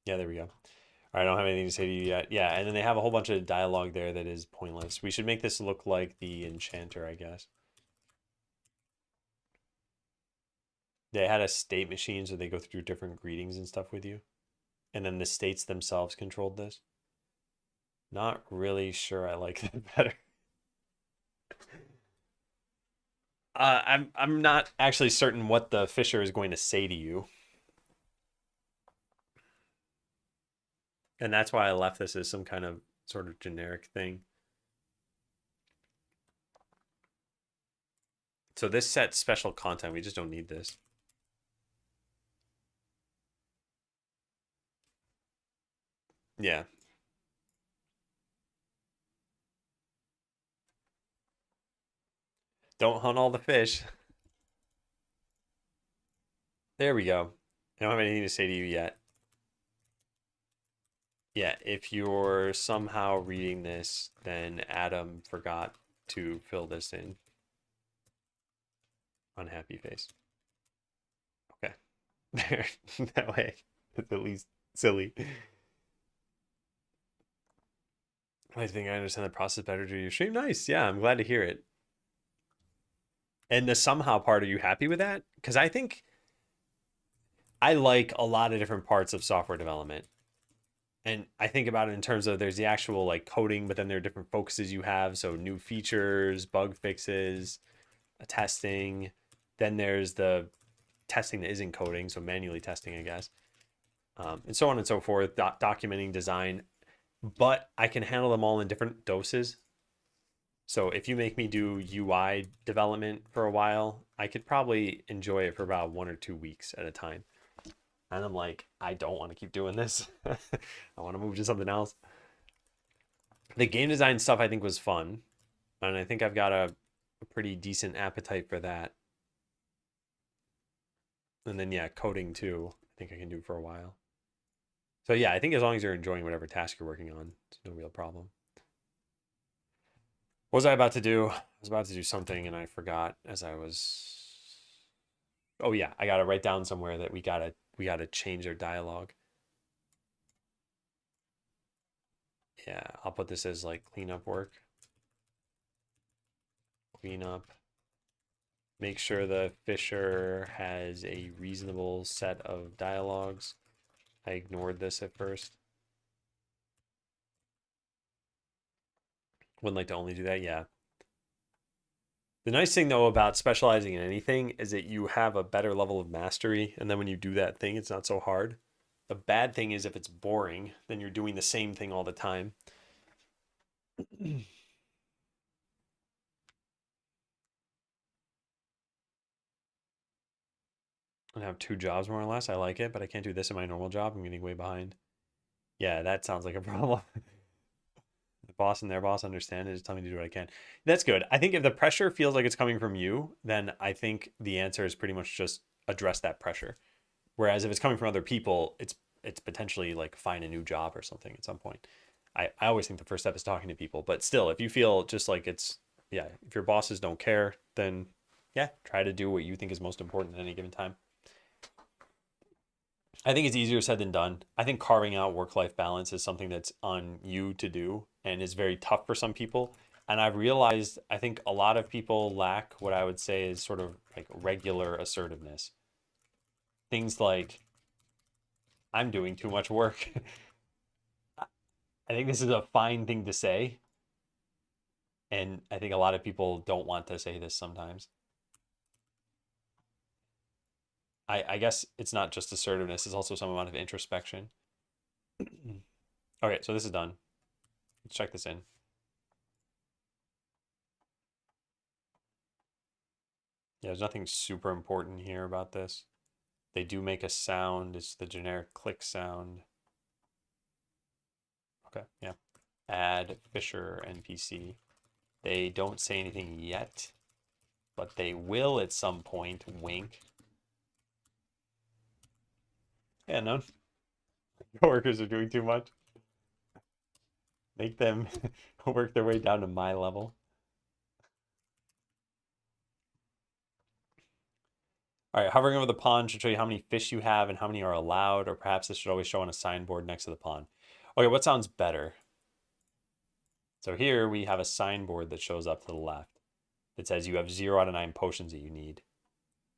Yeah, there we go. All right, I don't have anything to say to you yet. Yeah, and then they have a whole bunch of dialogue there that is pointless. We should make this look like the enchanter, I guess. They had a state machine, so they go through different greetings and stuff with you. And then the states themselves controlled this. Not really sure I like that better. I'm not actually certain what the fisher is going to say to you. And that's why I left this as some kind of sort of generic thing. So this sets special content. We just don't need this. Yeah. Don't hunt all the fish. There we go. I don't have anything to say to you yet. Yeah, if you're somehow reading this, then Adam forgot to fill this in. Unhappy face. Okay. There. That way, it's at least silly. I think I understand the process better to your stream. Nice. Yeah, I'm glad to hear it. And the somehow part, are you happy with that? Because I think I like a lot of different parts of software development. And I think about it in terms of there's the actual like coding, but then there are different focuses you have. So new features, bug fixes, testing. Then there's the testing that isn't coding, so manually testing, I guess. And so on and so forth, documenting design. But I can handle them all in different doses. So if you make me do UI development for a while, I could probably enjoy it for about 1 or 2 weeks at a time. And I'm like, I don't want to keep doing this. I want to move to something else. The game design stuff I think was fun. And I think I've got a pretty decent appetite for that. And then, yeah, coding too. I think I can do for a while. So, yeah, I think as long as you're enjoying whatever task you're working on, it's no real problem. What was I about to do? I was about to do something and I forgot as I was Oh yeah, I gotta write down somewhere that we gotta change our dialogue. Yeah, I'll put this as like cleanup work. Cleanup. Make sure the Fisher has a reasonable set of dialogues. I ignored this at first. Wouldn't like to only do that, yeah. The nice thing though about specializing in anything is that you have a better level of mastery, and then when you do that thing, it's not so hard. The bad thing is if it's boring, then you're doing the same thing all the time. I have two jobs more or less. I like it, but I can't do this in my normal job. I'm getting way behind. Yeah, that sounds like a problem. The boss and their boss understand it. Just tell me to do what I can. That's good. I think if the pressure feels like it's coming from you, then I think the answer is pretty much just address that pressure. Whereas if it's coming from other people, it's potentially like find a new job or something at some point. I always think the first step is talking to people, but still, if you feel just like it's yeah, if your bosses don't care, then yeah, try to do what you think is most important at any given time. I think it's easier said than done. I think carving out work-life balance is something that's on you to do and is very tough for some people. And I've realized I think a lot of people lack what I would say is sort of like regular assertiveness. Things like I'm doing too much work. I think this is a fine thing to say, and I think a lot of people don't want to say this sometimes. I guess it's not just assertiveness, it's also some amount of introspection. Okay, so this is done. Let's check this in. Yeah, there's nothing super important here about this. They do make a sound. It's the generic click sound. Okay, yeah. Add Fisher NPC. They don't say anything yet, but they will at some point. Wink. Yeah, no. Coworkers are doing too much. Make them work their way down to my level. All right, hovering over the pond should show you how many fish you have and how many are allowed, or perhaps this should always show on a signboard next to the pond. Okay, what sounds better? So here we have a signboard that shows up to the left that says you have 0 out of 9 potions that you need.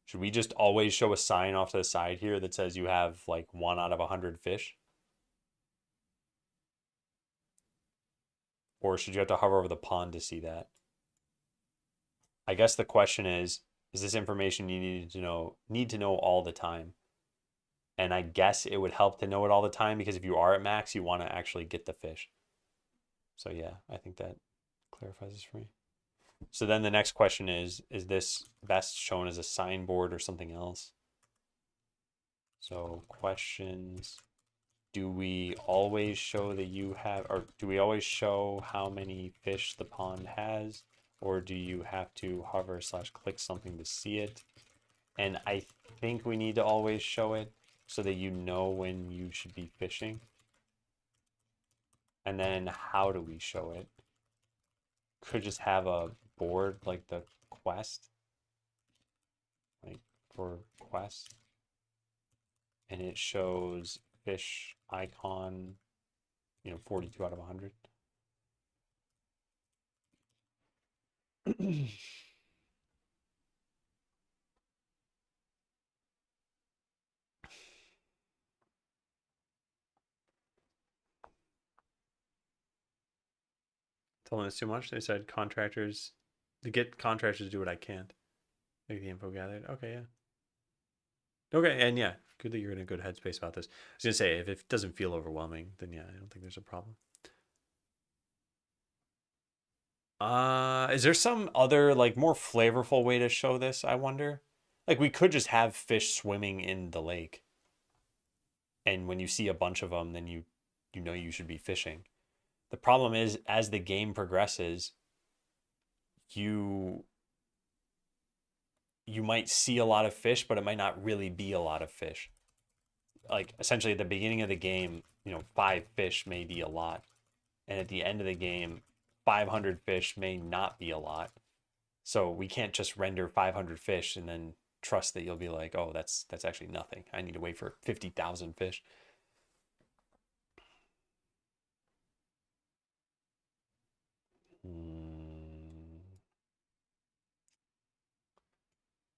Should we just always show a sign off to the side here that says you have like 1 out of 100 fish? Or should you have to hover over the pond to see that? I guess the question is this information you need to know all the time? And I guess it would help to know it all the time because if you are at max, you want to actually get the fish. So yeah, I think that clarifies this for me. So then the next question is this best shown as a signboard or something else? So questions, do we always show that you have, or do we always show how many fish the pond has? Or do you have to hover / click something to see it? And I think we need to always show it so that you know when you should be fishing. And then how do we show it? Could just have a board like the quest, like for quest, and it shows fish icon, 42 out of 100. Telling us too much. They said contractors, to get contractors to do what I can't. Make the info gathered. Okay, yeah. Okay, and yeah, good that you're in a good headspace about this. I was gonna say, if it doesn't feel overwhelming, then yeah, I don't think there's a problem. Is there some other like more flavorful way to show this, I wonder? Like we could just have fish swimming in the lake. And when you see a bunch of them, then you know you should be fishing. The problem is as the game progresses, you you might see a lot of fish, but it might not really be a lot of fish. Like essentially at the beginning of the game, 5 fish may be a lot. And at the end of the game, 500 fish may not be a lot. So we can't just render 500 fish and then trust that you'll be like, oh, that's actually nothing. I need to wait for 50,000 fish.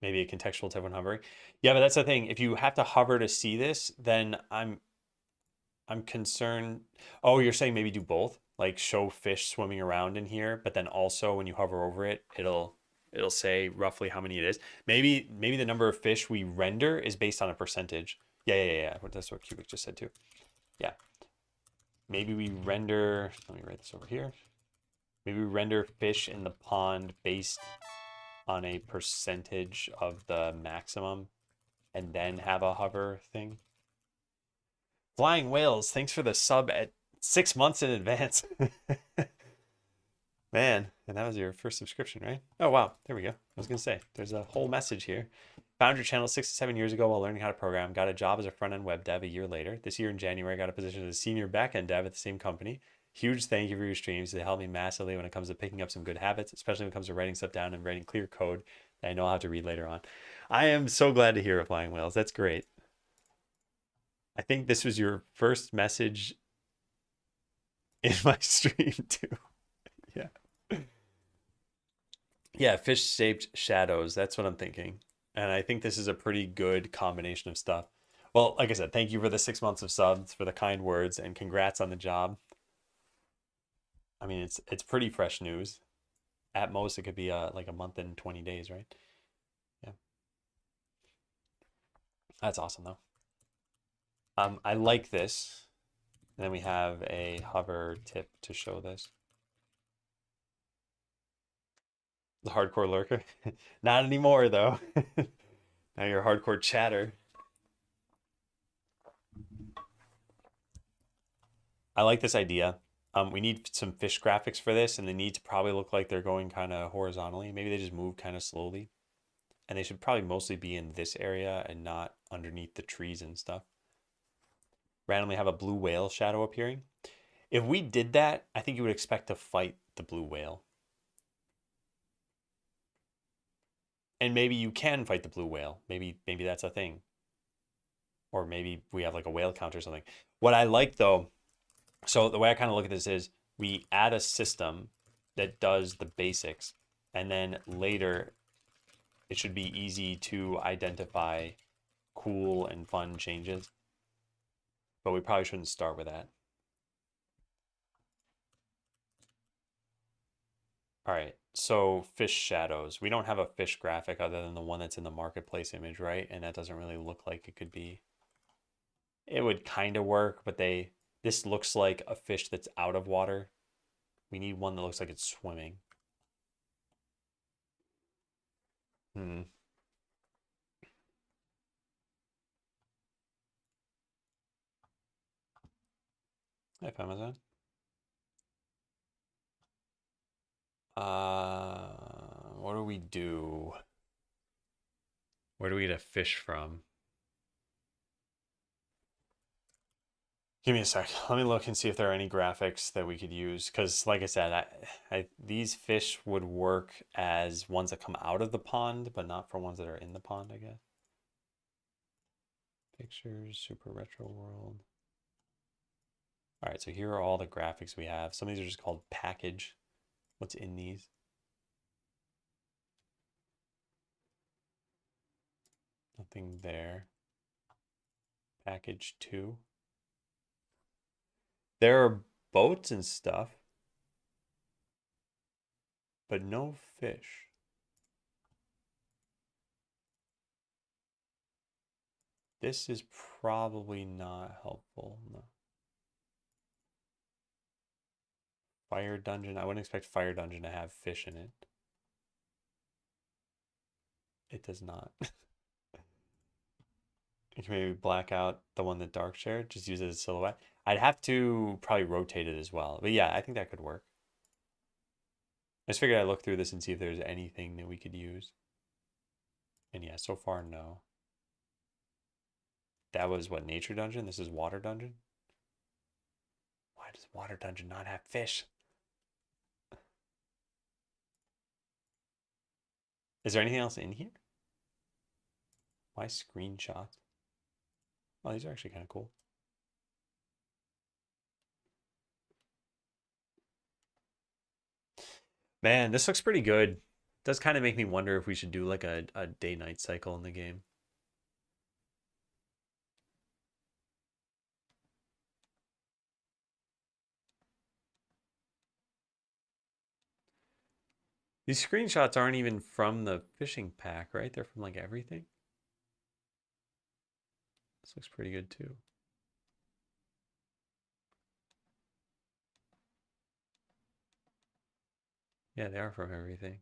Maybe a contextual tip when hovering. Yeah, but that's the thing. If you have to hover to see this, then I'm concerned. Oh, you're saying maybe do both, like show fish swimming around in here, but then also when you hover over it, it'll say roughly how many it is. Maybe the number of fish we render is based on a percentage. Yeah. That's what Cubic just said too. Yeah. Maybe we render. Let me write this over here. Maybe we render fish in the pond based on a percentage of the maximum, and then have a hover thing. Flying Whales, thanks for the sub at 6 months in advance. Man, and that was your first subscription, right? Oh, wow. There we go. I was going to say, there's a whole message here. Found your channel 6 to 7 years ago while learning how to program. Got a job as a front-end web dev a year later. This year in January, I got a position as a senior back-end dev at the same company. Huge thank you for your streams. They help me massively when it comes to picking up some good habits, especially when it comes to writing stuff down and writing clear code that I know I'll have to read later on. I am so glad to hear of Flying Whales. That's great. I think this was your first message in my stream too. Yeah. Yeah, fish-shaped shadows. That's what I'm thinking. And I think this is a pretty good combination of stuff. Well, like I said, thank you for the 6 months of subs, for the kind words, and congrats on the job. I mean, it's pretty fresh news. At most, it could be like a month and 20 days, right? Yeah. That's awesome, though. I like this. And then we have a hover tip to show this. The hardcore lurker. Not anymore, though. Now you're a hardcore chatter. I like this idea. We need some fish graphics for this, and they need to probably look like they're going kind of horizontally. Maybe they just move kind of slowly. And they should probably mostly be in this area and not underneath the trees and stuff. Randomly have a blue whale shadow appearing. If we did that, I think you would expect to fight the blue whale. And maybe you can fight the blue whale. Maybe that's a thing. Or maybe we have like a whale count or something. What I like though, so the way I kind of look at this is we add a system that does the basics, and then later it should be easy to identify cool and fun changes. But we probably shouldn't start with that. All right, so fish shadows. We don't have a fish graphic other than the one that's in the marketplace image, right? And that doesn't really look like it could be. It would kind of work, but this looks like a fish that's out of water. We need one that looks like it's swimming. Hmm. Hey, Amazon. What do we do? Where do we get a fish from? Give me a sec. Let me look and see if there are any graphics that we could use. Because, like I said, these fish would work as ones that come out of the pond, but not for ones that are in the pond, I guess. Pictures, Super Retro World. All right, so here are all the graphics we have. Some of these are just called package. What's in these? Nothing there. Package 2. There are boats and stuff, but no fish. This is probably not helpful. No. Fire Dungeon. I wouldn't expect Fire Dungeon to have fish in it. It does not. You can maybe black out the one that dark shared, just use it as a silhouette. I'd have to probably rotate it as well. But yeah, I think that could work. I just figured I'd look through this and see if there's anything that we could use. And yeah, so far, no. That was what, Nature Dungeon? This is Water Dungeon? Why does Water Dungeon not have fish? Is there anything else in here? Why screenshots? Oh, these are actually kind of cool. Man, this looks pretty good. Does kind of make me wonder if we should do like a day-night cycle in the game. These screenshots aren't even from the fishing pack, right? They're from like everything. This looks pretty good too. Yeah, they are from everything.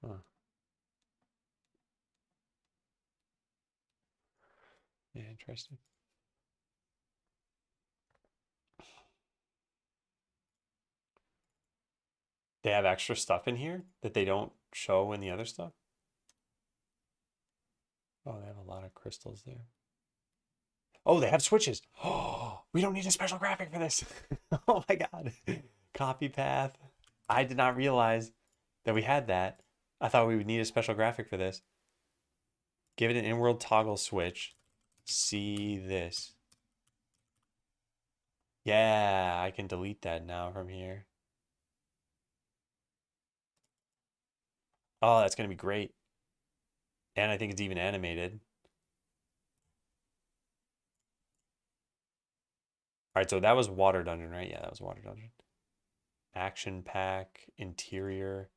Huh. Yeah, interesting. They have extra stuff in here that they don't show in the other stuff. Oh, they have a lot of crystals there. Oh, they have switches. Oh, we don't need a special graphic for this. Oh my God. Copy path. I did not realize that we had that. I thought we would need a special graphic for this. Give it an in-world toggle switch. See this. Yeah, I can delete that now from here. Oh, that's going to be great. And I think it's even animated. All right, so that was Water Dungeon, right? Yeah, that was Water Dungeon. Action pack, interior.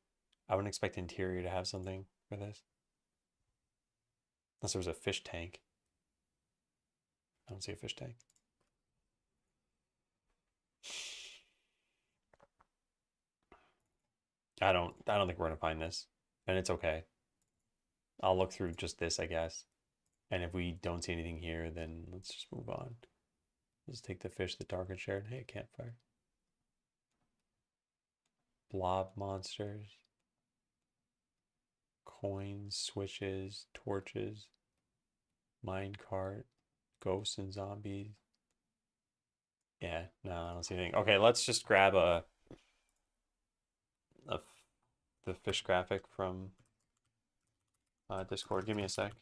I wouldn't expect interior to have something for this. Unless there was a fish tank. I don't see a fish tank. I don't think we're gonna find this. And it's okay. I'll look through just this, I guess. And if we don't see anything here, then let's just move on. Let's take the fish that Darkin shared. Hey, campfire. Blob monsters. Coins, switches, torches, minecart, ghosts and zombies. Yeah, no, I don't see anything. Okay, let's just grab the fish graphic from Discord. Give me a sec.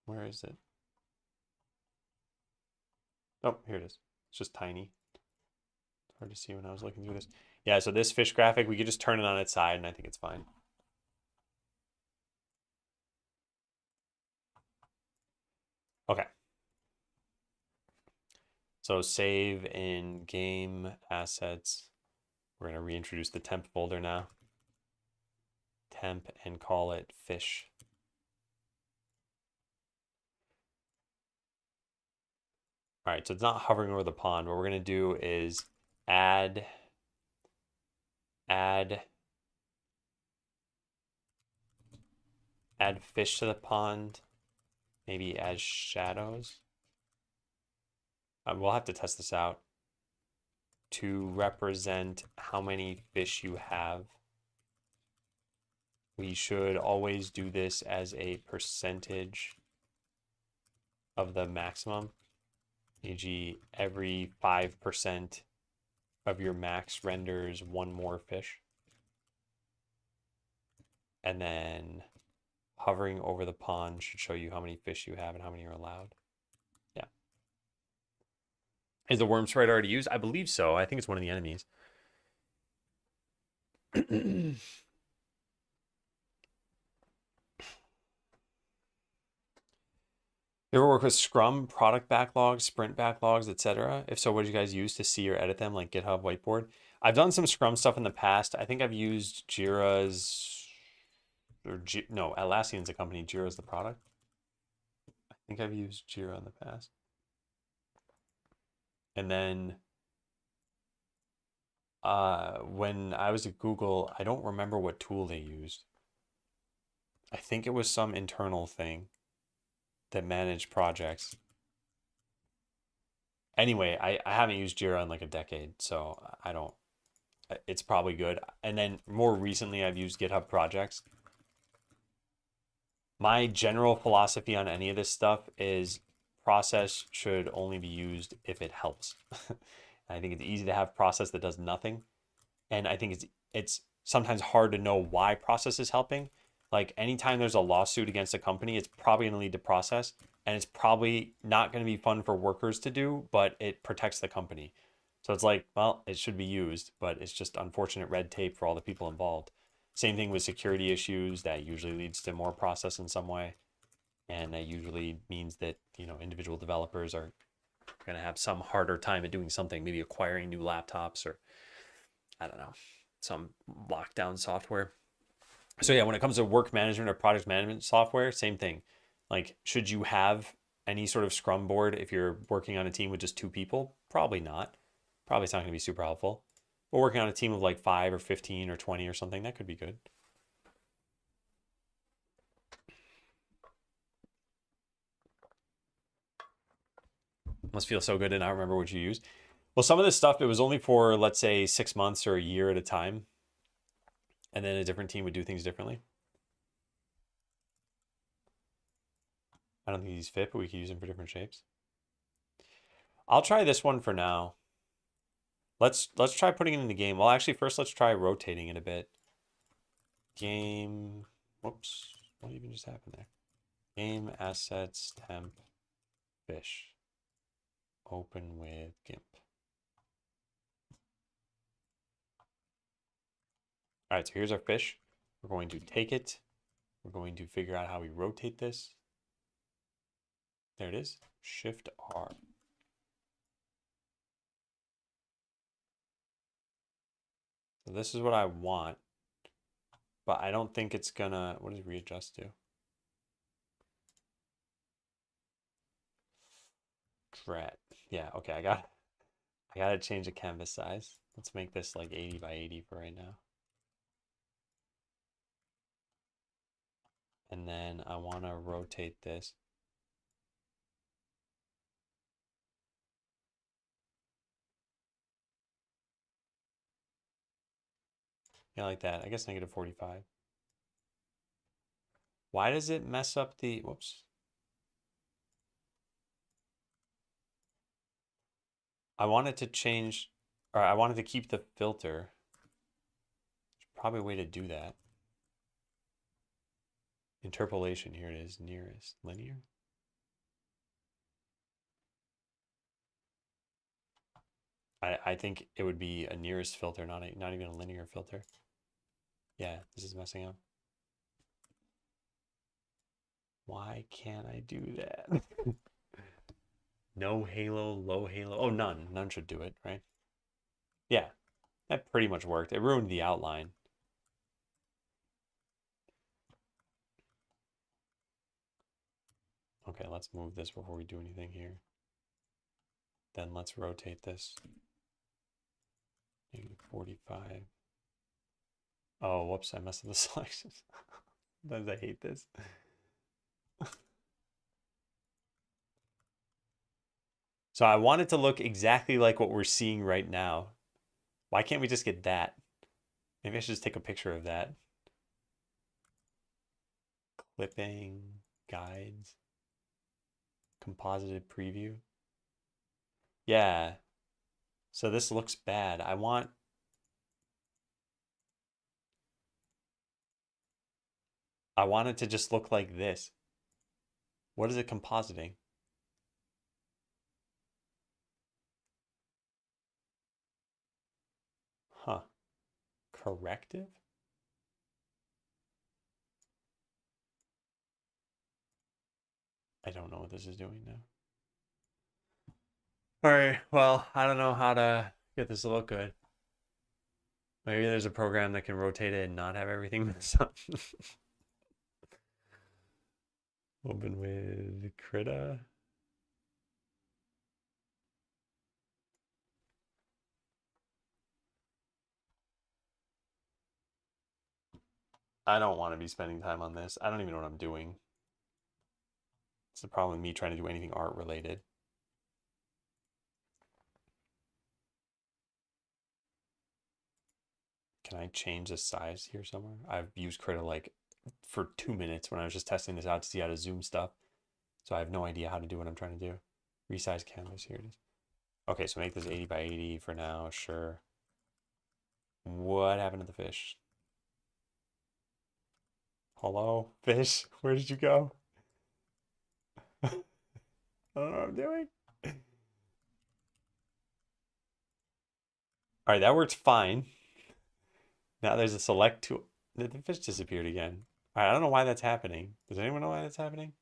Where is it? Oh, here it is. It's just tiny. It's hard to see when I was looking through this. Yeah, so this fish graphic, we could just turn it on its side and I think it's fine. Okay. So save in game assets. We're going to reintroduce the temp folder now. Temp and call it fish. All right, so it's not hovering over the pond. What we're going to do is add fish to the pond, maybe add shadows. We'll have to test this out to represent how many fish you have. We should always do this as a percentage of the maximum, e.g. every 5% of your max renders one more fish. And then hovering over the pond should show you how many fish you have and how many are allowed. Yeah. Is the worm sprite already used? I believe so. I think it's one of the enemies. You ever work with Scrum, product backlogs, sprint backlogs, etc.? If so, what do you guys use to see or edit them, like GitHub, Whiteboard? I've done some Scrum stuff in the past. I think I've used Jira's, or no, Atlassian's a company. Jira's the product. I think I've used Jira in the past. And then when I was at Google, I don't remember what tool they used. I think it was some internal thing that managed projects. Anyway, I haven't used Jira in like a decade, so I don't, it's probably good. And then more recently, I've used GitHub projects. My general philosophy on any of this stuff is process should only be used if it helps. I think it's easy to have process that does nothing. And I think it's sometimes hard to know why process is helping. Like anytime there's a lawsuit against a company, it's probably going to lead to process, and it's probably not going to be fun for workers to do, but it protects the company. So it's like, well, it should be used, but it's just unfortunate red tape for all the people involved. Same thing with security issues. That usually leads to more process in some way. And that usually means that, individual developers are going to have some harder time at doing something, maybe acquiring new laptops or, I don't know, some lockdown software. So yeah, when it comes to work management or project management software, same thing. Like, should you have any sort of Scrum board if you're working on a team with just 2 people? Probably not. Probably it's not going to be super helpful. But working on a team of like 5 or 15 or 20 or something, that could be good. Must feel so good to not remember what you use. Well, some of this stuff, it was only for, let's say, 6 months or a year at a time. And then a different team would do things differently. I don't think these fit, but we could use them for different shapes. I'll try this one for now. Let's try putting it in the game. Well, actually, first let's try rotating it a bit. Game. Whoops. What even just happened there? Game assets temp fish. Open with GIMP. All right, so here's our fish. We're going to take it. We're going to figure out how we rotate this. There it is. Shift R. So this is what I want, but I don't think it's gonna, what does readjust do? Drat. Yeah, okay, I gotta change the canvas size. Let's make this like 80 by 80 for right now. And then I wanna rotate this. Yeah, like that. I guess negative 45. Why does it mess up the, whoops. I wanted to change, or I wanted to keep the filter. There's probably a way to do that. Interpolation, here it is, nearest, linear. I think it would be a nearest filter, not even a linear filter. Yeah, this is messing up. Why can't I do that? No halo, low halo. Oh, none. None should do it, right? Yeah, that pretty much worked. It ruined the outline. Okay, let's move this before we do anything here. Then let's rotate this. Negative 45. Oh, whoops, I messed up the selection. Sometimes I hate this. So I want it to look exactly like what we're seeing right now. Why can't we just get that? Maybe I should just take a picture of that. Clipping, guides, composited preview. Yeah. So this looks bad. I want it to just look like this. What is it compositing? Huh. Corrective? I don't know what this is doing now. All right, well, I don't know how to get this to look good. Maybe there's a program that can rotate it and not have everything messed up. Open with Krita. I don't want to be spending time on this. I don't even know what I'm doing. It's the problem with me trying to do anything art related. Can I change the size here somewhere? I've used Krita like for 2 minutes when I was just testing this out to see how to zoom stuff. So I have no idea how to do what I'm trying to do. Resize canvas, here it is. Okay, so make this 80 by 80 for now, sure. What happened to the fish? Hello, fish, where did you go? I don't know what I'm doing. All right, that worked fine. Now there's a select tool. The fish disappeared again. All right, I don't know why that's happening. Does anyone know why that's happening?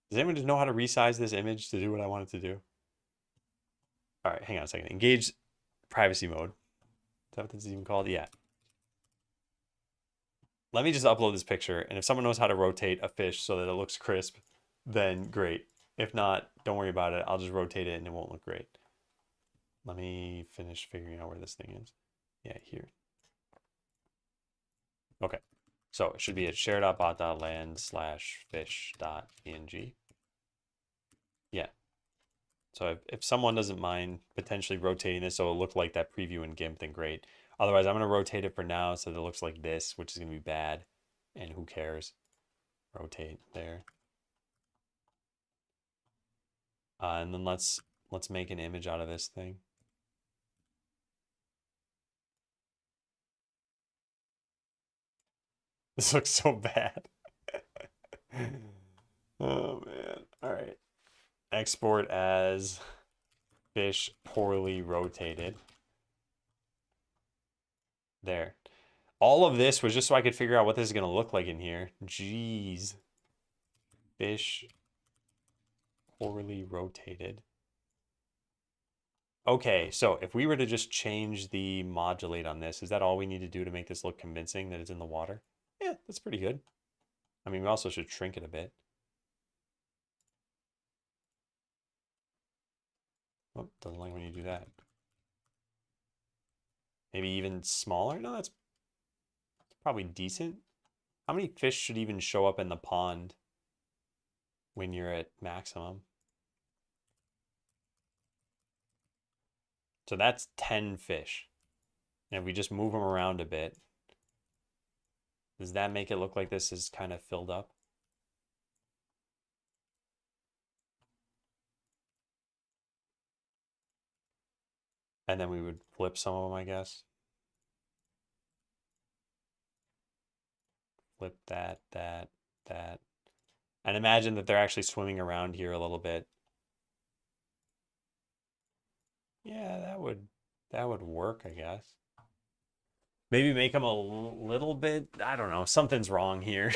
Does anyone just know how to resize this image to do what I want it to do? All right, hang on a second. Engage privacy mode. Is that what this is even called? Yeah. Let me just upload this picture, and if someone knows how to rotate a fish so that it looks crisp, then great. If not, don't worry about it. I'll just rotate it and it won't look great. Let me finish figuring out where this thing is. Yeah, here. Okay. So it should be at share.bot.land/fish.png. Yeah. So if someone doesn't mind potentially rotating this so it'll look like that preview in GIMP, then great. Otherwise, I'm going to rotate it for now so that it looks like this, which is going to be bad. And who cares? Rotate there. And then let's make an image out of this thing. This looks so bad. Oh man. All right. Export as fish poorly rotated. There. All of this was just so I could figure out what this is going to look like in here. Jeez. Fish poorly rotated. Okay, so if we were to just change the modulate on this, is that all we need to do to make this look convincing that it's in the water? Yeah, that's pretty good. I mean, we also should shrink it a bit. Oh, doesn't like when you do that. Maybe even smaller? No, that's probably decent. How many fish should even show up in the pond when you're at maximum? So that's 10 fish. And if we just move them around a bit, does that make it look like this is kind of filled up? And then we would flip some of them, I guess. Flip that, that, that. And imagine that they're actually swimming around here a little bit. Yeah, that would work, I guess. Maybe make them a little bit, I don't know, something's wrong here.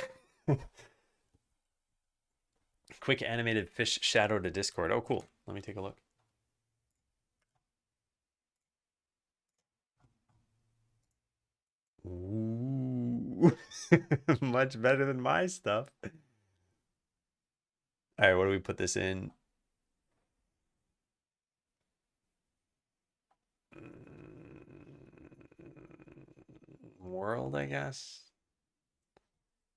Quick animated fish shadow to Discord. Oh, cool. Let me take a look. Ooh. Much better than my stuff. All right, what do we put this in? World, I guess.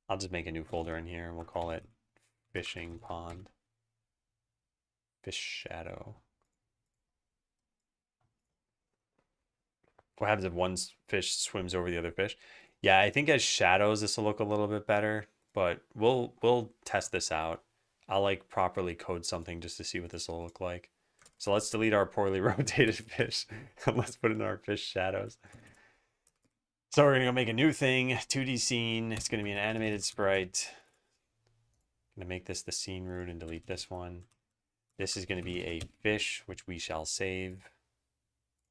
I'll just make a new folder in here and we'll call it fishing pond. Fish shadow. What happens if one fish swims over the other fish? Yeah, I think as shadows this will look a little bit better, but we'll test this out. I'll like properly code something just to see what this will look like. So let's delete our poorly rotated fish and let's put in our fish shadows. So we're gonna go make a new thing, 2D scene. It's gonna be an animated sprite. I'm gonna make this the scene root and delete this one. This is gonna be a fish, which we shall save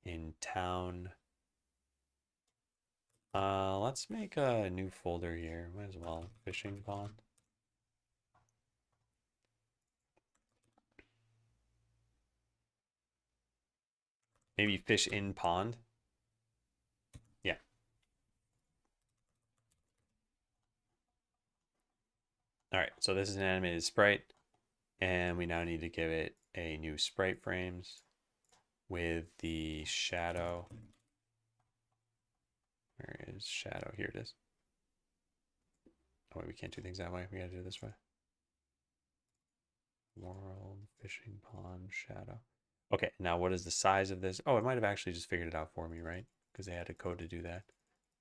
in town. Let's make a new folder here. Might as well. Fishing pond. Maybe fish in pond. Yeah. All right. So this is an animated sprite, and we now need to give it a new sprite frames with the shadow. Where is shadow? Here it is. Oh, wait, we can't do things that way. We gotta do it this way. World, fishing pond, shadow. Okay, now what is the size of this? Oh, it might have actually just figured it out for me, right? Because they had a code to do that.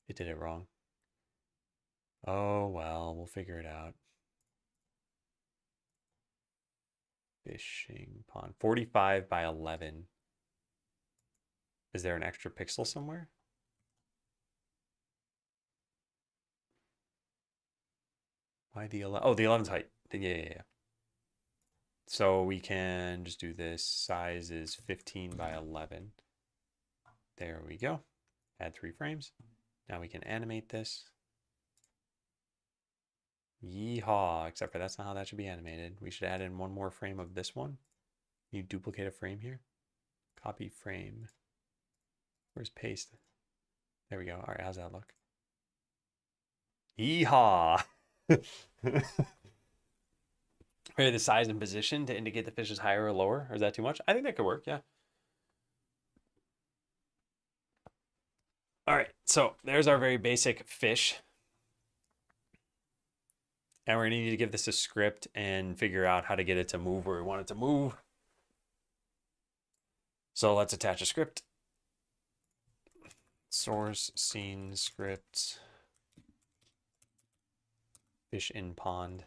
It did it wrong. Oh, well, we'll figure it out. Fishing pond. 45 by 11. Is there an extra pixel somewhere? Why the 11? Oh, the 11's height. Yeah. So we can just do this. Size is 15 by 11. There we go. Add 3 frames. Now we can animate this. Yeehaw. Except for that's not how that should be animated. We should add in one more frame of this one. You duplicate a frame here. Copy frame. Where's paste? There we go. All right, how's that look? Yeehaw. Vary the size and position to indicate the fish is higher or lower. Or is that too much? I think that could work, yeah. All right, so there's our very basic fish. And we're gonna need to give this a script and figure out how to get it to move where we want it to move. So let's attach a script. Source scene script. Fish in pond.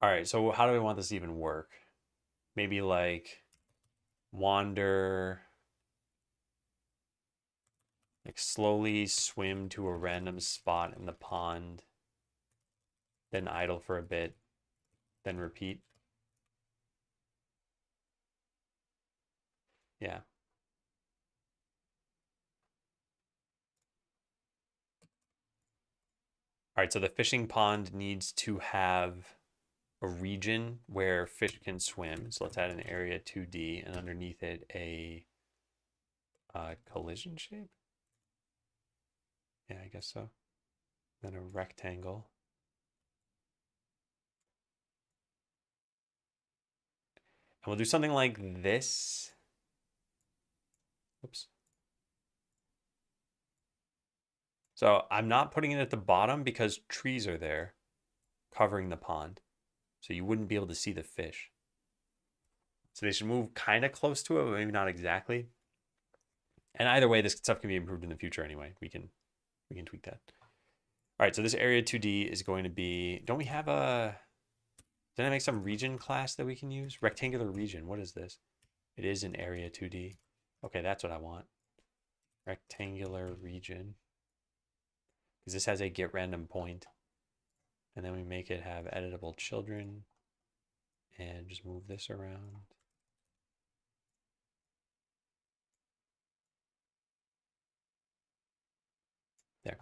All right, so how do we want this to even work? Maybe like wander, like slowly swim to a random spot in the pond, then idle for a bit, then repeat. Yeah. All right, so the fishing pond needs to have a region where fish can swim. So let's add an area 2D and underneath it a collision shape. Yeah, I guess so. Then a rectangle. And we'll do something like this. Oops. So I'm not putting it at the bottom because trees are there covering the pond. So you wouldn't be able to see the fish. So they should move kind of close to it, but maybe not exactly. And either way, this stuff can be improved in the future anyway. We can tweak that. All right, so this area 2D is going to be, don't we have a, didn't I make some region class that we can use? Rectangular region, what is this? It is an area 2D. Okay, that's what I want. Rectangular region. Because this has a get random point. And then we make it have editable children. And just move this around. There.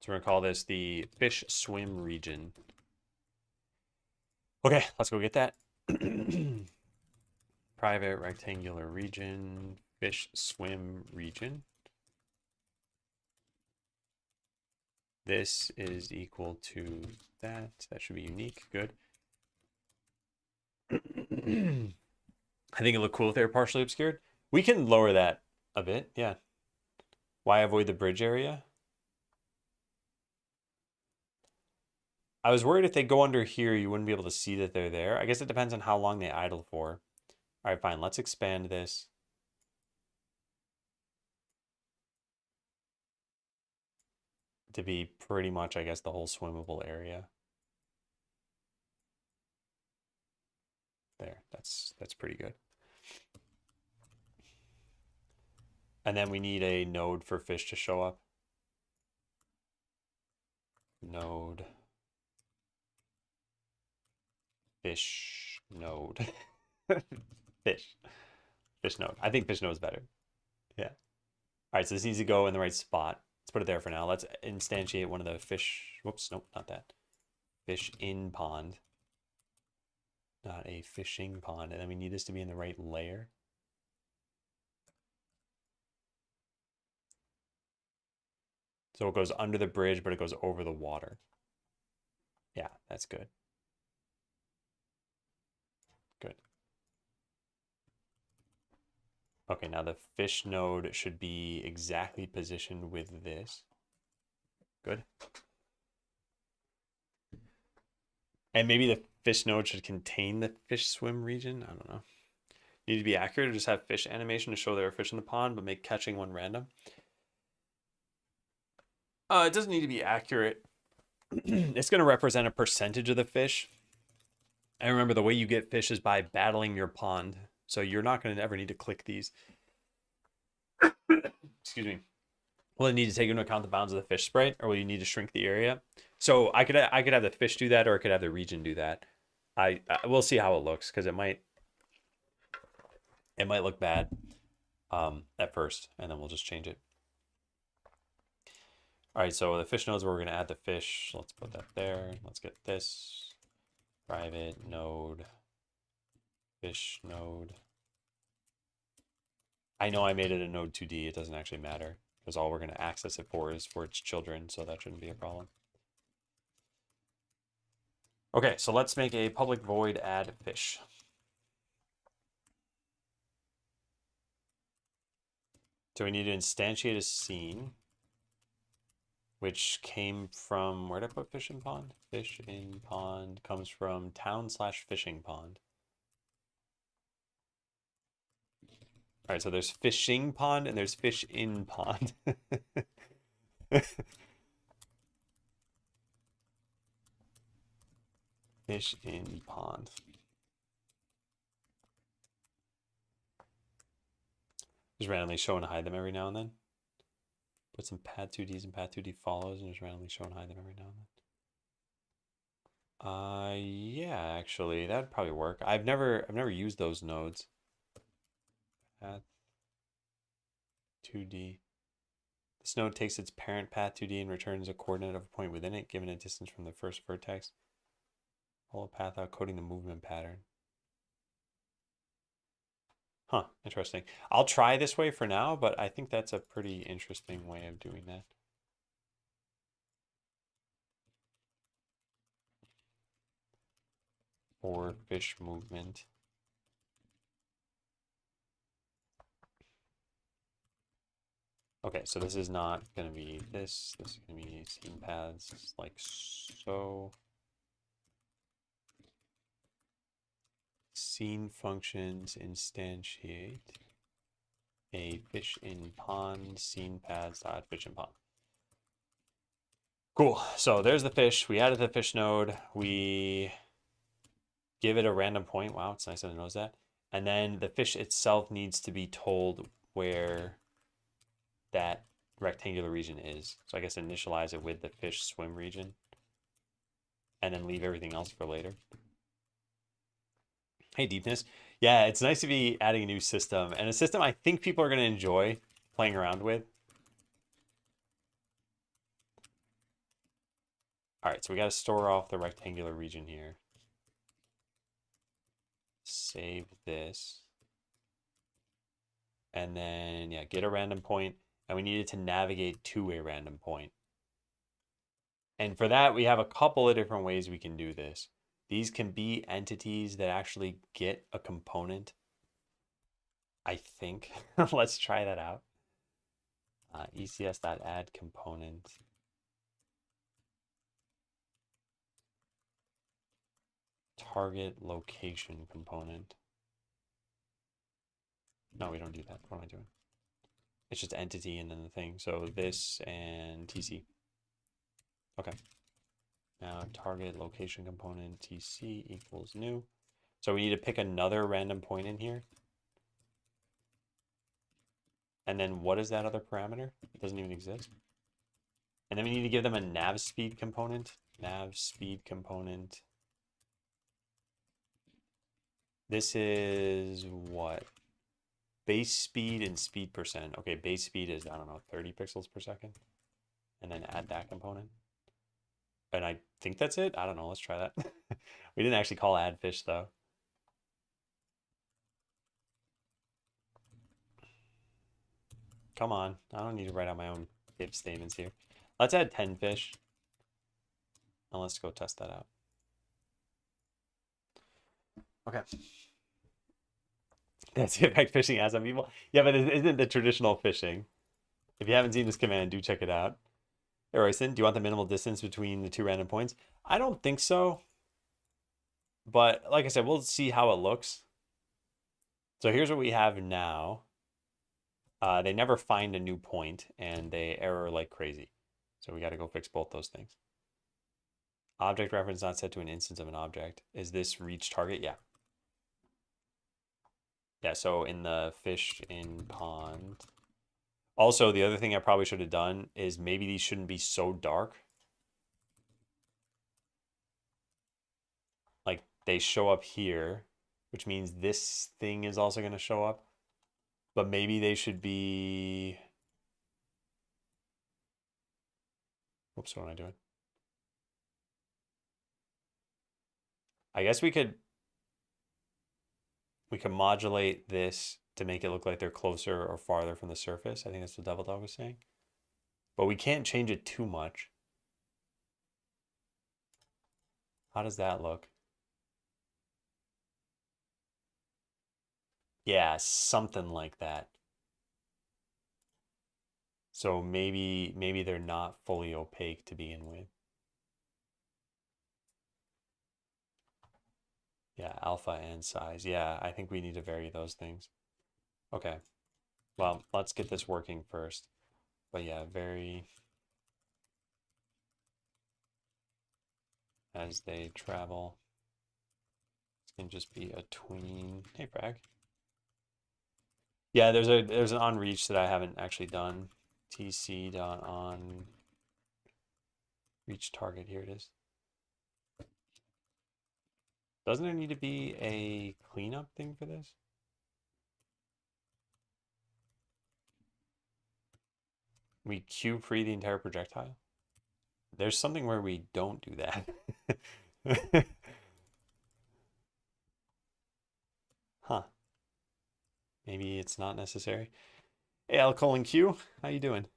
So we're going to call this the fish swim region. Okay, let's go get that. Private rectangular region, fish swim region. This is equal to that. That should be unique. Good. I think it looked cool if they were partially obscured. We can lower that a bit. Yeah. Why avoid the bridge area? I was worried if they go under here, you wouldn't be able to see that they're there. I guess it depends on how long they idle for. All right, fine. Let's expand this. To be pretty much, I guess, the whole swimmable area. There, that's pretty good. And then we need a node for fish to show up. Node. Fish node. Fish. Fish node. I think fish node is better. Yeah. All right, so this needs to go in the right spot. Let's put it there for now. Let's instantiate one of the fish. Whoops, nope, not that. Fish in pond. Not a fishing pond. And then we need this to be in the right layer. So it goes under the bridge, but it goes over the water. Yeah, that's good. Good. Okay, now the fish node should be exactly positioned with this. Good. And maybe the fish node should contain the fish swim region. I don't know. Need to be accurate or just have fish animation to show there are fish in the pond, but make catching one random. It doesn't need to be accurate. It's going to represent a percentage of the fish. And remember, the way you get fish is by battling your pond. So you're not going to ever need to click these. Excuse me. Will it need to take into account the bounds of the fish sprite, or will you need to shrink the area? So I could have the fish do that, or I could have the region do that. I we'll see how it looks, because it might look bad at first, and then we'll just change it. All right, so the fish nodes where we're going to add the fish. Let's put that there. Let's get this private node, fish node. I know I made it a node 2D. It doesn't actually matter, because all we're going to access it for is for its children, so that shouldn't be a problem. Okay, so let's make a public void add fish. So we need to instantiate a scene, which came from, where did I put fish in pond? Fish in pond comes from town/fishing pond. All right, so there's fishing pond and there's fish in pond. Fish in pond. Just randomly show and hide them every now and then. Put some path2ds and path2d follows and just randomly show and hide them every now and then. Yeah, actually, that'd probably work. I've never used those nodes. Path2d. This node takes its parent path2d and returns a coordinate of a point within it, given a distance from the first vertex. Follow path out, coding the movement pattern. Huh, interesting. I'll try this way for now, but I think that's a pretty interesting way of doing that. Or fish movement. Okay, so this is not going to be this. This is going to be scene paths like so. Scene functions instantiate a fish in pond, scene paths dot fish in pond. Cool. So there's the fish. We added the fish node. We give it a random point. Wow, it's nice that it knows that. And then the fish itself needs to be told where that rectangular region is. So I guess initialize it with the fish swim region and then leave everything else for later. Hey, Deepness. Yeah, it's nice to be adding a new system, and a system I think people are going to enjoy playing around with. All right, so we got to store off the rectangular region here. Save this. And then, yeah, get a random point, and we needed to navigate to a random point. And for that, we have a couple of different ways we can do this. These can be entities that actually get a component, I think. Let's try that out. ECS.add component. Target location component. No, we don't do that. What am I doing? It's just entity and then the thing. So this and TC. Okay. Now target location component TC equals new. So we need to pick another random point in here. And then what is that other parameter? It doesn't even exist. And then we need to give them a nav speed component. Nav speed component. This is what? Base speed and speed percent. Okay, base speed is, I don't know, 30 pixels per second. And then add that component. And I think that's it. I don't know. Let's try that. We didn't actually call add fish though. Come on. I don't need to write out my own if statements here. Let's add 10 fish. And let's go test that out. Okay. That's the effect fishing has on people. Yeah, but it isn't the traditional fishing. If you haven't seen this command, do check it out. Hey, Royson, do you want the minimal distance between the two random points? I don't think so. But like I said, we'll see how it looks. So here's what we have now. They never find a new point, and they error like crazy. So we got to go fix both those things. Object reference not set to an instance of an object. Is this reach target? Yeah. Yeah, so in the fish in pond. Also, the other thing I probably should have done is maybe these shouldn't be so dark. Like they show up here, which means this thing is also going to show up. But maybe they should be... Whoops, what am I doing? I guess we could modulate this to make it look like they're closer or farther from the surface. I think that's what Devil Dog was saying. But we can't change it too much. How does that look? Yeah, something like that. So maybe they're not fully opaque to begin with. Yeah, alpha and size. Yeah, I think we need to vary those things. Okay. Well, let's get this working first. But yeah, vary as they travel. This can just be a tween. Hey, Frag. Yeah, there's an on reach that I haven't actually done. tc.on reach target. Here it is. Doesn't there need to be a cleanup thing for this? We cube free the entire projectile? There's something where we don't do that. Huh. Maybe it's not necessary. Hey, L:Q, how you doing?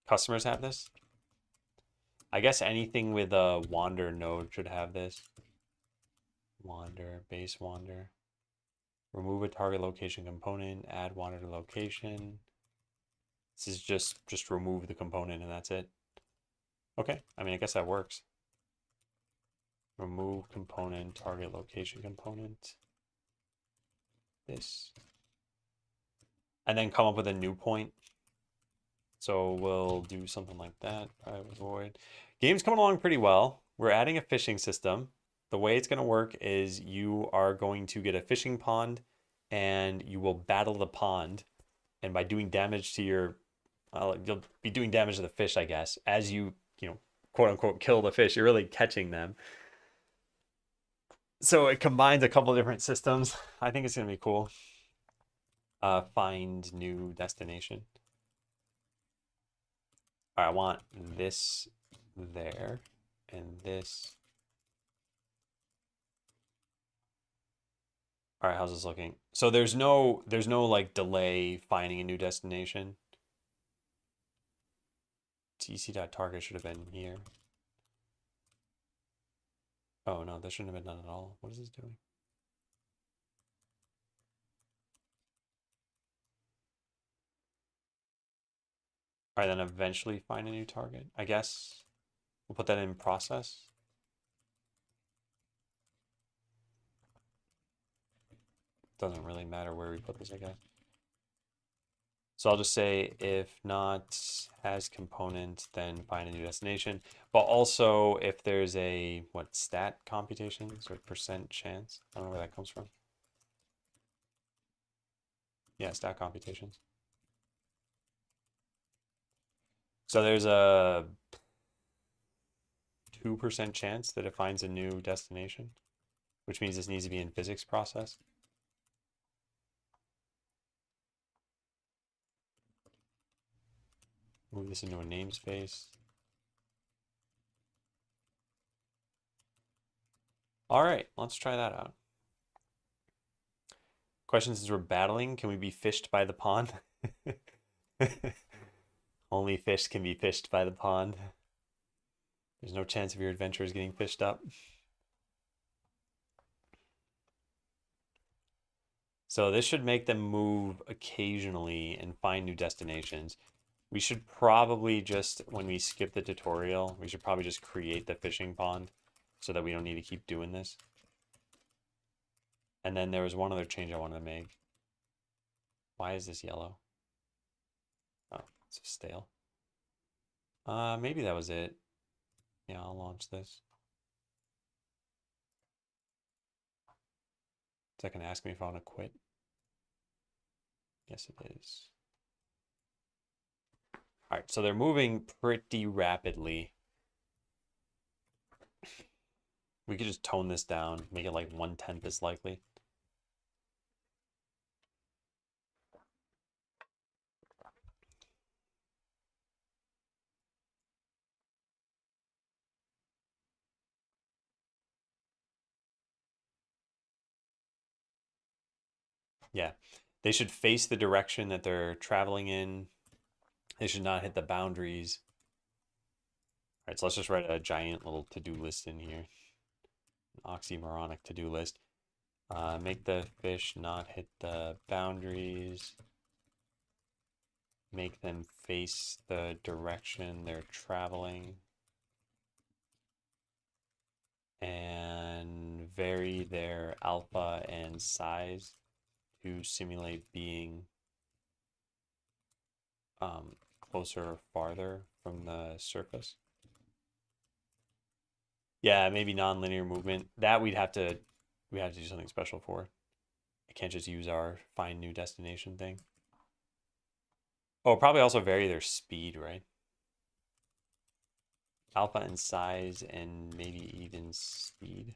Customers have this? I guess anything with a wander node should have this. Wander, base wander. Remove a target location component, add wander to location. This is just remove the component and that's it. Okay, I mean, I guess that works. Remove component, target location component. This. And then come up with a new point. So we'll do something like that. Private void. Game's coming along pretty well. We're adding a fishing system. The way it's going to work is you are going to get a fishing pond and you will battle the pond. And by doing damage to your, you'll be doing damage to the fish, I guess. As you quote unquote, kill the fish, you're really catching them. So it combines a couple different systems. I think it's going to be cool. Find new destination. All right, I want this there and this. All right, how's this looking? So there's no like delay finding a new destination. tc.target should have been here. Oh no, that shouldn't have been done at all. What is this doing? All right, then eventually find a new target. I guess we'll put that in process. Doesn't really matter where we put this, I guess. So I'll just say if not has component, then find a new destination. But also if there's a, what, stat computations or percent chance? I don't know where that comes from. Yeah, stat computations. So there's a 2% chance that it finds a new destination, which means this needs to be in physics process. Move this into a namespace. All right, let's try that out. Question, since we're battling, can we be fished by the pond? Only fish can be fished by the pond. There's no chance of your adventurers getting fished up. So this should make them move occasionally and find new destinations. We should probably just, when we skip the tutorial, we should probably just create the fishing pond so that we don't need to keep doing this. And then there was one other change I wanted to make. Why is this yellow? Oh, it's stale. Maybe that was it. Yeah, I'll launch this. Is that gonna ask me if I want to quit? Yes, it is. All right, so they're moving pretty rapidly. We could just tone this down, make it like 1/10 as likely. Yeah, they should face the direction that they're traveling in. They should not hit the boundaries. All right, so let's just write a giant little to-do list in here. An oxymoronic to-do list. Make the fish not hit the boundaries. Make them face the direction they're traveling. And vary their alpha and size to simulate being closer or farther from the surface. Yeah, maybe non-linear movement. That we have to do something special for. I can't just use our find new destination thing. Oh, probably also vary their speed, right? Alpha and size and maybe even speed.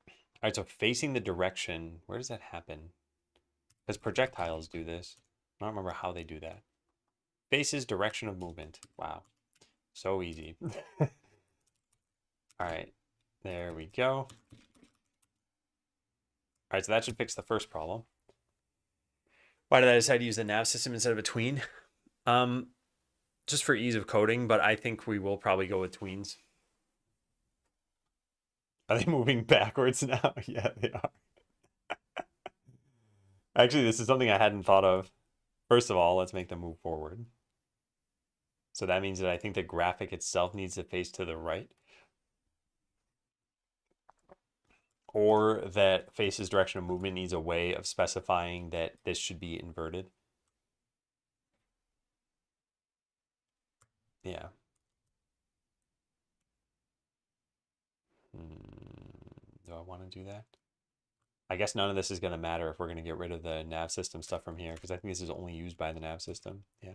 All right, so facing the direction, where does that happen? Because projectiles do this. I don't remember how they do that. Faces direction of movement. Wow. So easy. All right, there we go. All right, so that should fix the first problem. Why did I decide to use the nav system instead of a tween? Just for ease of coding, but I think we will probably go with tweens. Are they moving backwards now? Yeah, they are. Actually, this is something I hadn't thought of. First of all, let's make them move forward. So that means that I think the graphic itself needs to face to the right. Or that face's direction of movement needs a way of specifying that this should be inverted. Yeah. Do I want to do that? I guess none of this is going to matter if we're going to get rid of the nav system stuff from here, because I think this is only used by the nav system. Yeah.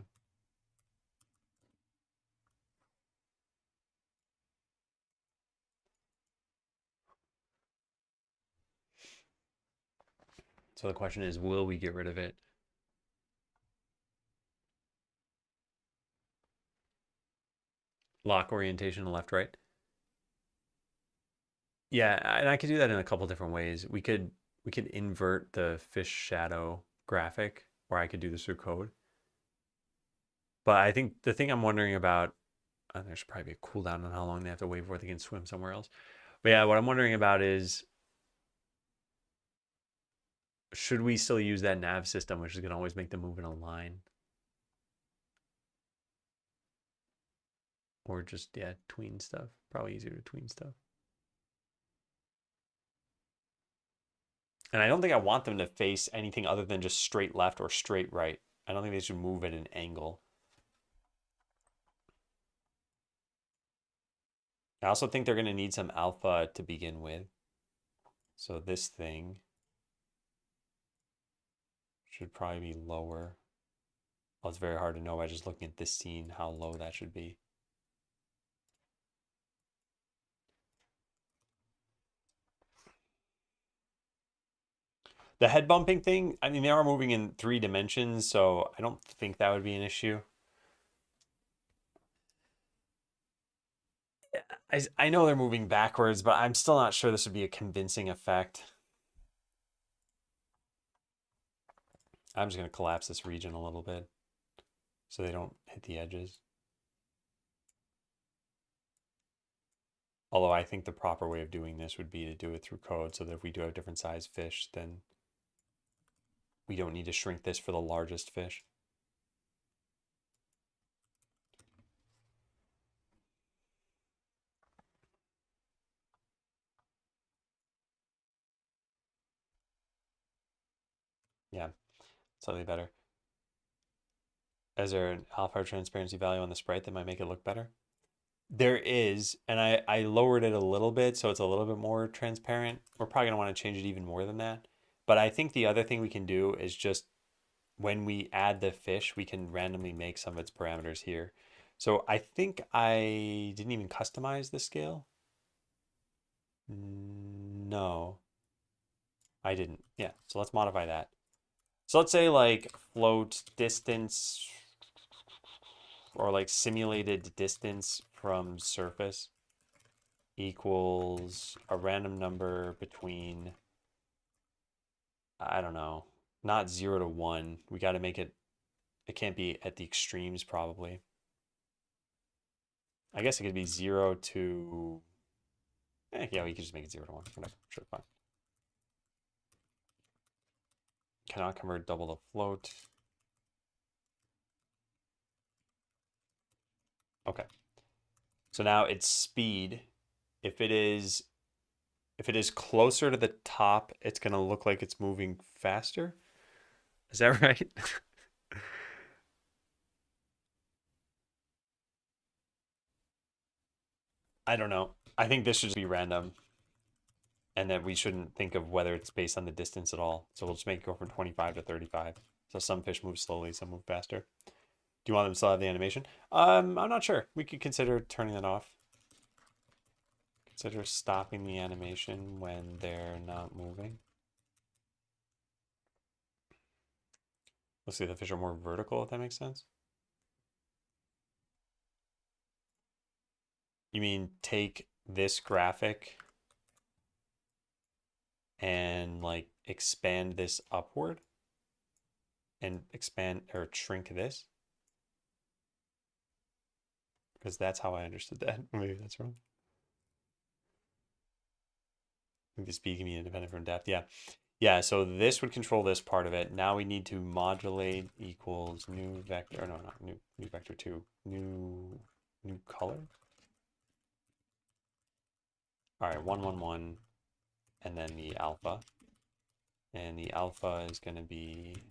So the question is, will we get rid of it? Lock orientation left, right. Yeah, and I could do that in a couple different ways. We could invert the fish shadow graphic, or I could do this through code. But I think the thing I'm wondering about, there should probably be a cooldown on how long they have to wait before they can swim somewhere else. But yeah, what I'm wondering about is, should we still use that nav system, which is going to always make them move in a line? Or just, yeah, tween stuff. Probably easier to tween stuff. And I don't think I want them to face anything other than just straight left or straight right. I don't think they should move at an angle. I also think they're going to need some alpha to begin with. So this thing should probably be lower. Well, it's very hard to know by just looking at this scene how low that should be. The head bumping thing, I mean, they are moving in 3 dimensions, so I don't think that would be an issue. I know they're moving backwards, but I'm still not sure this would be a convincing effect. I'm just going to collapse this region a little bit so they don't hit the edges. Although I think the proper way of doing this would be to do it through code so that if we do have different size fish, then we don't need to shrink this for the largest fish. Slightly better. Is there an alpha transparency value on the sprite that might make it look better? There is, and I lowered it a little bit so it's a little bit more transparent. We're probably going to want to change it even more than that. But I think the other thing we can do is just when we add the fish, we can randomly make some of its parameters here. So I think I didn't even customize the scale. No, I didn't. Yeah, so let's modify that. So let's say like float distance or like simulated distance from surface equals a random number between, I don't know, not 0 to 1. We got to make it, it can't be at the extremes probably. I guess it could be 0 to, yeah, we could just make it 0 to 1. Whatever, sure, fine. Cannot convert double to float. Okay. So now its speed, if it is closer to the top, it's going to look like it's moving faster. Is that right? I don't know. I think this should be random and that we shouldn't think of whether it's based on the distance at all. So we'll just make it go from 25 to 35. So some fish move slowly, some move faster. Do you want them to still have the animation? I'm not sure. We could consider turning that off. Consider stopping the animation when they're not moving. Let's see, the fish are more vertical, if that makes sense. You mean take this graphic and like expand this upward and expand or shrink this? Because that's how I understood that. Maybe that's wrong. I think the speed can be independent from depth. Yeah. Yeah, so this would control this part of it. Now we need to modulate equals new vector, no, not new vector 2, new color. All right, 1, 1, 1, and then the alpha. And the alpha is going to be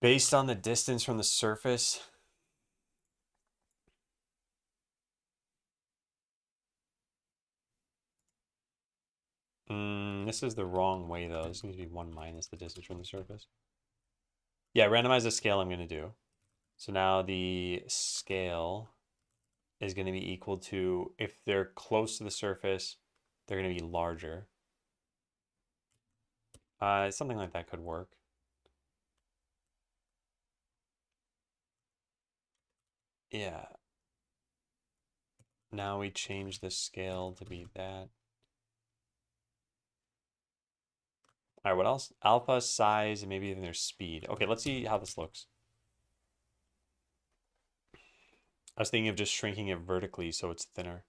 based on the distance from the surface. This is the wrong way though. This needs to be 1 minus the distance from the surface. Yeah, randomize the scale I'm going to do. So now the scale is going to be equal to, if they're close to the surface, they're going to be larger. Something like that could work. Yeah. Now we change the scale to be that. All right, what else? Alpha, size, and maybe even their speed. Okay, let's see how this looks. I was thinking of just shrinking it vertically so it's thinner.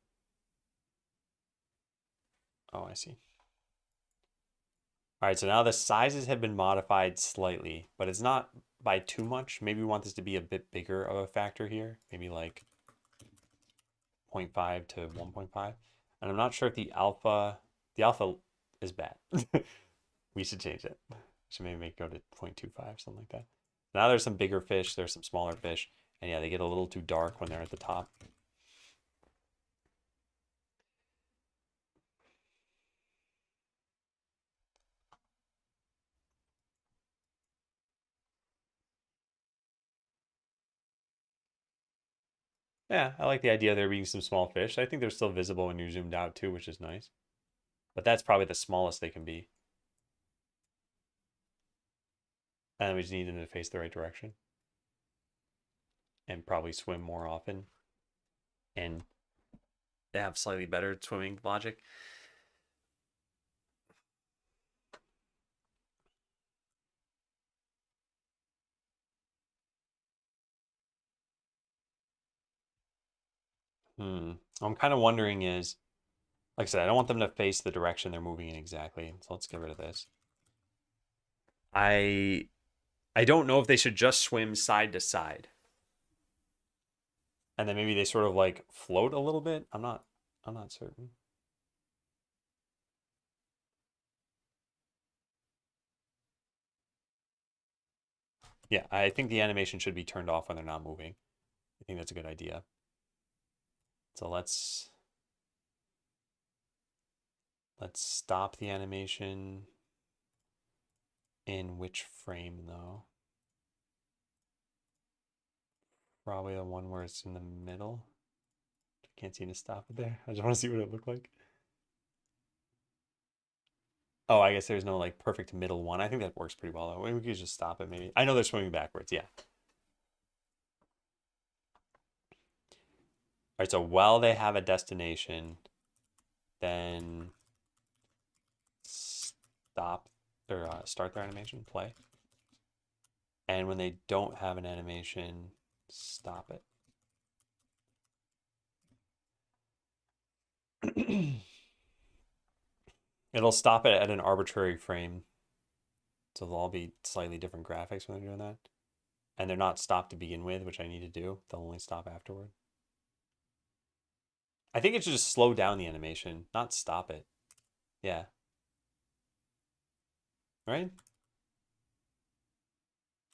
Oh, I see. All right, so now the sizes have been modified slightly, but it's not by too much. Maybe we want this to be a bit bigger of a factor here. Maybe like 0.5 to 1.5. And I'm not sure if the alpha is bad. We should change it. Should maybe make it go to 0.25, something like that. Now there's some bigger fish, there's some smaller fish, and yeah, they get a little too dark when they're at the top. Yeah, I like the idea of there being some small fish. I think they're still visible when you're zoomed out too, which is nice. But that's probably the smallest they can be. And we just need them to face the right direction. And probably swim more often. And they have slightly better swimming logic. I'm kind of wondering is, like I said, I don't want them to face the direction they're moving in exactly. So let's get rid of this. I don't know if they should just swim side to side. And then maybe they sort of like float a little bit. I'm not certain. Yeah, I think the animation should be turned off when they're not moving. I think that's a good idea. So let's stop the animation. In which frame though? Probably the one where it's in the middle. Can't seem to stop it there. I just want to see what it looked like. Oh, I guess there's no like perfect middle one. I think that works pretty well though. We could just stop it maybe. I know they're swimming backwards, yeah. All right, so while they have a destination, then stop or start their animation, play. And when they don't have an animation, stop it. It'll stop it at an arbitrary frame. So they'll all be slightly different graphics when they're doing that. And they're not stopped to begin with, which I need to do. They'll only stop afterward. I think it should just slow down the animation, not stop it. Yeah. Right?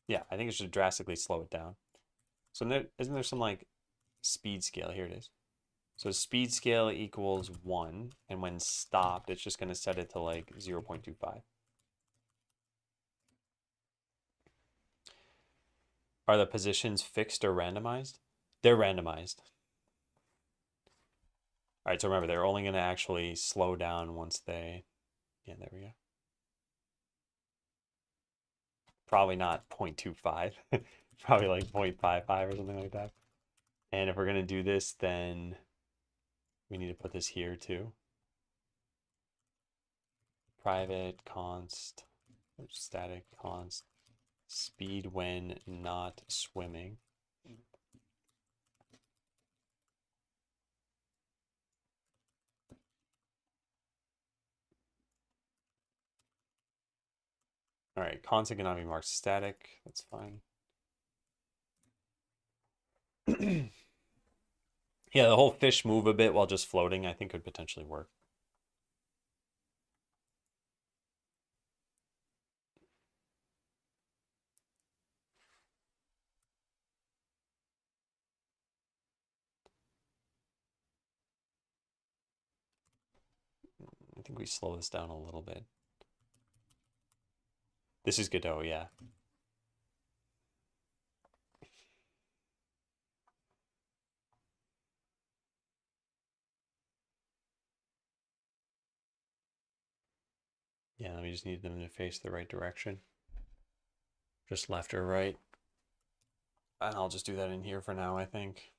Yeah, I think it should drastically slow it down. So isn't there some like speed scale? Here it is. So speed scale equals 1, and when stopped, it's just going to set it to like 0.25. Are the positions fixed or randomized? They're randomized. All right, so remember, they're only going to actually slow down once they... Yeah, there we go. Probably not 0.25. Probably like 0.55 or something like that. And if we're going to do this, then we need to put this here too. Private const, static const, speed when not swimming. All right, constant cannot be marked static. That's fine. Yeah, the whole fish move a bit while just floating, I think could potentially work. I think we slow this down a little bit. This is Godot, yeah. Yeah, we just need them to face the right direction. Just left or right. And I'll just do that in here for now, I think.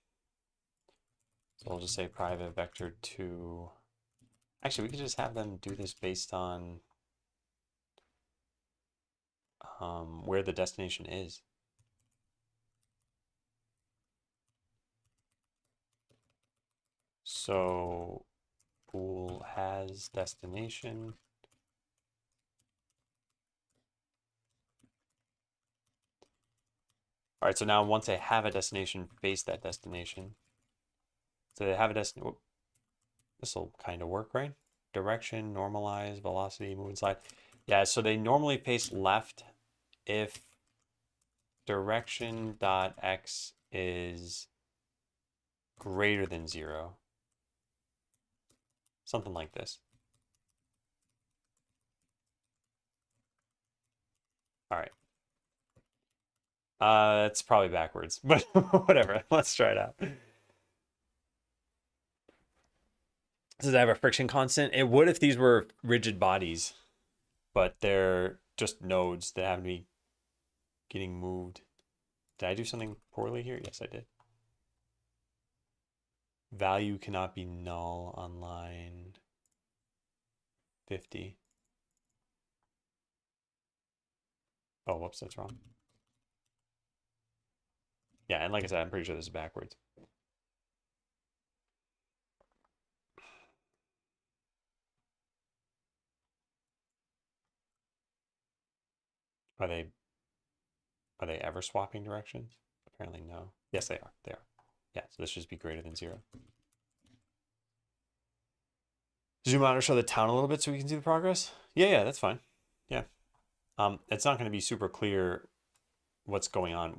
So I'll just say private vector 2. Actually, we could just have them do this based on where the destination is. So pool has destination. All right, so now once I have a destination, face that destination. So they have a destination. This will kind of work, right? Direction, normalize, velocity, move and slide. Yeah, so they normally face left if direction dot x is greater than 0. Something like this. All right. It's probably backwards, but whatever. Let's try it out. Does it have a friction constant? It would if these were rigid bodies, but they're just nodes that have to be getting moved. Did I do something poorly here? Yes, I did. Value cannot be null on line 50. Oh, whoops, that's wrong. Yeah, and like I said, I'm pretty sure this is backwards. Are they ever swapping directions? Apparently no. Yes, they are. They are. Yeah, so this should be greater than 0. Zoom out or show the town a little bit so we can see the progress? Yeah, that's fine. Yeah. It's not going to be super clear what's going on.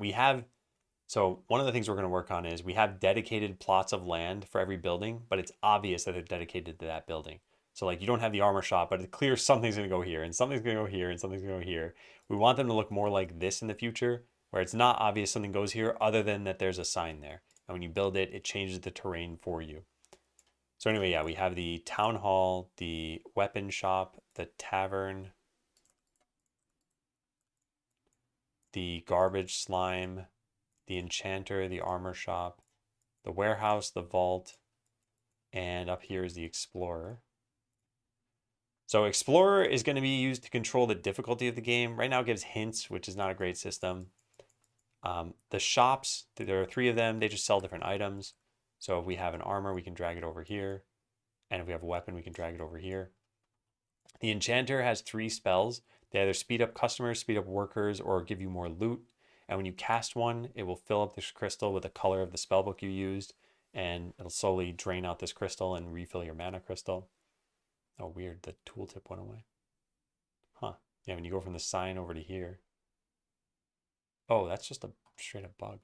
So one of the things we're going to work on is we have dedicated plots of land for every building, but it's obvious that they're dedicated to that building. So like you don't have the armor shop, but it's clear something's going to go here and something's going to go here and something's going to go here. We want them to look more like this in the future, where it's not obvious something goes here other than that there's a sign there. And when you build it, it changes the terrain for you. So anyway, yeah, we have the town hall, the weapon shop, the tavern, the garbage slime, the enchanter, the armor shop, the warehouse, the vault, and up here is the explorer. So explorer is going to be used to control the difficulty of the game. Right now it gives hints, which is not a great system. The shops, there are 3 of them. They just sell different items. So if we have an armor, we can drag it over here. And if we have a weapon, we can drag it over here. The enchanter has 3 spells. They either speed up customers, speed up workers, or give you more loot. And when you cast one, it will fill up this crystal with the color of the spellbook you used, and it'll slowly drain out this crystal and refill your mana crystal. Oh, weird. The tooltip went away. Huh. Yeah, when you go from the sign over to here. Oh, that's just a straight up bug.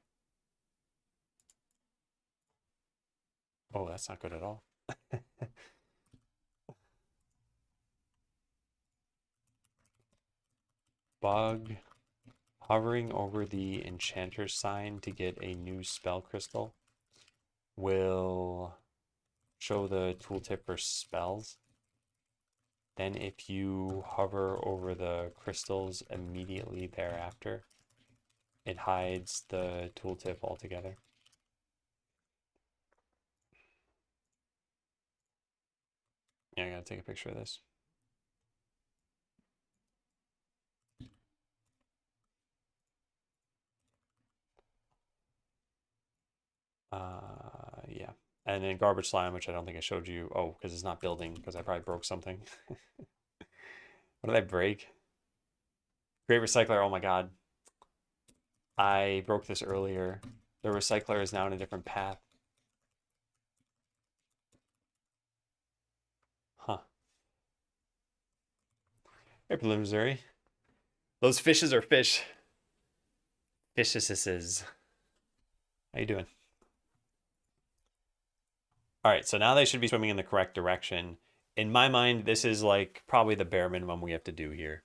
Oh, that's not good at all. Bug. Hovering over the enchanter sign to get a new spell crystal will show the tooltip for spells. Then if you hover over the crystals immediately thereafter, it hides the tooltip altogether. Yeah, I gotta take a picture of this. Yeah. And then garbage slime, which I don't think I showed you. Oh, because it's not building, because I probably broke something. What did I break? Great recycler, oh my god. I broke this earlier. The recycler is now in a different path. Huh. Hey, Missouri. Those fishes are fish. Fishes. How you doing? All right, so now they should be swimming in the correct direction. In my mind, this is like probably the bare minimum we have to do here.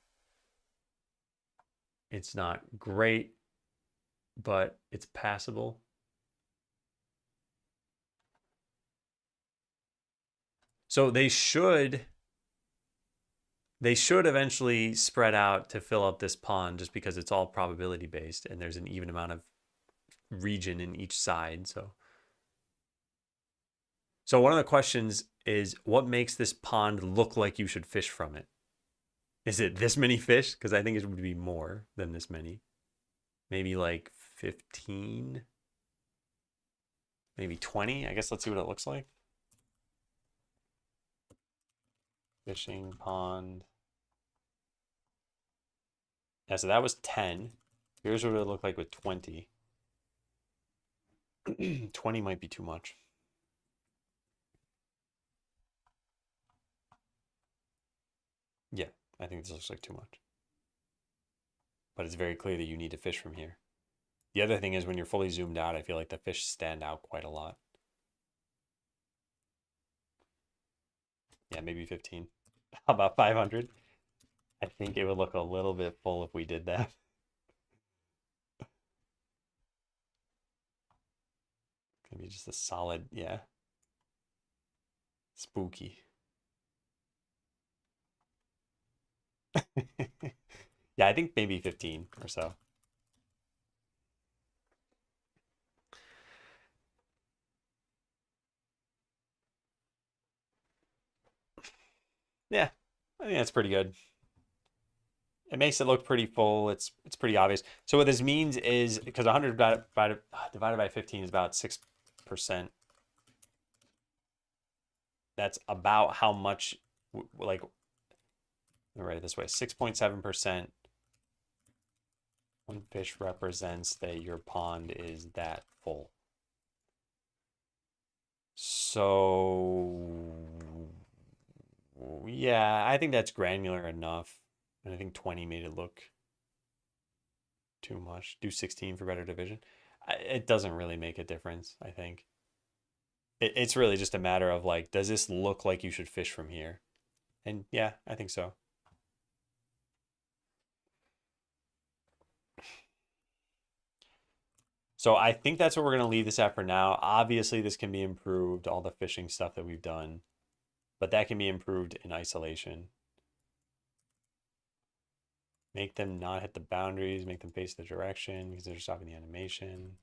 It's not great, but it's passable. So they should eventually spread out to fill up this pond just because it's all probability based and there's an even amount of region in each side. So one of the questions is what makes this pond look like you should fish from it? Is it this many fish? Because I think it would be more than this many. Maybe like 15, maybe 20. I guess let's see what it looks like. Fishing pond. Yeah, so that was 10. Here's what it would look like with 20. 20 might be too much. Yeah, I think this looks like too much. But it's very clear that you need to fish from here. The other thing is when you're fully zoomed out, I feel like the fish stand out quite a lot. Yeah, maybe 15. How about 500? I think it would look a little bit full if we did that. Maybe just a solid, yeah. Spooky. Yeah, I think maybe 15 or so. Yeah, I think that's pretty good. It makes it look pretty full. It's pretty obvious. So what this means is because 100 divided by 15 is about 6%. That's about how much, like, let me write it this way, 6.7%. One fish represents that your pond is that full. So, yeah, I think that's granular enough. And I think 20 made it look too much. Do 16 for better division. It doesn't really make a difference, I think. It's really just a matter of like, does this look like you should fish from here? And yeah, I think so. So I think that's what we're going to leave this at for now. Obviously, this can be improved, all the fishing stuff that we've done, but that can be improved in isolation. Make them not hit the boundaries, make them face the direction because they're stopping the animation.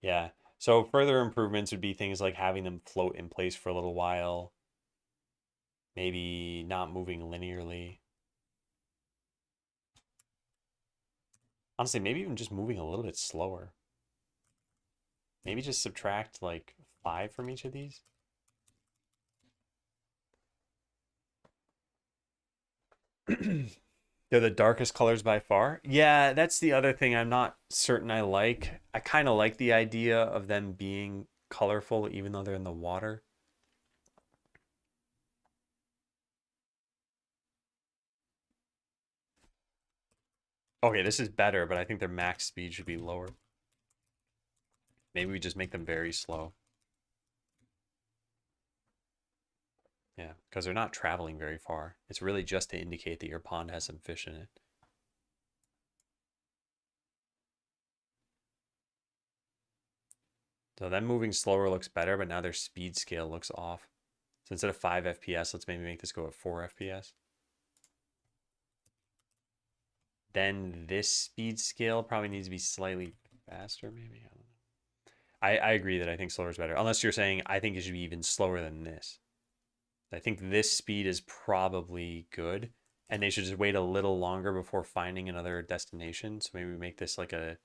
Yeah. So further improvements would be things like having them float in place for a little while, maybe not moving linearly. Honestly, maybe even just moving a little bit slower. Maybe just subtract like 5 from each of these. They're the darkest colors by far. Yeah, that's the other thing I'm not certain I like. I kind of like the idea of them being colorful even though they're in the water. Okay, this is better, but I think their max speed should be lower. Maybe we just make them very slow. Yeah, because they're not traveling very far. It's really just to indicate that your pond has some fish in it. So them moving slower looks better, but now their speed scale looks off. So instead of 5 FPS, let's maybe make this go at 4 FPS. Then this speed scale probably needs to be slightly faster, maybe. I don't know. I agree that I think slower is better. Unless you're saying I think it should be even slower than this. I think this speed is probably good. And they should just wait a little longer before finding another destination. So maybe we make this like a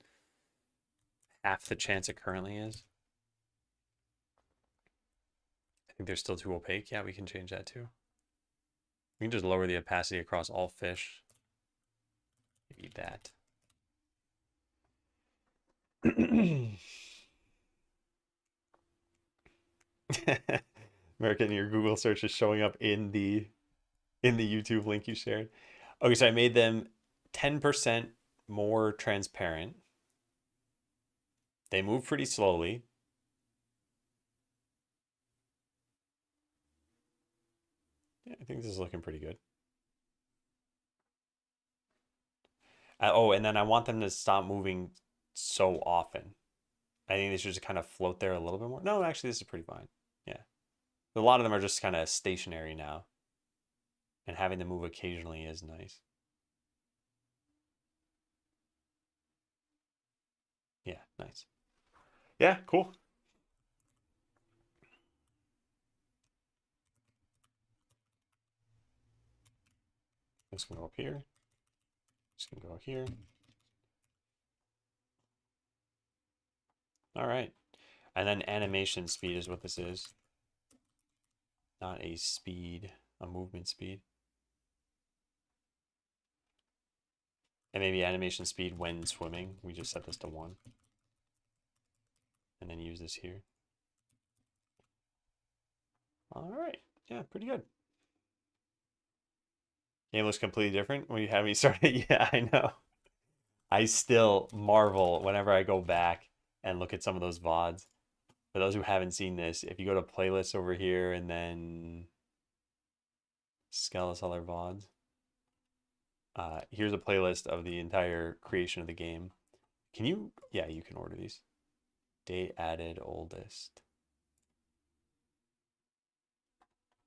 half the chance it currently is. I think they're still too opaque. Yeah, we can change that too. We can just lower the opacity across all fish. Maybe that. American, your Google search is showing up in the YouTube link you shared. Okay, so I made them 10% more transparent. They move pretty slowly. Yeah, I think this is looking pretty good. Oh, and then I want them to stop moving so often. I think they should just kind of float there a little bit more. No, actually, this is pretty fine. Yeah. A lot of them are just kind of stationary now. And having them move occasionally is nice. Yeah, nice. Yeah, cool. This can go up here. This can go here. All right. And then animation speed is what this is. Not a speed, a movement speed. And maybe animation speed when swimming. We just set this to 1. And then use this here. All right. Yeah, pretty good. Game looks completely different when you have me started. Yeah, I know. I still marvel whenever I go back and look at some of those VODs. For those who haven't seen this, if you go to playlists over here and then Skeleseller VODs, here's a playlist of the entire creation of the game. Can you? Yeah, you can order these. Date added oldest.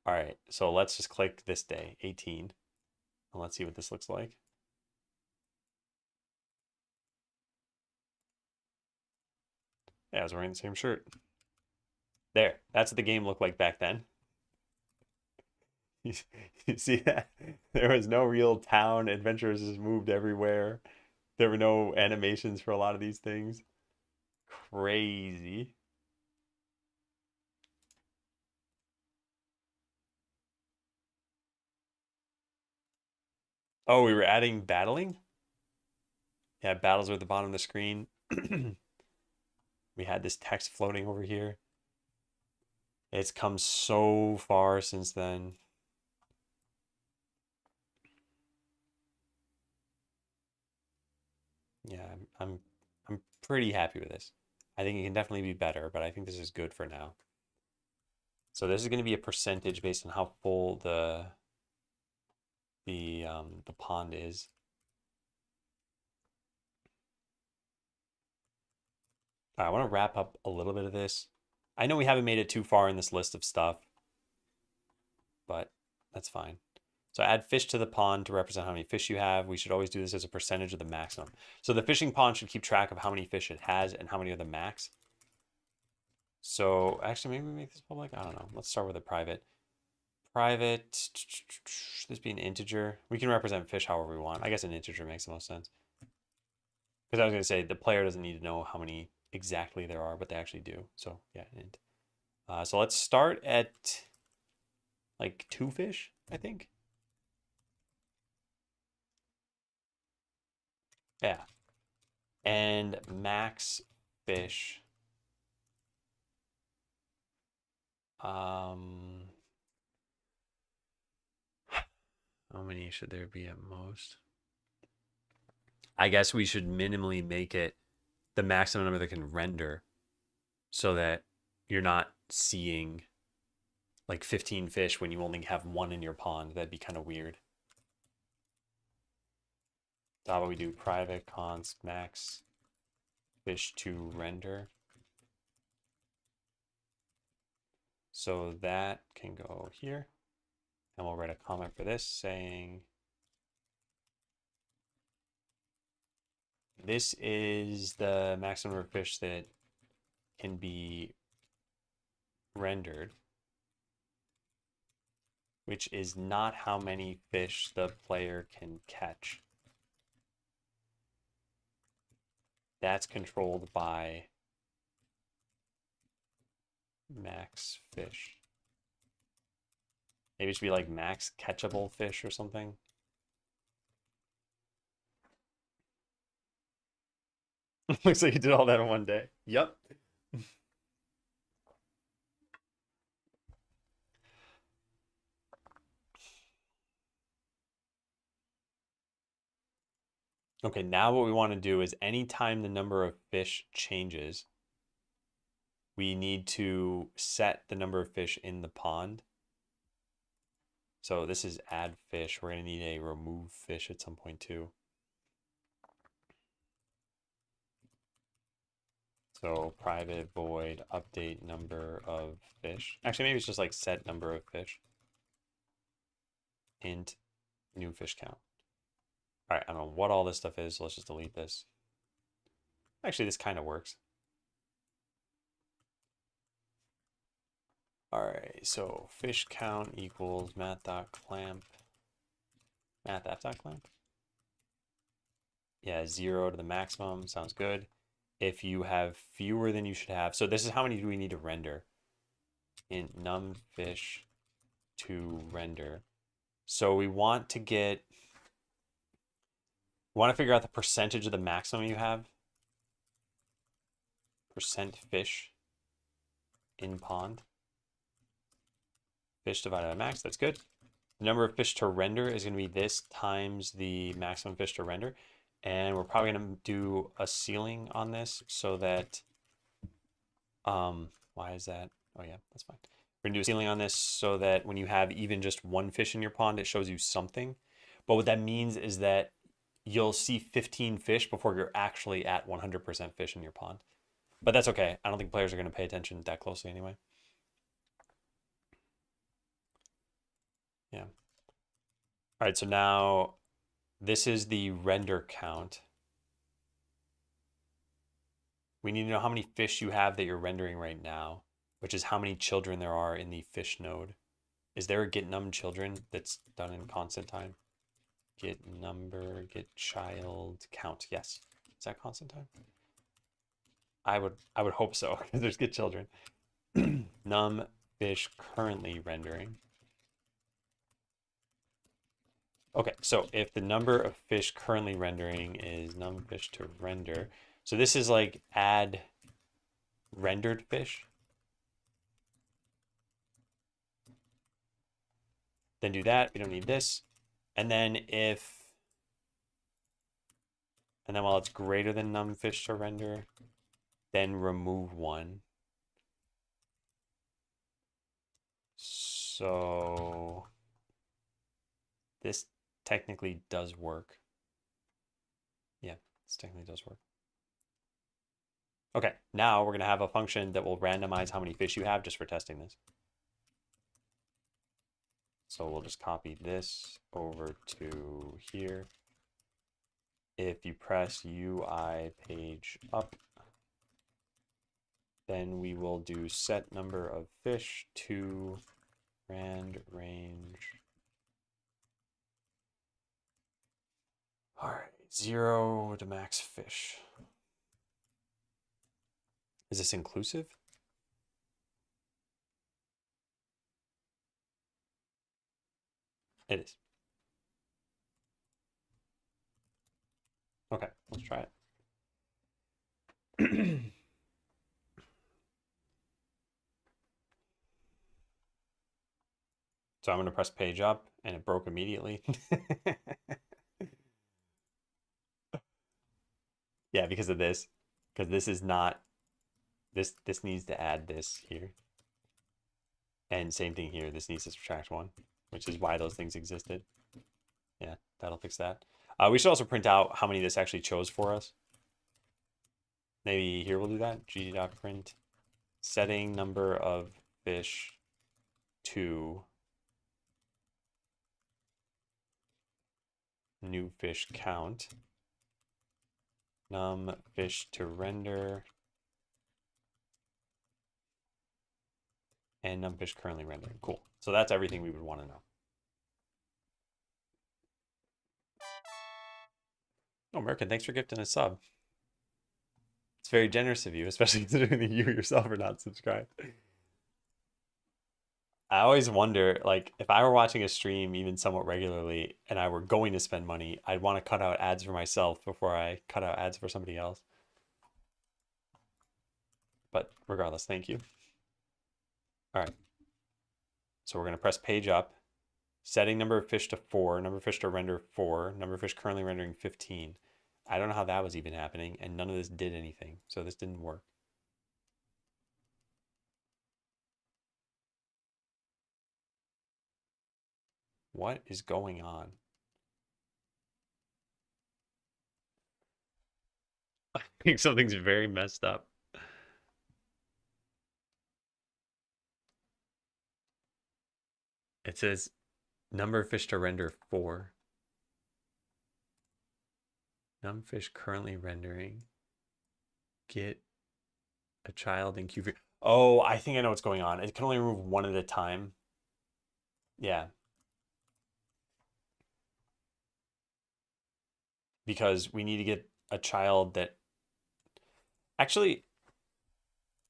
All right, so let's just click this day, 18, and let's see what this looks like. Yeah, I was wearing the same shirt. There, that's what the game looked like back then. You see that? There was no real town. Adventurers just moved everywhere. There were no animations for a lot of these things. Crazy. Oh, we were adding battling? Yeah, battles were at the bottom of the screen. We had this text floating over here. It's come so far since then. Yeah, I'm pretty happy with this. I think it can definitely be better, but I think this is good for now. So this is going to be a percentage based on how full the pond is. I want to wrap up a little bit of this. I know we haven't made it too far in this list of stuff, but that's fine. So add fish to the pond to represent how many fish you have. We should always do this as a percentage of the maximum. So the fishing pond should keep track of how many fish it has and how many are the max. So actually, maybe we make this public. I don't know. Let's start with a private. Private. This be an integer. We can represent fish however we want. I guess an integer makes the most sense. Because I was going to say the player doesn't need to know how many exactly there are, but they actually do. So yeah, int. So let's start at like 2 fish, I think. Yeah. And max fish. How many should there be at most? I guess we should minimally make it the maximum number that can render so that you're not seeing like 15 fish when you only have 1 in your pond. That'd be kind of weird. So how about we do private const max fish to render? So that can go here. And we'll write a comment for this saying this is the maximum number of fish that can be rendered, which is not how many fish the player can catch. That's controlled by max fish. Maybe it should be like max catchable fish or something. Looks like you did all that in one day. Yep. Okay, now what we want to do is anytime the number of fish changes, we need to set the number of fish in the pond. So this is add fish. We're going to need a remove fish at some point too. So private void update number of fish. Actually, maybe it's just like set number of fish. Int new fish count. All right, I don't know what all this stuff is, so let's just delete this. Actually, this kind of works. All right, so fish count equals math.clamp. Math.clamp. Yeah, 0 to the maximum. Sounds good. If you have fewer than you should have. So this is how many do we need to render? Int num fish to render. So we want to get, we want to figure out the percentage of the maximum you have. Percent fish in pond. Fish divided by max, that's good. The number of fish to render is going to be this times the maximum fish to render. And we're probably going to do a ceiling on this so that, why is that? Oh yeah, that's fine. We're going to do a ceiling on this so that when you have even just 1 fish in your pond, it shows you something. But what that means is that you'll see 15 fish before you're actually at 100% fish in your pond. But that's okay. I don't think players are going to pay attention that closely anyway. Yeah. All right, so now this is the render count. We need to know how many fish you have that you're rendering right now, which is how many children there are in the fish node. Is there a get num children that's done in constant time? Get number, get child, count. Yes. Is that constant time? I would hope so, because there's get children. Num fish currently rendering. Okay, so if the number of fish currently rendering is num fish to render, so this is like add rendered fish. Then do that. We don't need this. And then if And then while it's greater than numFish to render, then remove 1. So this technically does work. Yeah, this technically does work. Okay, now we're going to have a function that will randomize how many fish you have just for testing this. So we'll just copy this over to here. If you press UI page up, then we will do set number of fish to rand range. All right, 0 to max fish. Is this inclusive? It is. Okay, let's try it. So I'm going to press page up and it broke immediately. Yeah, because of this. Because this is not, this needs to add this here. And same thing here, this needs to subtract 1, which is why those things existed. Yeah, that'll fix that. We should also print out how many this actually chose for us. Maybe here we'll do that. G.print setting number of fish to new fish count. Num fish to render. And num fish currently rendering. Cool. So that's everything we would want to know. Oh, American, thanks for gifting a sub. It's very generous of you, especially considering that you yourself are not subscribed. I always wonder, like, if I were watching a stream even somewhat regularly and I were going to spend money, I'd want to cut out ads for myself before I cut out ads for somebody else. But regardless, thank you. All right. So we're going to press page up, setting number of fish to 4, number of fish to render 4, number of fish currently rendering 15. I don't know how that was even happening, and none of this did anything. So this didn't work. What is going on? I think something's very messed up. It says number of fish to render 4. Num fish currently rendering. Get a child in queue. Oh, I think I know what's going on. It can only remove 1 at a time. Yeah. Because we need to get a child that actually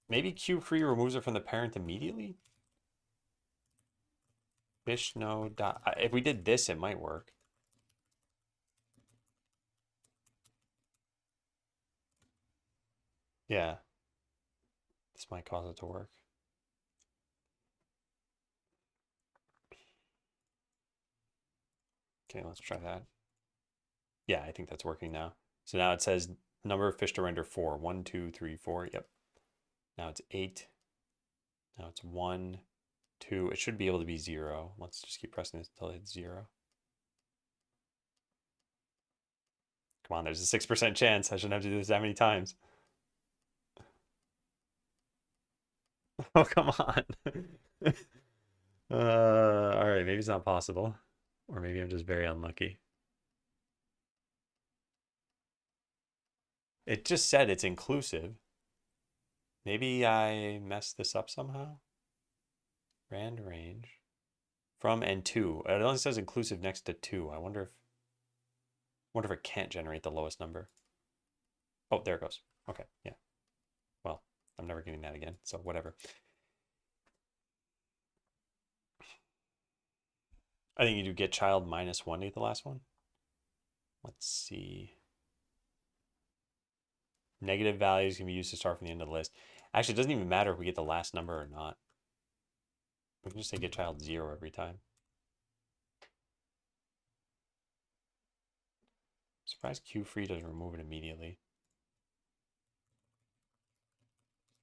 maybe queue free removes it from the parent immediately. Fish no dot. If we did this, it might work. Yeah. This might cause it to work. Okay, let's try that. Yeah, I think that's working now. So now it says number of fish to render 4. 1, 2, 3, 4. Yep. Now it's 8. Now it's 1, 2. It should be able to be 0. Let's just keep pressing this until it's 0. Come on, there's a 6% chance. I shouldn't have to do this that many times. Oh, come on. All right, maybe it's not possible. Or maybe I'm just very unlucky. It just said it's inclusive. Maybe I messed this up somehow. Rand range. From and to. It only says inclusive next to 2. I wonder if it can't generate the lowest number. Oh, there it goes. Okay, yeah. Well, I'm never getting that again, so whatever. I think you do get child -1 to get the last one. Let's see. Negative values can be used to start from the end of the list. Actually, it doesn't even matter if we get the last number or not. We can just say get child 0 every time. So Surprised Q free doesn't remove it immediately.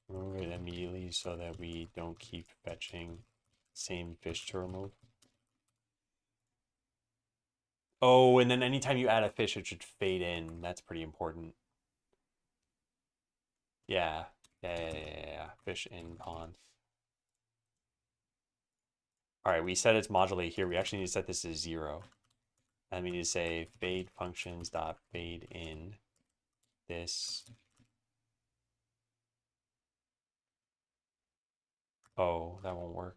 Remove it immediately so that we don't keep fetching same fish to remove. Oh, and then anytime you add a fish, it should fade in. That's pretty important. Yeah. Yeah. Fish in pond. All right, we set its modulate here. We actually need to set this to 0. And we need to say fade functions dot fade in this. Oh, that won't work.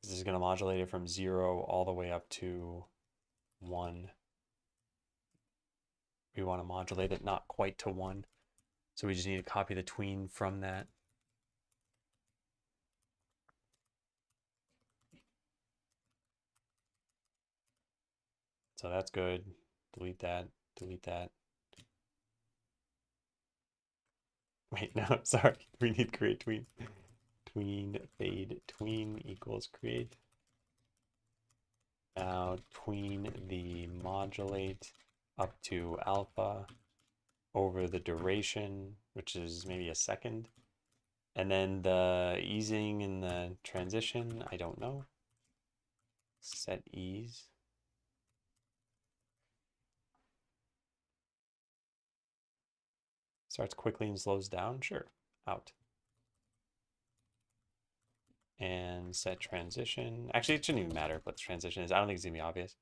This is going to modulate it from 0 all the way up to 1. We want to modulate it not quite to 1. So we just need to copy the tween from that. So that's good. Delete that. Delete that. Wait, no, sorry. We need create tween. Tween fade tween equals create. Now tween the modulate up to alpha over the duration, which is maybe a second. And then the easing and the transition, I don't know. Set ease. Starts quickly and slows down, sure, out. And set transition. Actually, it shouldn't even matter what the transition is. I don't think it's gonna be obvious.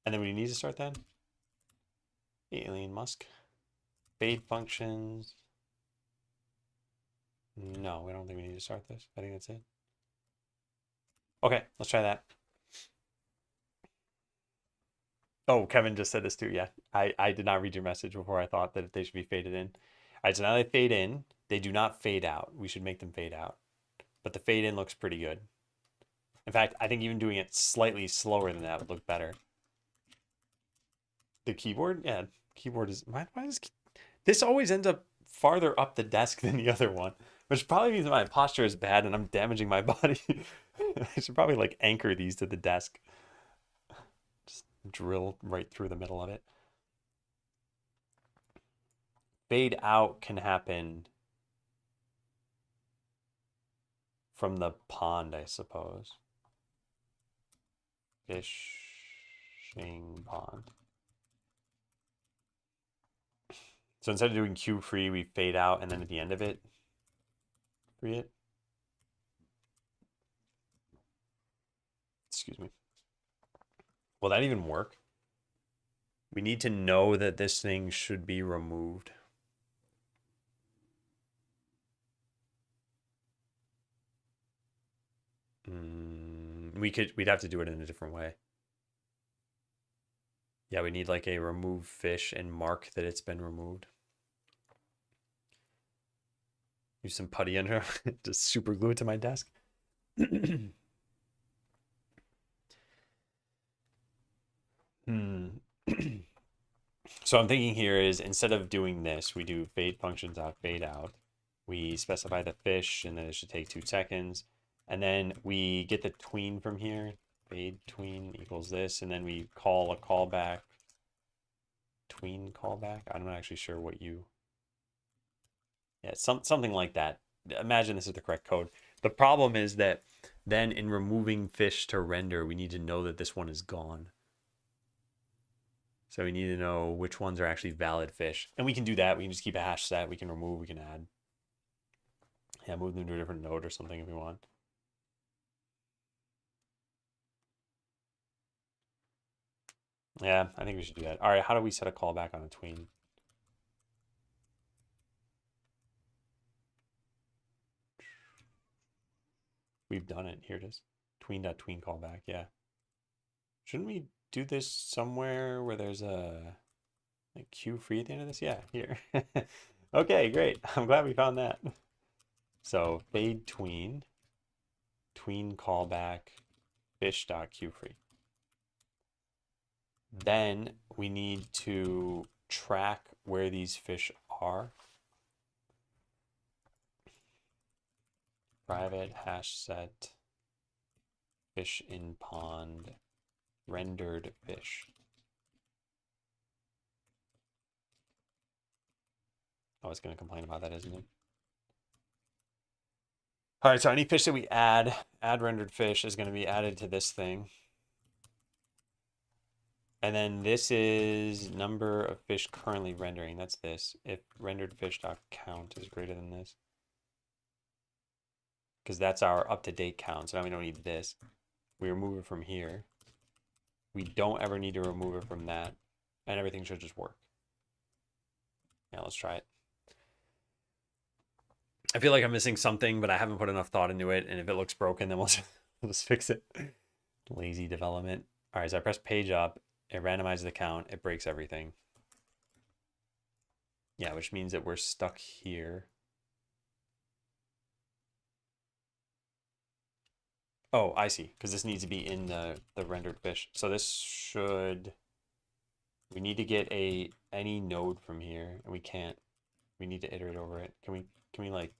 And then we need to start then. Alien Musk. Fade functions. No, we don't think we need to start this. I think that's it. Okay, let's try that. Oh, Kevin just said this too. Yeah, I did not read your message before. I thought that they should be faded in. All right, so now they fade in. They do not fade out. We should make them fade out. But the fade in looks pretty good. In fact, I think even doing it slightly slower than that would look better. The keyboard? Yeah, keyboard is... Why is... This always ends up farther up the desk than the other one, which probably means my posture is bad and I'm damaging my body. I should probably like anchor these to the desk. Just drill right through the middle of it. Fade out can happen from the pond, I suppose. Fishing pond. So instead of doing Q free, we fade out and then at the end of it, free it. Excuse me. Will that even work? We need to know that this thing should be removed. We'd have to do it in a different way. Yeah, we need like a remove fish and mark that it's been removed. Use some putty under, just super glue it to my desk. So I'm thinking here is instead of doing this, we do fade functions out, fade out. We specify the fish and then it should take 2 seconds. And then we get the tween from here. Fade tween equals this. And then we call a callback. Tween callback. I'm not actually sure what you... Yeah, something like that. Imagine this is the correct code. The problem is that then in removing fish to render, we need to know that this one is gone. So we need to know which ones are actually valid fish. And we can do that. We can just keep a hash set. We can remove, we can add. Yeah, move them to a different node or something if we want. Yeah, I think we should do that. All right, how do we set a callback on a tween? We've done it. Here it is. Tween.tween callback. Yeah. Shouldn't we do this somewhere where there's a queue free at the end of this? Yeah, here. Okay, great. I'm glad we found that. So fade tween callback, fish.queueFree. Then we need to track where these fish are. Private hash set fish in pond rendered fish. Oh, it's going to complain about that, isn't it? All right, so any fish that we add rendered fish is going to be added to this thing. And then this is number of fish currently rendering. That's this. If rendered fish.count is greater than this. Because that's our up-to-date count. So now we don't need this. We remove it from here. We don't ever need to remove it from that. And everything should just work. Yeah, let's try it. I feel like I'm missing something, but I haven't put enough thought into it. And if it looks broken, then we'll just fix it. Lazy development. All right, so I press page up. It randomizes the count. It breaks everything. Yeah, which means that we're stuck here. Oh, I see. Because this needs to be in the rendered fish. So this should... We need to get any node from here, and we can't. We need to iterate over it. Can we like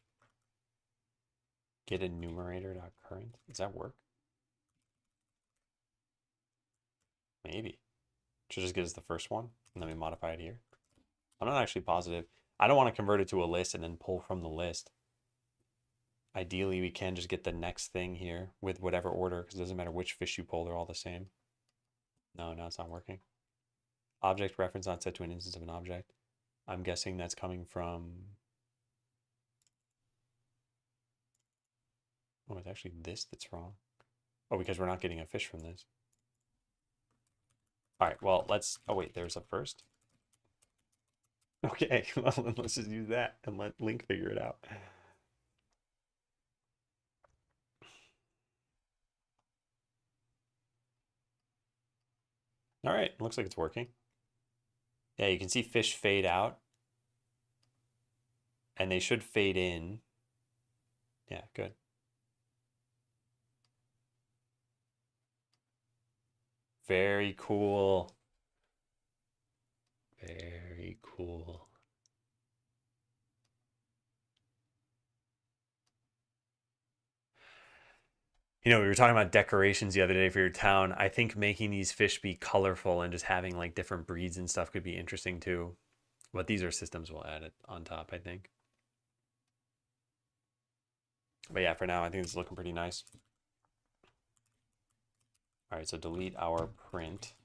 get a numerator.current? Does that work? Maybe. Should just get us the first one, and then we modify it here. I'm not actually positive. I don't want to convert it to a list and then pull from the list. Ideally, we can just get the next thing here with whatever order, because it doesn't matter which fish you pull, they're all the same. No, it's not working. Object reference not set to an instance of an object. I'm guessing that's coming from... Oh, it's actually this that's wrong. Oh, because we're not getting a fish from this. All right, well, let's... Oh, wait, there's a first. Okay, well, then let's just use that and let Link figure it out. All right, looks like it's working. Yeah, you can see fish fade out. And they should fade in. Yeah, good. Very cool. Very cool. You know, we were talking about decorations the other day for your town. I think making these fish be colorful and just having like different breeds and stuff could be interesting too. But these are systems we'll add it on top, I think. But yeah, for now, I think it's looking pretty nice. All right, so delete our print.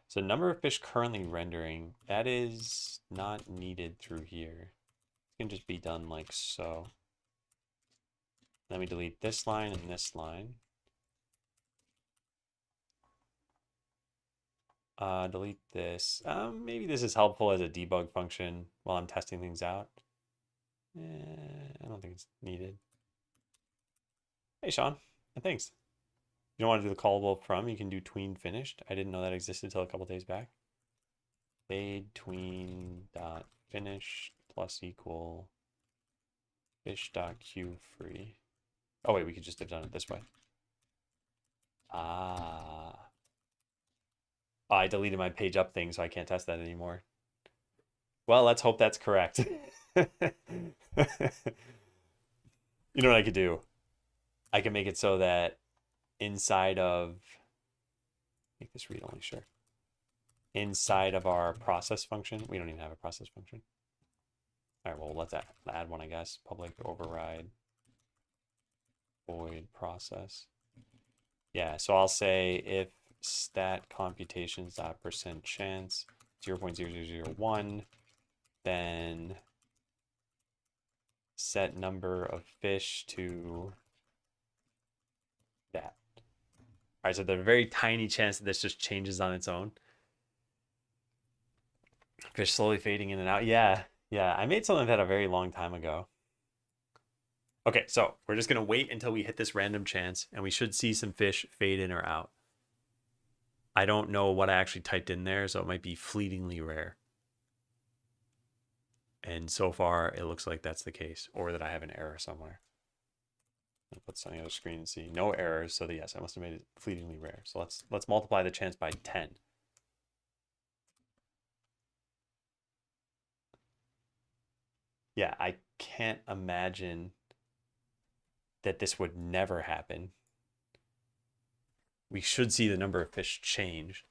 So number of fish currently rendering, that is not needed through here. It can just be done like so. Let me delete this line and this line. Delete this. Maybe this is helpful as a debug function while I'm testing things out. I don't think it's needed. Hey, Sean. Thanks. You don't want to do the callable from, you can do tween finished. I didn't know that existed until a couple days back. Fade tween dot finish plus equal fish dot queue free. Oh wait, we could just have done it this way. Ah. Oh, I deleted my page up thing, so I can't test that anymore. Well, let's hope that's correct. You know what I could do? I can make it so that inside of, make this read only, sure. Inside of our process function, we don't even have a process function. All right, well, let's add one, I guess. Public override void process. Yeah, so I'll say if stat computations dot percent chance 0.0001, then set number of fish to that. All right, so there's a very tiny chance that this just changes on its own. Fish slowly fading in and out. Yeah, I made something like that a very long time ago. Okay, so we're just going to wait until we hit this random chance, and we should see some fish fade in or out. I don't know what I actually typed in there, so it might be fleetingly rare. And so far, it looks like that's the case, or that I have an error somewhere. I'll put this on the other screen and see. No errors, so yes, I must have made it fleetingly rare. So let's multiply the chance by 10. Yeah, I can't imagine that this would never happen. We should see the number of fish change.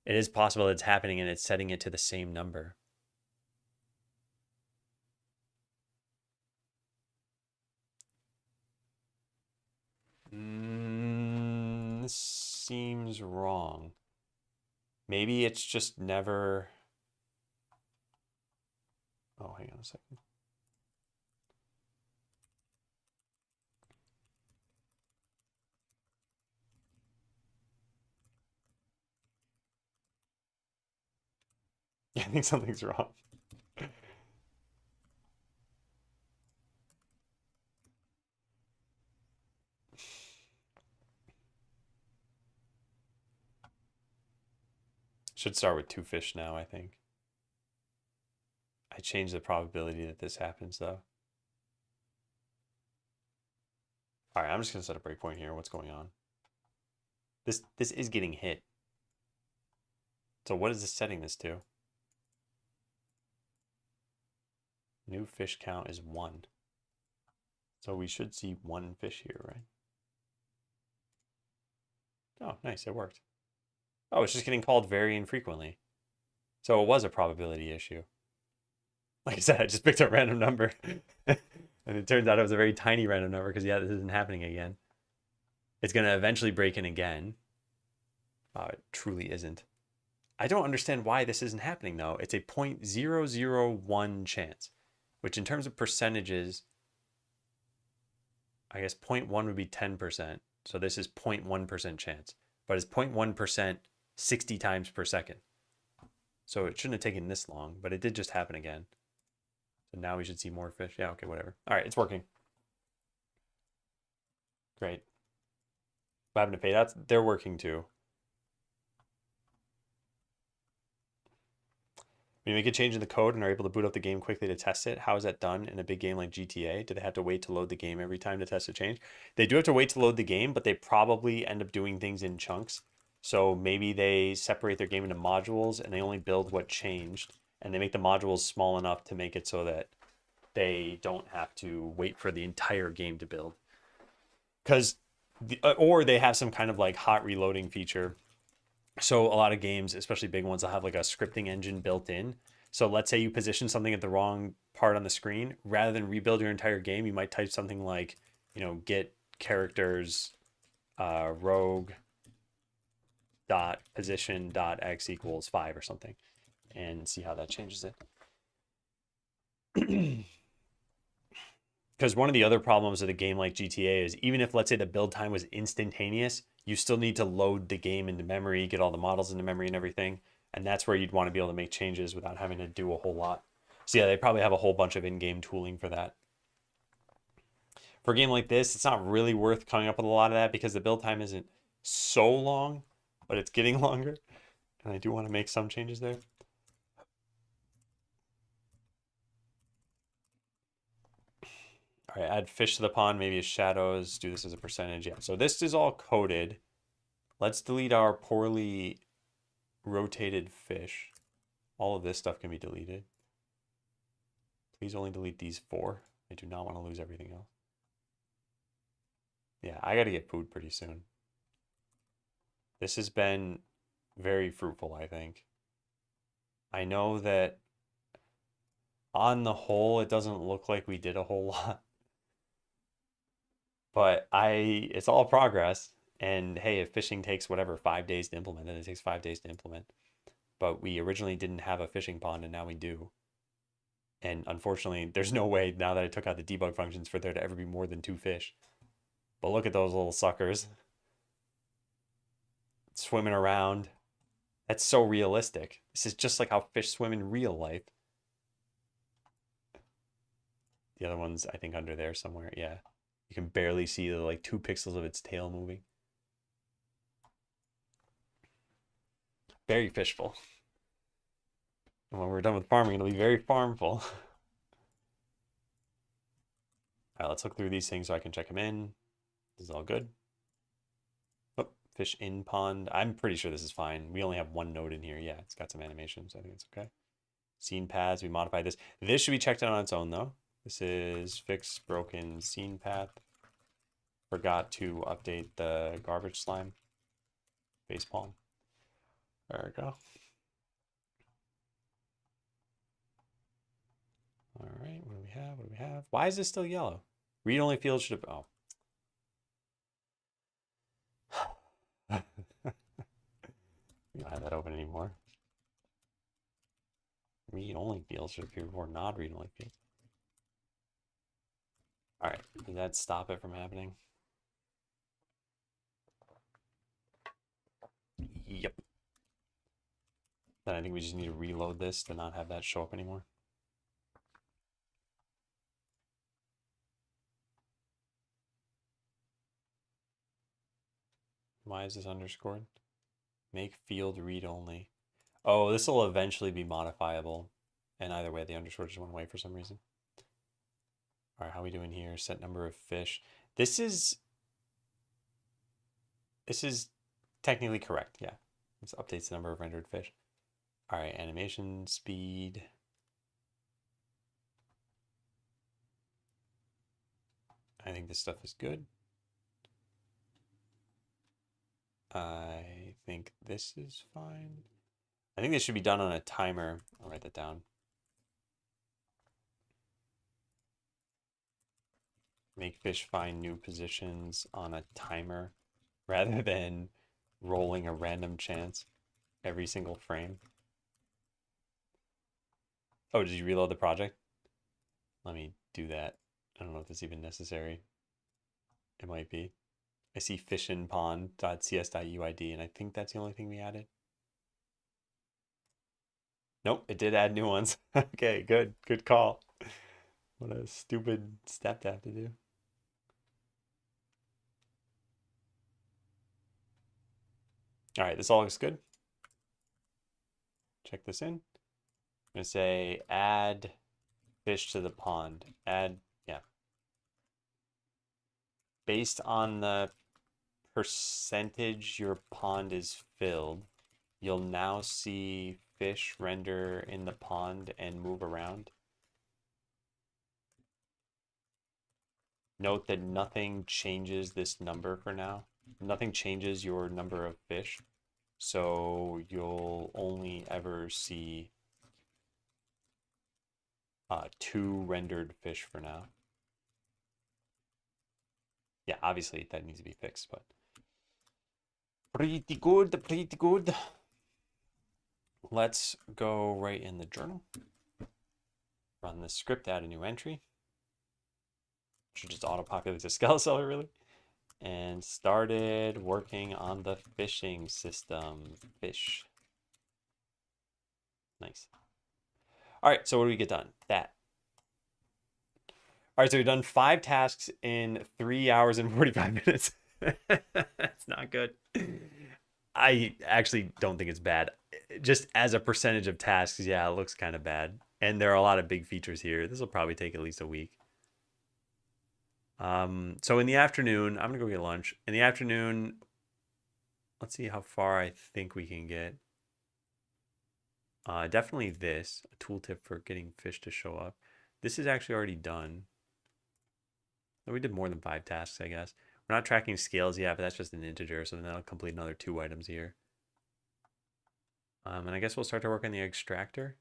It is possible it's happening and it's setting it to the same number. This seems wrong. Maybe it's just never... Oh, hang on a second. Yeah, I think something's wrong. Should start with 2 fish now, I think. I changed the probability that this happens, though. All right, I'm just going to set a breakpoint here. What's going on? This is getting hit. So what is this setting this to? New fish count is 1. So we should see 1 fish here, right? Oh, nice. It worked. Oh, it's just getting called very infrequently. So it was a probability issue. Like I said, I just picked a random number. And it turns out it was a very tiny random number because, yeah, this isn't happening again. It's going to eventually break in again. Oh, it truly isn't. I don't understand why this isn't happening, though. It's a 0.001 chance, which in terms of percentages, I guess 0.1 would be 10%. So this is 0.1% chance. But it's 0.1% 60 times per second. So it shouldn't have taken this long, but it did just happen again. So now we should see more fish. Yeah, okay, whatever. All right, it's working. Great. What happened to payouts? They're working too. When you make a change in the code and are able to boot up the game quickly to test it, how is that done in a big game like GTA? Do they have to wait to load the game every time to test a change? They do have to wait to load the game, but they probably end up doing things in chunks. So maybe they separate their game into modules and they only build what changed. And they make the modules small enough to make it so that they don't have to wait for the entire game to build. Or they have some kind of like hot reloading feature. So a lot of games, especially big ones, will have like a scripting engine built in. So let's say you position something at the wrong part on the screen. Rather than rebuild your entire game, you might type something like, get characters rogue dot position dot x equals 5 or something, and see how that changes it. Because one of the other problems with a game like GTA is even if, let's say, the build time was instantaneous, you still need to load the game into memory, get all the models into memory and everything. And that's where you'd want to be able to make changes without having to do a whole lot. So yeah, they probably have a whole bunch of in-game tooling for that. For a game like this, it's not really worth coming up with a lot of that because the build time isn't so long, but it's getting longer. And I do want to make some changes there. All right, add fish to the pond, maybe as shadows, do this as a percentage. Yeah, so this is all coded. Let's delete our poorly rotated fish. All of this stuff can be deleted. Please only delete these 4. I do not want to lose everything else. Yeah, I got to get food pretty soon. This has been very fruitful, I think. I know that on the whole, it doesn't look like we did a whole lot. But it's all progress. And hey, if fishing takes whatever, 5 days to implement, then it takes 5 days to implement. But we originally didn't have a fishing pond, and now we do. And unfortunately, there's no way now that I took out the debug functions for there to ever be more than 2 fish. But look at those little suckers swimming around. That's so realistic. This is just like how fish swim in real life. The other one's, I think, under there somewhere. Yeah. You can barely see the like 2 pixels of its tail moving. Very fishful. And when we're done with farming, it'll be very farmful. All right, let's look through these things so I can check them in. This is all good. Oh, fish in pond. I'm pretty sure this is fine. We only have 1 node in here. Yeah, it's got some animation, so I think it's okay. Scene paths, we modified this. This should be checked out on its own, though. This is fix broken scene path. Forgot to update the garbage slime. Facepalm. There we go. All right, what do we have? What do we have? Why is this still yellow? Read-only field should have... Oh. We don't have that open anymore. Read-only field should appear before not read-only field. All right, did that stop it from happening? Yep. Then I think we just need to reload this to not have that show up anymore. Why is this underscored? Make field read only. Oh, this will eventually be modifiable. And either way, the underscore just went away for some reason. All right, how are we doing here? Set number of fish. This is technically correct. Yeah, this updates the number of rendered fish. All right, animation speed. I think this stuff is good. I think this is fine. I think this should be done on a timer. I'll write that down. Make fish find new positions on a timer rather than rolling a random chance every single frame. Oh, did you reload the project? Let me do that. I don't know if it's even necessary. It might be. I see fishinpond.cs.uid, and I think that's the only thing we added. Nope, it did add new ones. Okay, good. Good call. What a stupid step to have to do. All right, this all looks good. Check this in. I'm going to say add fish to the pond. Add, yeah. Based on the percentage your pond is filled, you'll now see fish render in the pond and move around. Note that nothing changes this number for now. Nothing changes your number of fish. So you'll only ever see 2 rendered fish for now. Yeah, obviously that needs to be fixed, but pretty good, pretty good. Let's go right in the journal. Run the script, add a new entry. Should just auto-populate the Skeleseller, really. And started working on the fishing system. Fish. Nice. All right, so what do we get done? That. All right, so we've done 5 tasks in 3 hours and 45 minutes. That's not good. I actually don't think it's bad. Just as a percentage of tasks, yeah, it looks kind of bad. And there are a lot of big features here. This will probably take at least a week. So in the afternoon, I'm gonna go get lunch. In the afternoon, let's see how far I think we can get. Definitely this, a tooltip for getting fish to show up. This is actually already done. We did more than 5 tasks, I guess. We're not tracking scales yet, but that's just an integer, so then that'll complete another 2 items here. And I guess we'll start to work on the extractor.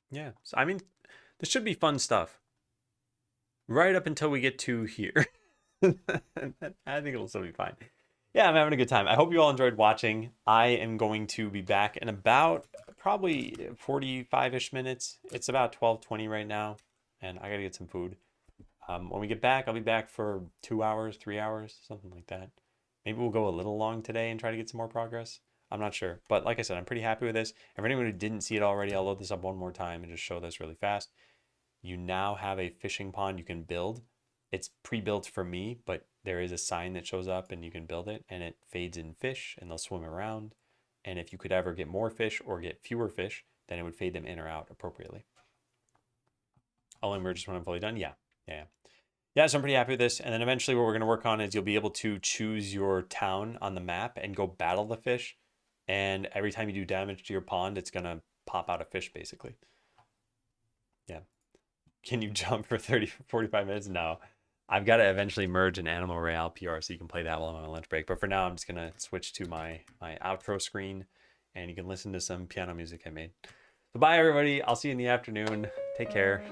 Yeah, so I mean, this should be fun stuff. Right up until we get to here. I think it'll still be fine. Yeah, I'm having a good time. I hope you all enjoyed watching. I am going to be back in about probably 45-ish minutes. It's about 12:20 right now, and I gotta get some food. When we get back, I'll be back for 2 hours, 3 hours, something like that. Maybe we'll go a little long today and try to get some more progress. I'm not sure. But like I said, I'm pretty happy with this. And for anyone who didn't see it already, I'll load this up one more time and just show this really fast. You now have a fishing pond you can build. It's pre-built for me, but there is a sign that shows up and you can build it, and it fades in fish and they'll swim around. And if you could ever get more fish or get fewer fish, then it would fade them in or out appropriately. I'll emerge when I'm fully done. Yeah. So I'm pretty happy with this. And then eventually what we're going to work on is you'll be able to choose your town on the map and go battle the fish. And every time you do damage to your pond, it's going to pop out a fish, basically. Yeah. Can you jump for 45 minutes? No. I've got to eventually merge an Animal Royale PR so you can play that while I'm on lunch break. But for now, I'm just gonna switch to my outro screen, and you can listen to some piano music I made. So bye everybody. I'll see you in the afternoon. Take care.